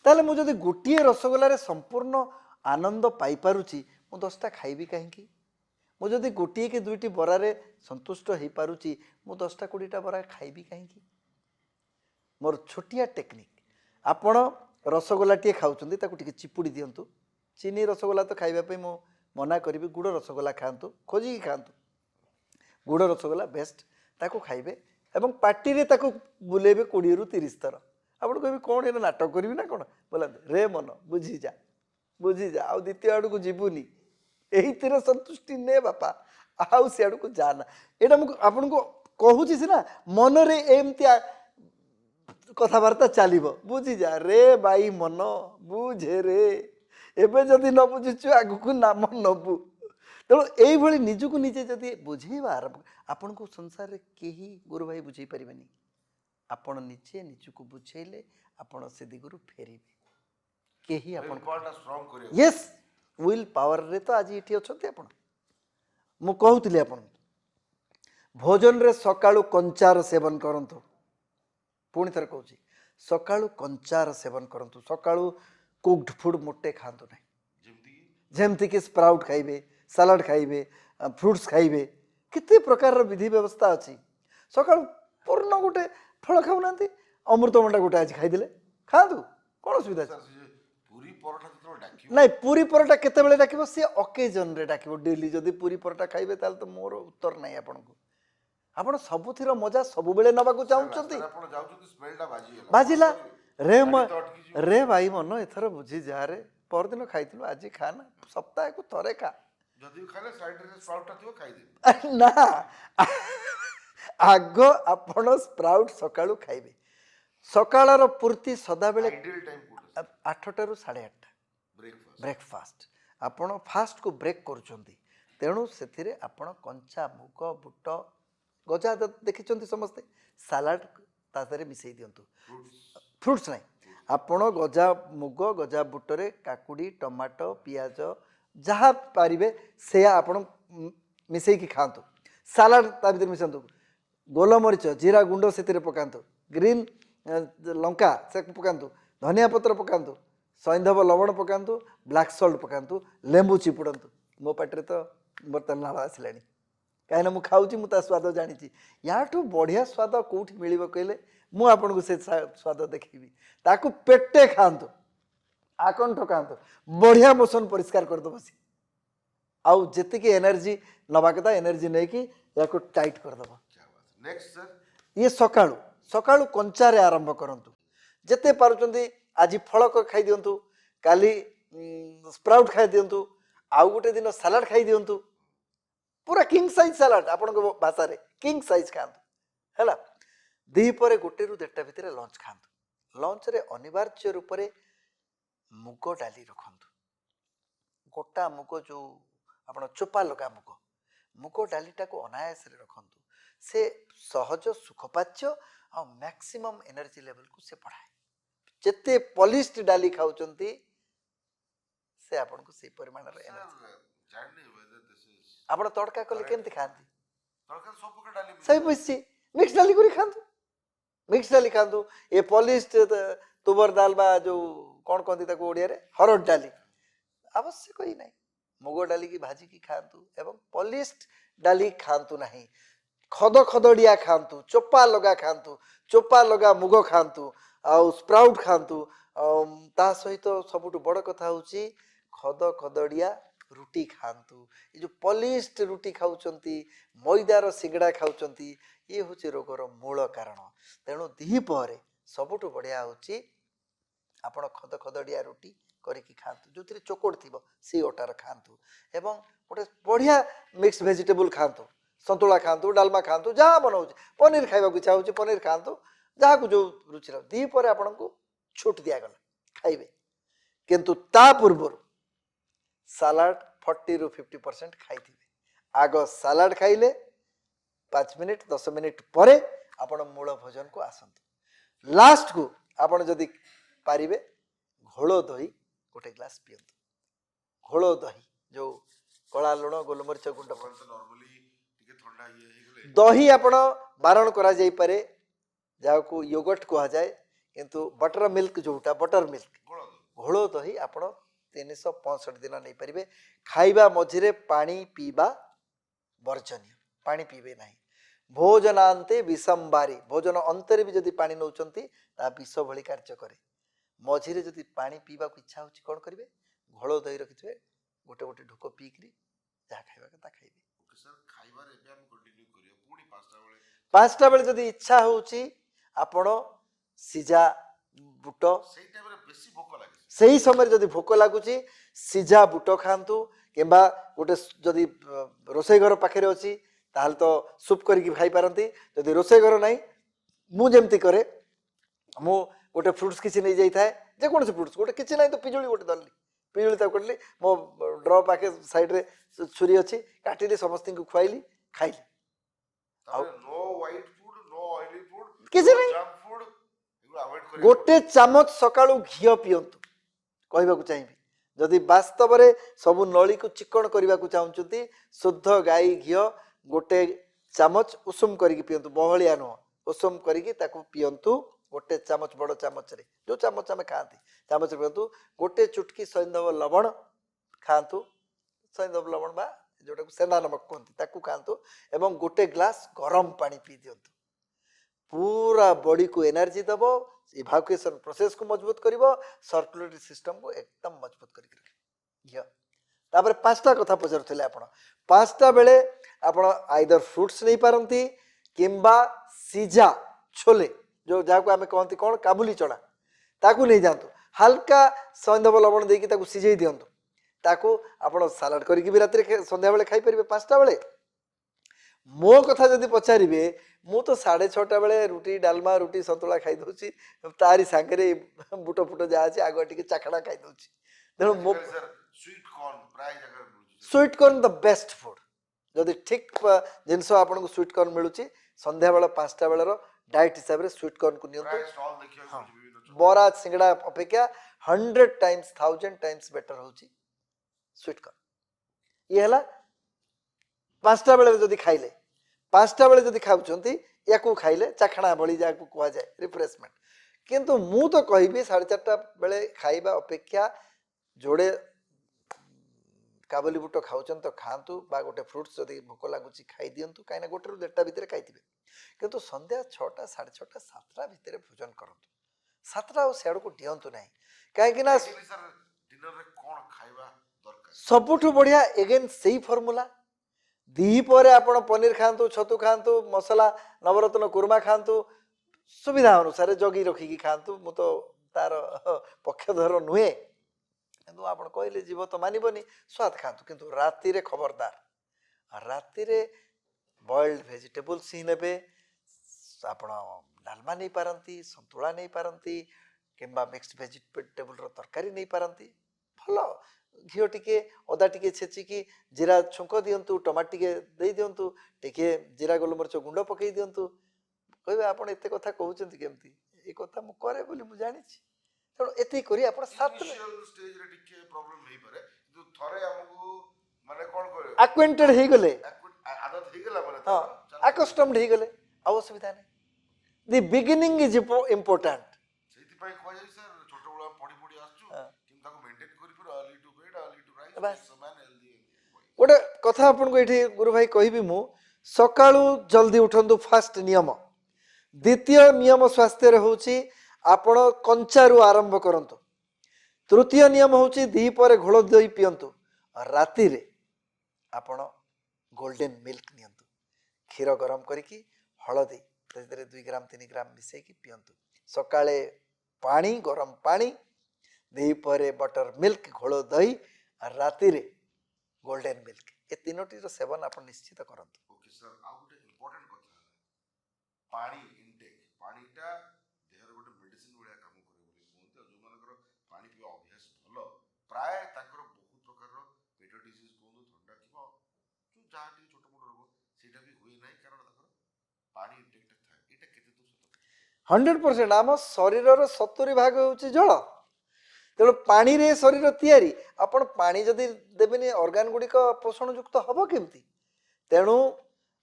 ତାହେଲେ ମୁଁ ଯଦି ଗୋଟିଏ ରସଗୋଲାରେ ସମ୍ପୂର୍ଣ୍ଣ ଆନନ୍ଦ ପାଇପାରୁଛି ମୁଁ 10ଟା ଖାଇବି କାହିଁକି? ମୁଁ ଯଦି ଗୋଟିଏ କି ଦୁଇଟି ବରାରେ ସନ୍ତୁଷ୍ଟ ହେଇପାରୁଛି ମୁଁ 10ଟା 20ଟା ବରା ଖାଇବି କାହିଁକି? ମୋର ଛୋଟିଆ ଟେକ୍ନିକ୍, ଆପଣ ରସଗୋଲାଟିଏ ଖାଉଛନ୍ତି ତାକୁ ଟିକେ ଚିପୁଡ଼ି ଦିଅନ୍ତୁ। ଚିନି ରସଗୋଲା ତ ଖାଇବା ପାଇଁ ମୁଁ ମନା କରିବି, ଗୁଡ଼ ରସଗୋଲା ଖାଆନ୍ତୁ, ଖୋଜିକି ଖାଆନ୍ତୁ। ଗୁଡ଼ ରସଗୋଲା ବେଷ୍ଟ, ତାକୁ ଖାଇବେ ଏବଂ ପାଟିରେ ତାକୁ ବୁଲେଇବେ 20ରୁ 30 ଥର। ଆପଣ କହିବେ କ'ଣ ଏଇଟା ନାଟକ କରିବି ନା କ'ଣ? ବୋଲାନ୍ତୁ ରେ ମନ ବୁଝିଯା ବୁଝିଯା, ଆଉ ଦ୍ୱିତୀୟ ଆଡ଼କୁ ଯିବୁନି, ଏଇଥିରେ ସନ୍ତୁଷ୍ଟି ନେ ବାପା, ଆଉ ସିଆଡ଼କୁ ଯା ନା। ଏଇଟା ମୁଁ ଆପଣଙ୍କୁ କହୁଛି ସିନା, ମନରେ ଏମିତି କଥାବାର୍ତ୍ତା ଚାଲିବ। ବୁଝିଯା ରେ ବାଇ ମନ ବୁଝେ ରେ, ଏବେ ଯଦି ନ ବୁଝୁଛୁ ଆଗକୁ ନାମ ନବୁ। ତେଣୁ ଏଇଭଳି ନିଜକୁ ନିଜେ ଯଦି ବୁଝେଇବା ଆରମ୍ଭ, ଆପଣଙ୍କୁ ସଂସାରରେ କେହି ଗୁରୁ ଭାଇ ବୁଝେଇ ପାରିବେନି। ଆପଣ ନିଜେ ନିଜକୁ ବୁଝେଇଲେ ଆପଣ ସେ ଦିଗରୁ ଫେରିବେ। କେହି ଆପଣ ୟେସ୍, ୱିଲ୍ ପାୱାରରେ ତ ଆଜି ଏଠି ଅଛନ୍ତି ଆପଣ। ମୁଁ କହୁଥିଲି ଆପଣଙ୍କୁ ଭୋଜନରେ ସକାଳୁ କଞ୍ଚାର ସେବନ କରନ୍ତୁ। ପୁଣି ଥରେ କହୁଛି, ସକାଳୁ କଞ୍ଚାର ସେବନ କରନ୍ତୁ। ସକାଳୁ କୁକ୍ଡ ଫୁଡ୍ ମୋଟେ ଖାଆନ୍ତୁ ନାହିଁ। ଯେମିତିକି ସ୍ପ୍ରାଉଟ୍ ଖାଇବେ, ସାଲାଡ଼ ଖାଇବେ, ଫ୍ରୁଟ୍ସ ଖାଇବେ, କେତେ ପ୍ରକାରର ବିଧି ବ୍ୟବସ୍ଥା ଅଛି। ସକାଳୁ ପୂର୍ଣ୍ଣ ଗୋଟେ ଫଳ ଖାଉନାହାନ୍ତି, ଅମୃତଭଣ୍ଡା ଗୋଟେ ଆଜି ଖାଇଦେଲେ ଖାଆନ୍ତୁ, କ'ଣ ଅସୁବିଧା ଅଛି? ନାଇଁ, ପୁରୀ ପରଟା କେତେବେଳେ ଡାକିବ? ସିଏ ଅକେଜନରେ ଡାକିବ। ଡେଲି ଯଦି ପୁରୀ ପରଟା ଖାଇବେ ତାହେଲେ ତ ମୋର ଉତ୍ତର ନାହିଁ ଆପଣଙ୍କୁ। ଆପଣ ସବୁଥିର ମଜା ସବୁବେଳେ ନେବାକୁ ଚାହୁଁଛନ୍ତି। ବାଜିଲା ରେ ଭାଇ ମନ ଏଥର ବୁଝି ଯାରେ, ପରଦିନ ଖାଇଥିଲୁ ଆଜି ଖା ନା, ସପ୍ତାହକୁ ଥରେ ଖା। ନା, ଆଗ ଆପଣ ସ୍ପ୍ରାଉଟ୍ ସକାଳୁ ଖାଇବେ। ସକାଳର ପୂର୍ତ୍ତି ସଦାବେଳେ 8ଟାରୁ 8:30 ବ୍ରେକଫାଷ୍ଟ। ଆପଣ ଫାଷ୍ଟକୁ ବ୍ରେକ୍ କରୁଛନ୍ତି, ତେଣୁ ସେଥିରେ ଆପଣ କଞ୍ଚା ମୁଗ, ବୁଟ, ଗଜା ଦେଖିଛନ୍ତି ସମସ୍ତେ, ସାଲାଡ଼ ତା ଦେହରେ ମିଶାଇ ଦିଅନ୍ତୁ। ଫ୍ରୁଟ୍ସ ନାହିଁ, ଆପଣ ଗଜା ମୁଗ, ଗଜା ବୁଟରେ କାକୁଡ଼ି, ଟମାଟୋ, ପିଆଜ ଯାହା ପାରିବେ ସେୟା ଆପଣ ମିଶାଇକି ଖାଆନ୍ତୁ। ସାଲାଡ଼ ତା ଭିତରେ ମିଶାନ୍ତୁ, ଗୋଲମରିଚ, ଜିରା ଗୁଣ୍ଡ ସେଥିରେ ପକାନ୍ତୁ, ଗ୍ରୀନ୍ ଲଙ୍କା ସେ ପକାନ୍ତୁ, ଧନିଆ ପତ୍ର ପକାନ୍ତୁ, ସୈନ୍ଧବ ଲବଣ ପକାନ୍ତୁ, ବ୍ଲାକ୍ ସଲ୍ଟ ପକାନ୍ତୁ, ଲେମ୍ବୁ ଚିପୁଡ଼ନ୍ତୁ। ମୋ ପାଟିରେ ତ ବର୍ତ୍ତମାନ ନାଳ ଆସିଲାଣି, କାହିଁକିନା ମୁଁ ଖାଉଛି, ମୁଁ ତା ସ୍ୱାଦ ଜାଣିଛି। ୟାଠୁ ବଢ଼ିଆ ସ୍ୱାଦ କେଉଁଠି ମିଳିବ କହିଲେ? ମୁଁ ଆପଣଙ୍କୁ ସେ ସ୍ୱାଦ ଦେଖେଇବି। ତାକୁ ପେଟେ ଖାଆନ୍ତୁ, ଆକଣ୍ଠ ଖାଆନ୍ତୁ, ବଢ଼ିଆ ମୋସନ ପରିଷ୍କାର କରିଦେବ ସିଏ। ଆଉ ଯେତିକି ଏନର୍ଜି ନେବା କଥା ଏନର୍ଜି ନେଇକି ୟାକୁ ଟାଇଟ୍ କରିଦେବ। ଇଏ ସକାଳୁ ସକାଳୁ କଞ୍ଚାରେ ଆରମ୍ଭ କରନ୍ତୁ। ଯେତେ ପାରୁଛନ୍ତି ଆଜି ଫଳ ଖାଇଦିଅନ୍ତୁ, କାଲି ସ୍ପ୍ରାଉଟ୍ ଖାଇଦିଅନ୍ତୁ, ଆଉ ଗୋଟେ ଦିନ ସାଲାଡ଼ ଖାଇଦିଅନ୍ତୁ, ପୁରା କିଙ୍ଗ ସାଇଜ୍ ସାଲାଡ଼, ଆପଣଙ୍କ ଭାଷାରେ କିଙ୍ଗ ସାଇଜ୍ ଖାଆନ୍ତୁ ହେଲା। ଦ୍ୱିପହରେ 1ରୁ 1:30 ଭିତରେ ଲଞ୍ଚ ଖାଆନ୍ତୁ। ଲଞ୍ଚରେ ଅନିବାର୍ଯ୍ୟ ରୂପରେ ମୁଗ ଡାଲି ରଖନ୍ତୁ। ଗୋଟା ମୁଗ, ଯେଉଁ ଆପଣ ଚୋପା ଲଗା ମୁଗ, ମୁଗ ଡାଲିଟାକୁ ଅନାୟାସରେ ରଖନ୍ତୁ। ସେ ସହଜ, ସୁଖପାଚ୍ୟ ଆଉ ମ୍ୟାକ୍ସିମମ୍ ଏନର୍ଜି ଲେଭେଲକୁ ସେ ବଢ଼ାଏ। ଯେତେ ପଲିସ୍ଡ ଡାଲି ଖାଉଛନ୍ତି ସେ ଆପଣଙ୍କୁ ସେଇ ପରିମାଣର ଏନର୍ଜି। ଆପଣ ତଡ଼କା କଲେ କେମିତି ଖାଆନ୍ତି? ସେଇ ମିଶି ମିକ୍ସ ଡାଲି କରି ଖାଆନ୍ତୁ, ମିକ୍ସ ଡାଲି ଖାଆନ୍ତୁ। ଏ ପଲିସ୍ଡ ତୁବର ଡାଲ ବା ଯେଉଁ କ'ଣ କହନ୍ତି ତାକୁ ଓଡ଼ିଆରେ, ହରଡ଼ ଡାଲି ଆବଶ୍ୟକ ହିଁ ନାହିଁ। ମୁଗ ଡାଲିକି ଭାଜିକି ଖାଆନ୍ତୁ ଏବଂ ପଲିସ୍ଡ ଡାଲି ଖାଆନ୍ତୁ ନାହିଁ। ଖଦଡିଆ ଖାଆନ୍ତୁ, ଚୋପା ଲଗା ଖାଆନ୍ତୁ, ଚୋପା ଲଗା ମୁଗ ଖାଆନ୍ତୁ, ଆଉ ସ୍ପ୍ରାଉଟ୍ ଖାଆନ୍ତୁ। ତା ସହିତ ସବୁଠୁ ବଡ଼ କଥା ହେଉଛି ଖଦଡିଆ ରୁଟି ଖାଆନ୍ତୁ। ଏ ଯେଉଁ ପଲିସ୍ଡ ରୁଟି ଖାଉଛନ୍ତି, ମଇଦାର ସିଙ୍ଗଡ଼ା ଖାଉଛନ୍ତି, ଇଏ ହେଉଛି ରୋଗର ମୂଳ କାରଣ। ତେଣୁ ଦ୍ୱିପହରେ ସବୁଠୁ ବଢ଼ିଆ ହେଉଛି ଆପଣ ଖଦଡିଆ ରୁଟି କରିକି ଖାଆନ୍ତୁ, ଯେଉଁଥିରେ ଚୋକଡ଼ ଥିବ, ସେଇ ଅଟାର ଖାଆନ୍ତୁ ଏବଂ ଗୋଟେ ବଢ଼ିଆ ମିକ୍ସ ଭେଜିଟେବୁଲ୍ ଖାଆନ୍ତୁ। ସନ୍ତୁଳା ଖାଆନ୍ତୁ, ଡାଲମା ଖାଆନ୍ତୁ, ଯାହା ବନାଉଛି, ପନିର ଖାଇବାକୁ ଇଚ୍ଛା ହେଉଛି ପନିର ଖାଆନ୍ତୁ, ଯାହାକୁ ଯେଉଁ ରୁଚି ଲାଗୁଛି। ଦ୍ୱିପହରେ ଆପଣଙ୍କୁ ଛୁଟ ଦିଆଗଲା, ଖାଇବେ। କିନ୍ତୁ ତା ପୂର୍ବରୁ ସାଲାଡ଼ 40ରୁ 50% ଖାଇଥିବେ। ଆଗ ସାଲାଡ଼ ଖାଇଲେ 5 ମିନିଟ୍ 10 ମିନିଟ୍ ପରେ ଆପଣ ମୂଳ ଭୋଜନକୁ ଆସନ୍ତୁ। ଲାଷ୍ଟକୁ ଆପଣ ଯଦି ପାରିବେ ଘୋଳ ଦହି ଗୋଟେ ଗ୍ଲାସ୍ ପିଅନ୍ତୁ। ଘୋଳ ଦହି, ଯେଉଁ କଳା ଲୁଣ, ଗୋଲମରିଚ ଗୁଣ୍ଡ, ଦହି ଆପଣ ବାରଣ କରାଯାଇପାରେ, ଯାହାକୁ ୟୋଗର୍ଟ କୁହାଯାଏ, କିନ୍ତୁ ବଟର ମିଲ୍କ, ଯେଉଁଟା ବଟର ମିଲ୍କ, ଘୋଳ ଦହି ଆପଣ 365 दिन नहीं पारे। खाइबा मझिरे पानी पीबा वर्जनीय, पानी पीबे नहीं। भोजनांते विषमबारी, भोजन अंतरे भी जदि पानी नौचंती ता विष भली कार्य करे। मझिरे जदि पानी पीबा को इच्छा होची कोन करिवे, घोଳ दही रखिथिबे, गोटे गोटे ढोक पीकरी जहाँ खाइबा के ता खाइबे। ओके सर, खाइबार एबे हम कंटिन्यू करियो पुणी 5टा बेले। 5टा बेले जदि इच्छा होची आपण सिजा बुट, सेई टाइम रे बेसी भोक लागे। सेही समय जदि भोक लागुची सिजा बुट खांतु, किंबा गोटे जदि रोसई घर पाखे अच्छी ताहले तो सुप करके खाई पारती। जदि रोसई घर ना मु जेमती करे, मु गोटे फ्रुट्स किसी नहीं जाई थाए, जेकोसी फ्रुट्स गोटे किसी ना तो पिजुली गोटे धरली, पिजुली ताको कटली मो ड्र पाखे साइड रे छुरी अच्छी काटिली, समस्त को खुआइली खाइली। No white food, no oily food, किसी नहीं, जंक फूड एगु अवॉइड करियो। गोटे चामच सकाळू घी पियंतु कहबाकू चाहिए। जदि वास्तव में सबू नली को चिकन करने को चाहते, शुद्ध गाई घी गोटे चामच उषुम करके पियंतु, बहलिया नुह, उषुम करके पियंतु गोटे चामच, बड़ चामच रे जो चामच आम खाती चामच पियंतु। गोटे चुटकी सैंधव लवण खातु, सैंधव लवण बा जोटा सेना नमक कहते ताकू खातु, एवं गोटे ग्लास गरम पानी पी दिंतु। पूरा बॉडी को एनर्जी दब, इवाकुएशन प्रोसेस को मजबूत करिवो, सर्कुलेटरी सिस्टम को एकदम मजबूत करके रखे। तापर 5टा कथा पचारुथिले आपण, 5टा बेले आपण आइदर फ्रुट्स नहीं पारंती किंबा सिजा छोले जो जाको आमे कहंती कोन काबुली चना ताकू नहीं जातु, हल्का सैंधव लवण देकी ताकू सिझेई दियंतु, ताकू आपण सलाड करके भी रात रे संध्या बेले खाई परिबे। 5टा बेले मो कथा जदि पचारे, मु तो 6:30 बेले रुटी डालमा रुटी सतुला खाई दूची, तारी सांगे बुट फुट जहाँ अच्छे आग टे चाखड़ा खाई दूची। तेणु मो स्वीट कॉर्न प्राय जगह मिलुची। Sweet corn the best food, जदि ठीक जिनस आपन को स्वीट कॉर्न मिलुची संध्या बेला 5टा बेलर डाइट हिसाब से स्वीट कॉर्न को नियंतु। प्राय स्टॉल देखियो विभिन्न बरा सिंगड़ा अपेक्षा 100 टाइम्स 1000 टाइम्स बेटर होची स्वीट कॉर्न। ये हला 5टा बेले जदि खाइले, 5टा बेले जदि खाउचंती या को खाइले चाखणा बळी जाको कुआ जाए रिफ्रेशमेंट। किंतु मु तो कहबी 4:30 बेले खाइबा अपेक्षा जोड़े काबुली बुट खाउचन तो खातु, बा गोटे फ्रुट्स जदि भोक लागुची खाई दियंतु, कहीं 1 ରୁ 1.5टा भितर खाइथिबे। किंतु संध्या 6टा 6:30 7टा भितर भोजन करंतु, 7टा और सेड को दियंतु नहीं, कहीं ना डिनर रे कोन खाइबा दरकार। सबुठु बढ़िया एगेन सेही फॉर्मूला, दी पर आपण पनीर खातु, छतु खातु, मसला नवरत्न कुरमा खातु, सुविधा अनुसार जगी रखिकी खातु। मु तो तार पक्षधर नुहे, किंतु आपण कहले जीव तो मानबनी, स्वाद खातु। किंतु राति रे खबरदार, राति रे बॉइल्ड वेजिटेबल्स ही नेबे, आपण डालमा नहीं पारंती, संतुला नहीं पारंती, किंबा मिक्स्ड वेजिटेबल रो तरकारी नहीं पारंती। भलो घी टिके अदा टिके छेचिकी जीरा छुंक दियंतु, टमाट टिके दे दियंतु, टिके जीरा गोलमरिच गुंड पकई दियंतु। कहबे आपण एते कथा कहउचंती केमती, ए कथा मु करे बोली मु जानि छी। तेणु एते करी आपण 7 स्टेज रे टिके प्रॉब्लम नहीं पारे, किंतु थरे हमकु माने कोन करे एक्वेंटेड हे गले, आदत हे गेला माने हां अकस्टम्ड हे गले, असुविधा नहीं। The beginning is important. सेति पई कोइ जाई सर छोट बड़ा पड़ी पड़ी आछू, किंतु ताको मेंटेन करि पर early to bed early to rise बस समान हेल्दी। गोटे कथा आपन को एठी गुरु भाई कहबी मु, सकाळू जल्दी उठंतु फास्ट नियम। द्वितीय नियम स्वास्थ्य रे होची आपण कंचारू आरंभ करंतु। तृतीय नियम होची दी पर घोळ दही पियंतु, राति रे आपण गोल्डन मिल्क नियंतु, क्षीर गरम करिकी हळदी तेरे 2 ग्राम 3 ग्राम मिसेकी पियंतु। सकाळे पानी गरम पानी, दी पर बटर मिल्क घोळ दही, राति रे गोल्डन मिल्क, ये तीनोटी रो सेवन आपण निश्चित करंतु। ओके सर, आ गुटे इंपोर्टेंट कथा पानी इनटेक, पानीटा देहर गोटे मेडिसिन भलिया काम करे बोली कहते। जो मानकर पानी पिबा अभ्यास भलो, प्राय ताकर बहुत प्रकार रो पेट डिजीज कोन ठंडा थिबो, जो जाटी छोट मोट रोग सेटा भी होई नाही, कारण ताकर पानी इनटेक था। एटा केते तो सत 100% आम शरीर 70% होची जल। तेणु पानी रे शरीर तैयारी, आपण पानी जदि देबेनी ऑर्गन गुड़िक पोषण युक्त हबो केमती। तेणु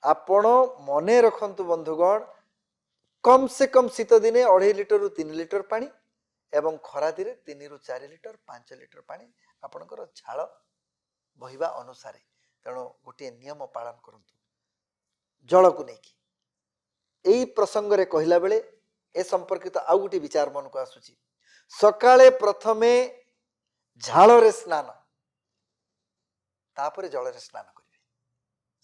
आपण मने रखंतु बंधुगण, कम से कम शीत दिने 2.5 लीटर रु 3 लीटर पानी, ଏବଂ ଖରାଦିନେ 3 ରୁ 4 ଲିଟର 5 ଲିଟର ପାଣି ଆପଣଙ୍କର ଝାଳ ବହିବା ଅନୁସାରେ। ତେଣୁ ଗୋଟିଏ ନିୟମ ପାଳନ କରନ୍ତୁ ଜଳକୁ ନେଇକି। ଏଇ ପ୍ରସଙ୍ଗରେ କହିଲା ବେଳେ ଏ ସମ୍ପର୍କିତ ଆଉ ଗୋଟିଏ ବିଚାର ମନକୁ ଆସୁଛି। ସକାଳେ ପ୍ରଥମେ ଝାଳରେ ସ୍ନାନ, ତାପରେ ଜଳରେ ସ୍ନାନ କରିବେ।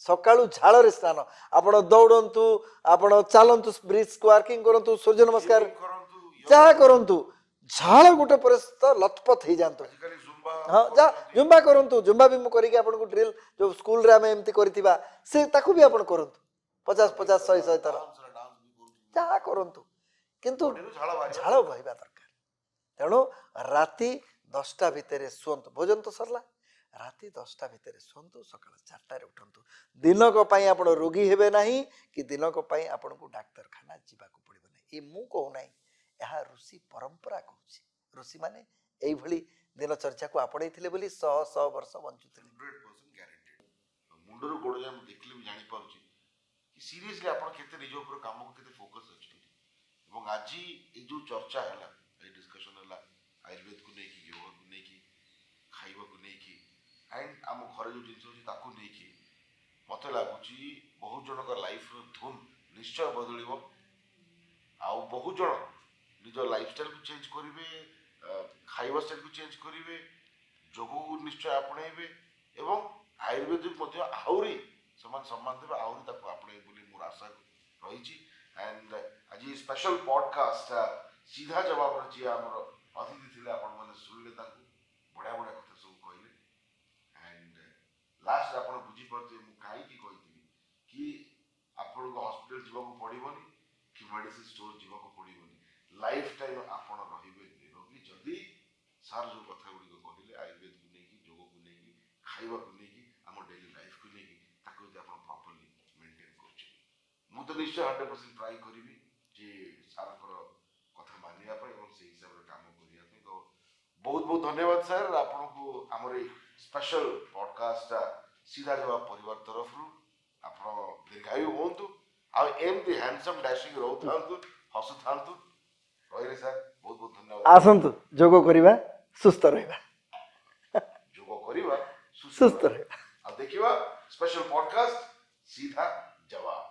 ସକାଳୁ ଝାଳରେ ସ୍ନାନ, ଆପଣ ଦୌଡ଼ନ୍ତୁ, ଆପଣ ଚାଲନ୍ତୁ, ବ୍ରିସ୍କ ୱାର୍କିଂ କରନ୍ତୁ, ସୂର୍ଯ୍ୟ ନମସ୍କାର କରନ୍ତୁ ଯାହା କରନ୍ତୁ, ଝାଳ ଗୋଟେ ପରେ ତ ଲଥପଥ ହେଇଯାଆନ୍ତୁ। ଆଜିକାଲି ଜୁମ୍ବା ହଁ ଯା ଜୁମ୍ବା କରନ୍ତୁ, ଜୁମ୍ବା ବି ମୁଁ କରିକି ଆପଣଙ୍କୁ ଡ୍ରିଲ୍ ଯୋଉ ସ୍କୁଲରେ ଆମେ ଏମିତି କରିଥିବା ସେ ତାକୁ ବି ଆପଣ କରନ୍ତୁ 50 100 ଥର, ଯାହା କରନ୍ତୁ, କିନ୍ତୁ ଝାଳ ବହିବା ଦରକାର। ତେଣୁ ରାତି 10ଟା ଭିତରେ ଶୁଅନ୍ତୁ, ଭୋଜନ ତ ସରିଲା, ରାତି 10ଟା ଭିତରେ ଶୁଅନ୍ତୁ, ସକାଳ 4ଟାରେ ଉଠନ୍ତୁ। ଦିନକ ପାଇଁ ଆପଣ ରୋଗୀ ହେବେ ନାହିଁ କି ଦିନକ ପାଇଁ ଆପଣଙ୍କୁ ଡାକ୍ତରଖାନା ଯିବାକୁ ପଡ଼ିବ ନାହିଁ। ଏ ମୁଁ କହୁନାହିଁ, ଏହା ଋଷି ପରମ୍ପରା କହୁଛି। ଋଷିମାନେ ଏଇଭଳି ଦିନଚର୍ଯ୍ୟାକୁ ଆପଣେଇଥିଲେ ବୋଲି ଶହ ଶହ ବର୍ଷ ବଞ୍ଚୁଥିଲେ। 100% ଗ୍ୟାରେଣ୍ଟେଡ। ମୁଣ୍ଡରୁ ଗୋଡ଼ ଯାଏ ମୁଁ ଦେଖିଲେ ବି ଜାଣିପାରୁଛି କି ସିରିୟସଲି ଆପଣ କେତେ ନିଜ ଉପରେ କାମକୁ କେତେ ଫୋକସ୍ ଅଛନ୍ତି। ଏବଂ ଆଜି ଏଇ ଯେଉଁ ଚର୍ଚ୍ଚା ହେଲା, ଏଇ ଡିସ୍କସନ୍ ହେଲା ଆୟୁର୍ବେଦକୁ ନେଇକି, ଯୋଗକୁ ନେଇକି, ଖାଇବାକୁ ନେଇକି, ଆଣ୍ଡ ଆମ ଘରେ ଯେଉଁ ଜିନିଷ ଅଛି ତାକୁ ନେଇକି, ମୋତେ ଲାଗୁଛି ବହୁତ ଜଣଙ୍କ ଲାଇଫ୍ର ଧୁନ୍ ନିଶ୍ଚୟ ବଦଳିବ। ଆଉ ବହୁତ ଜଣ ନିଜ ଲାଇଫଷ୍ଟାଇଲକୁ ଚେଞ୍ଜ କରିବେ, ଖାଇବା ଷ୍ଟାଇଲକୁ ଚେଞ୍ଜ କରିବେ, ଯୋଗକୁ ନିଶ୍ଚୟ ଆପଣେଇବେ ଏବଂ ଆୟୁର୍ବେଦିକ ମଧ୍ୟ ଆହୁରି ସେମାନେ ସମ୍ମାନ ଦେବେ, ଆହୁରି ତାକୁ ଆପଣେଇବେ ବୋଲି ମୋର ଆଶା ରହିଛି। ଆଣ୍ଡ ଆଜି ସ୍ପେଶାଲ ପଡକାଷ୍ଟ ସିଧା ଜବାବରେ ଯିଏ ଆମର ଅତିଥି ଥିଲେ, ଆପଣମାନେ ଶୁଣିଲେ ତାଙ୍କୁ ବଢ଼ିଆ ବଢ଼ିଆ କଥା ସବୁ କହିଲେ। ଆଣ୍ଡ ଲାଷ୍ଟ ଆପଣ ବୁଝିପାରୁଥିବେ ମୁଁ କାହିଁକି କହିଥିଲି କି ଆପଣଙ୍କୁ ହସ୍ପିଟାଲ ଯିବାକୁ ପଡ଼ିବନି କି ମେଡ଼ିସିନ ଷ୍ଟୋର ଯିବାକୁ ପଡ଼ିବନି, ଲାଇଫ୍ ଟାଇମ୍ ଆପଣ ରହିବେ ନିରୋଗୀ ଯଦି ସାର୍ ଯେଉଁ କଥା ଗୁଡ଼ିକ କହିଲେ ଆୟୁର୍ବେଦକୁ ନେଇକି, ଯୋଗକୁ ନେଇକି, ଖାଇବାକୁ ନେଇକି, ଆମ ଡେଲି ଲାଇଫକୁ ନେଇକି, ତାକୁ ଯଦି ଆପଣ ପ୍ରପରଲି ମେଣ୍ଟେନ୍ କରୁଛନ୍ତି। ମୁଁ ତ ନିଶ୍ଚୟ 100% ଟ୍ରାଏ କରିବି ଯେ ସାର୍ଙ୍କର କଥା ମାନିବା ପାଇଁ ଏବଂ ସେଇ ହିସାବରେ କାମ କରିବା ପାଇଁ। ତ ବହୁତ ବହୁତ ଧନ୍ୟବାଦ ସାର୍ ଆପଣଙ୍କୁ ଆମର ଏଇ ସ୍ପେଶାଲ ପଡକାଷ୍ଟଟା ସିଧା ଜବାବ ପରିବାର ତରଫରୁ। ଆପଣ ଦୀର୍ଘାୟୁ ହୁଅନ୍ତୁ ଆଉ ଏମିତି ହ୍ୟାଣ୍ଡସମ୍ ଡ୍ୟାସିଂ ରହୁଥାନ୍ତୁ, ହସୁଥାନ୍ତୁ। ରହିଲେ ସାର୍, ବହୁତ ବହୁତ ଧନ୍ୟବାଦ। ଆସନ୍ତୁ, ଯୋଗ କରିବା, ସୁସ୍ଥ ରହିବା, ଯୋଗ କରିବା, ସୁସ୍ଥ ରହିବା। ଆଉ ଦେଖିବା ସ୍ପେଶାଲ ପଡକାଷ୍ଟ ସିଧା ଜବାବ।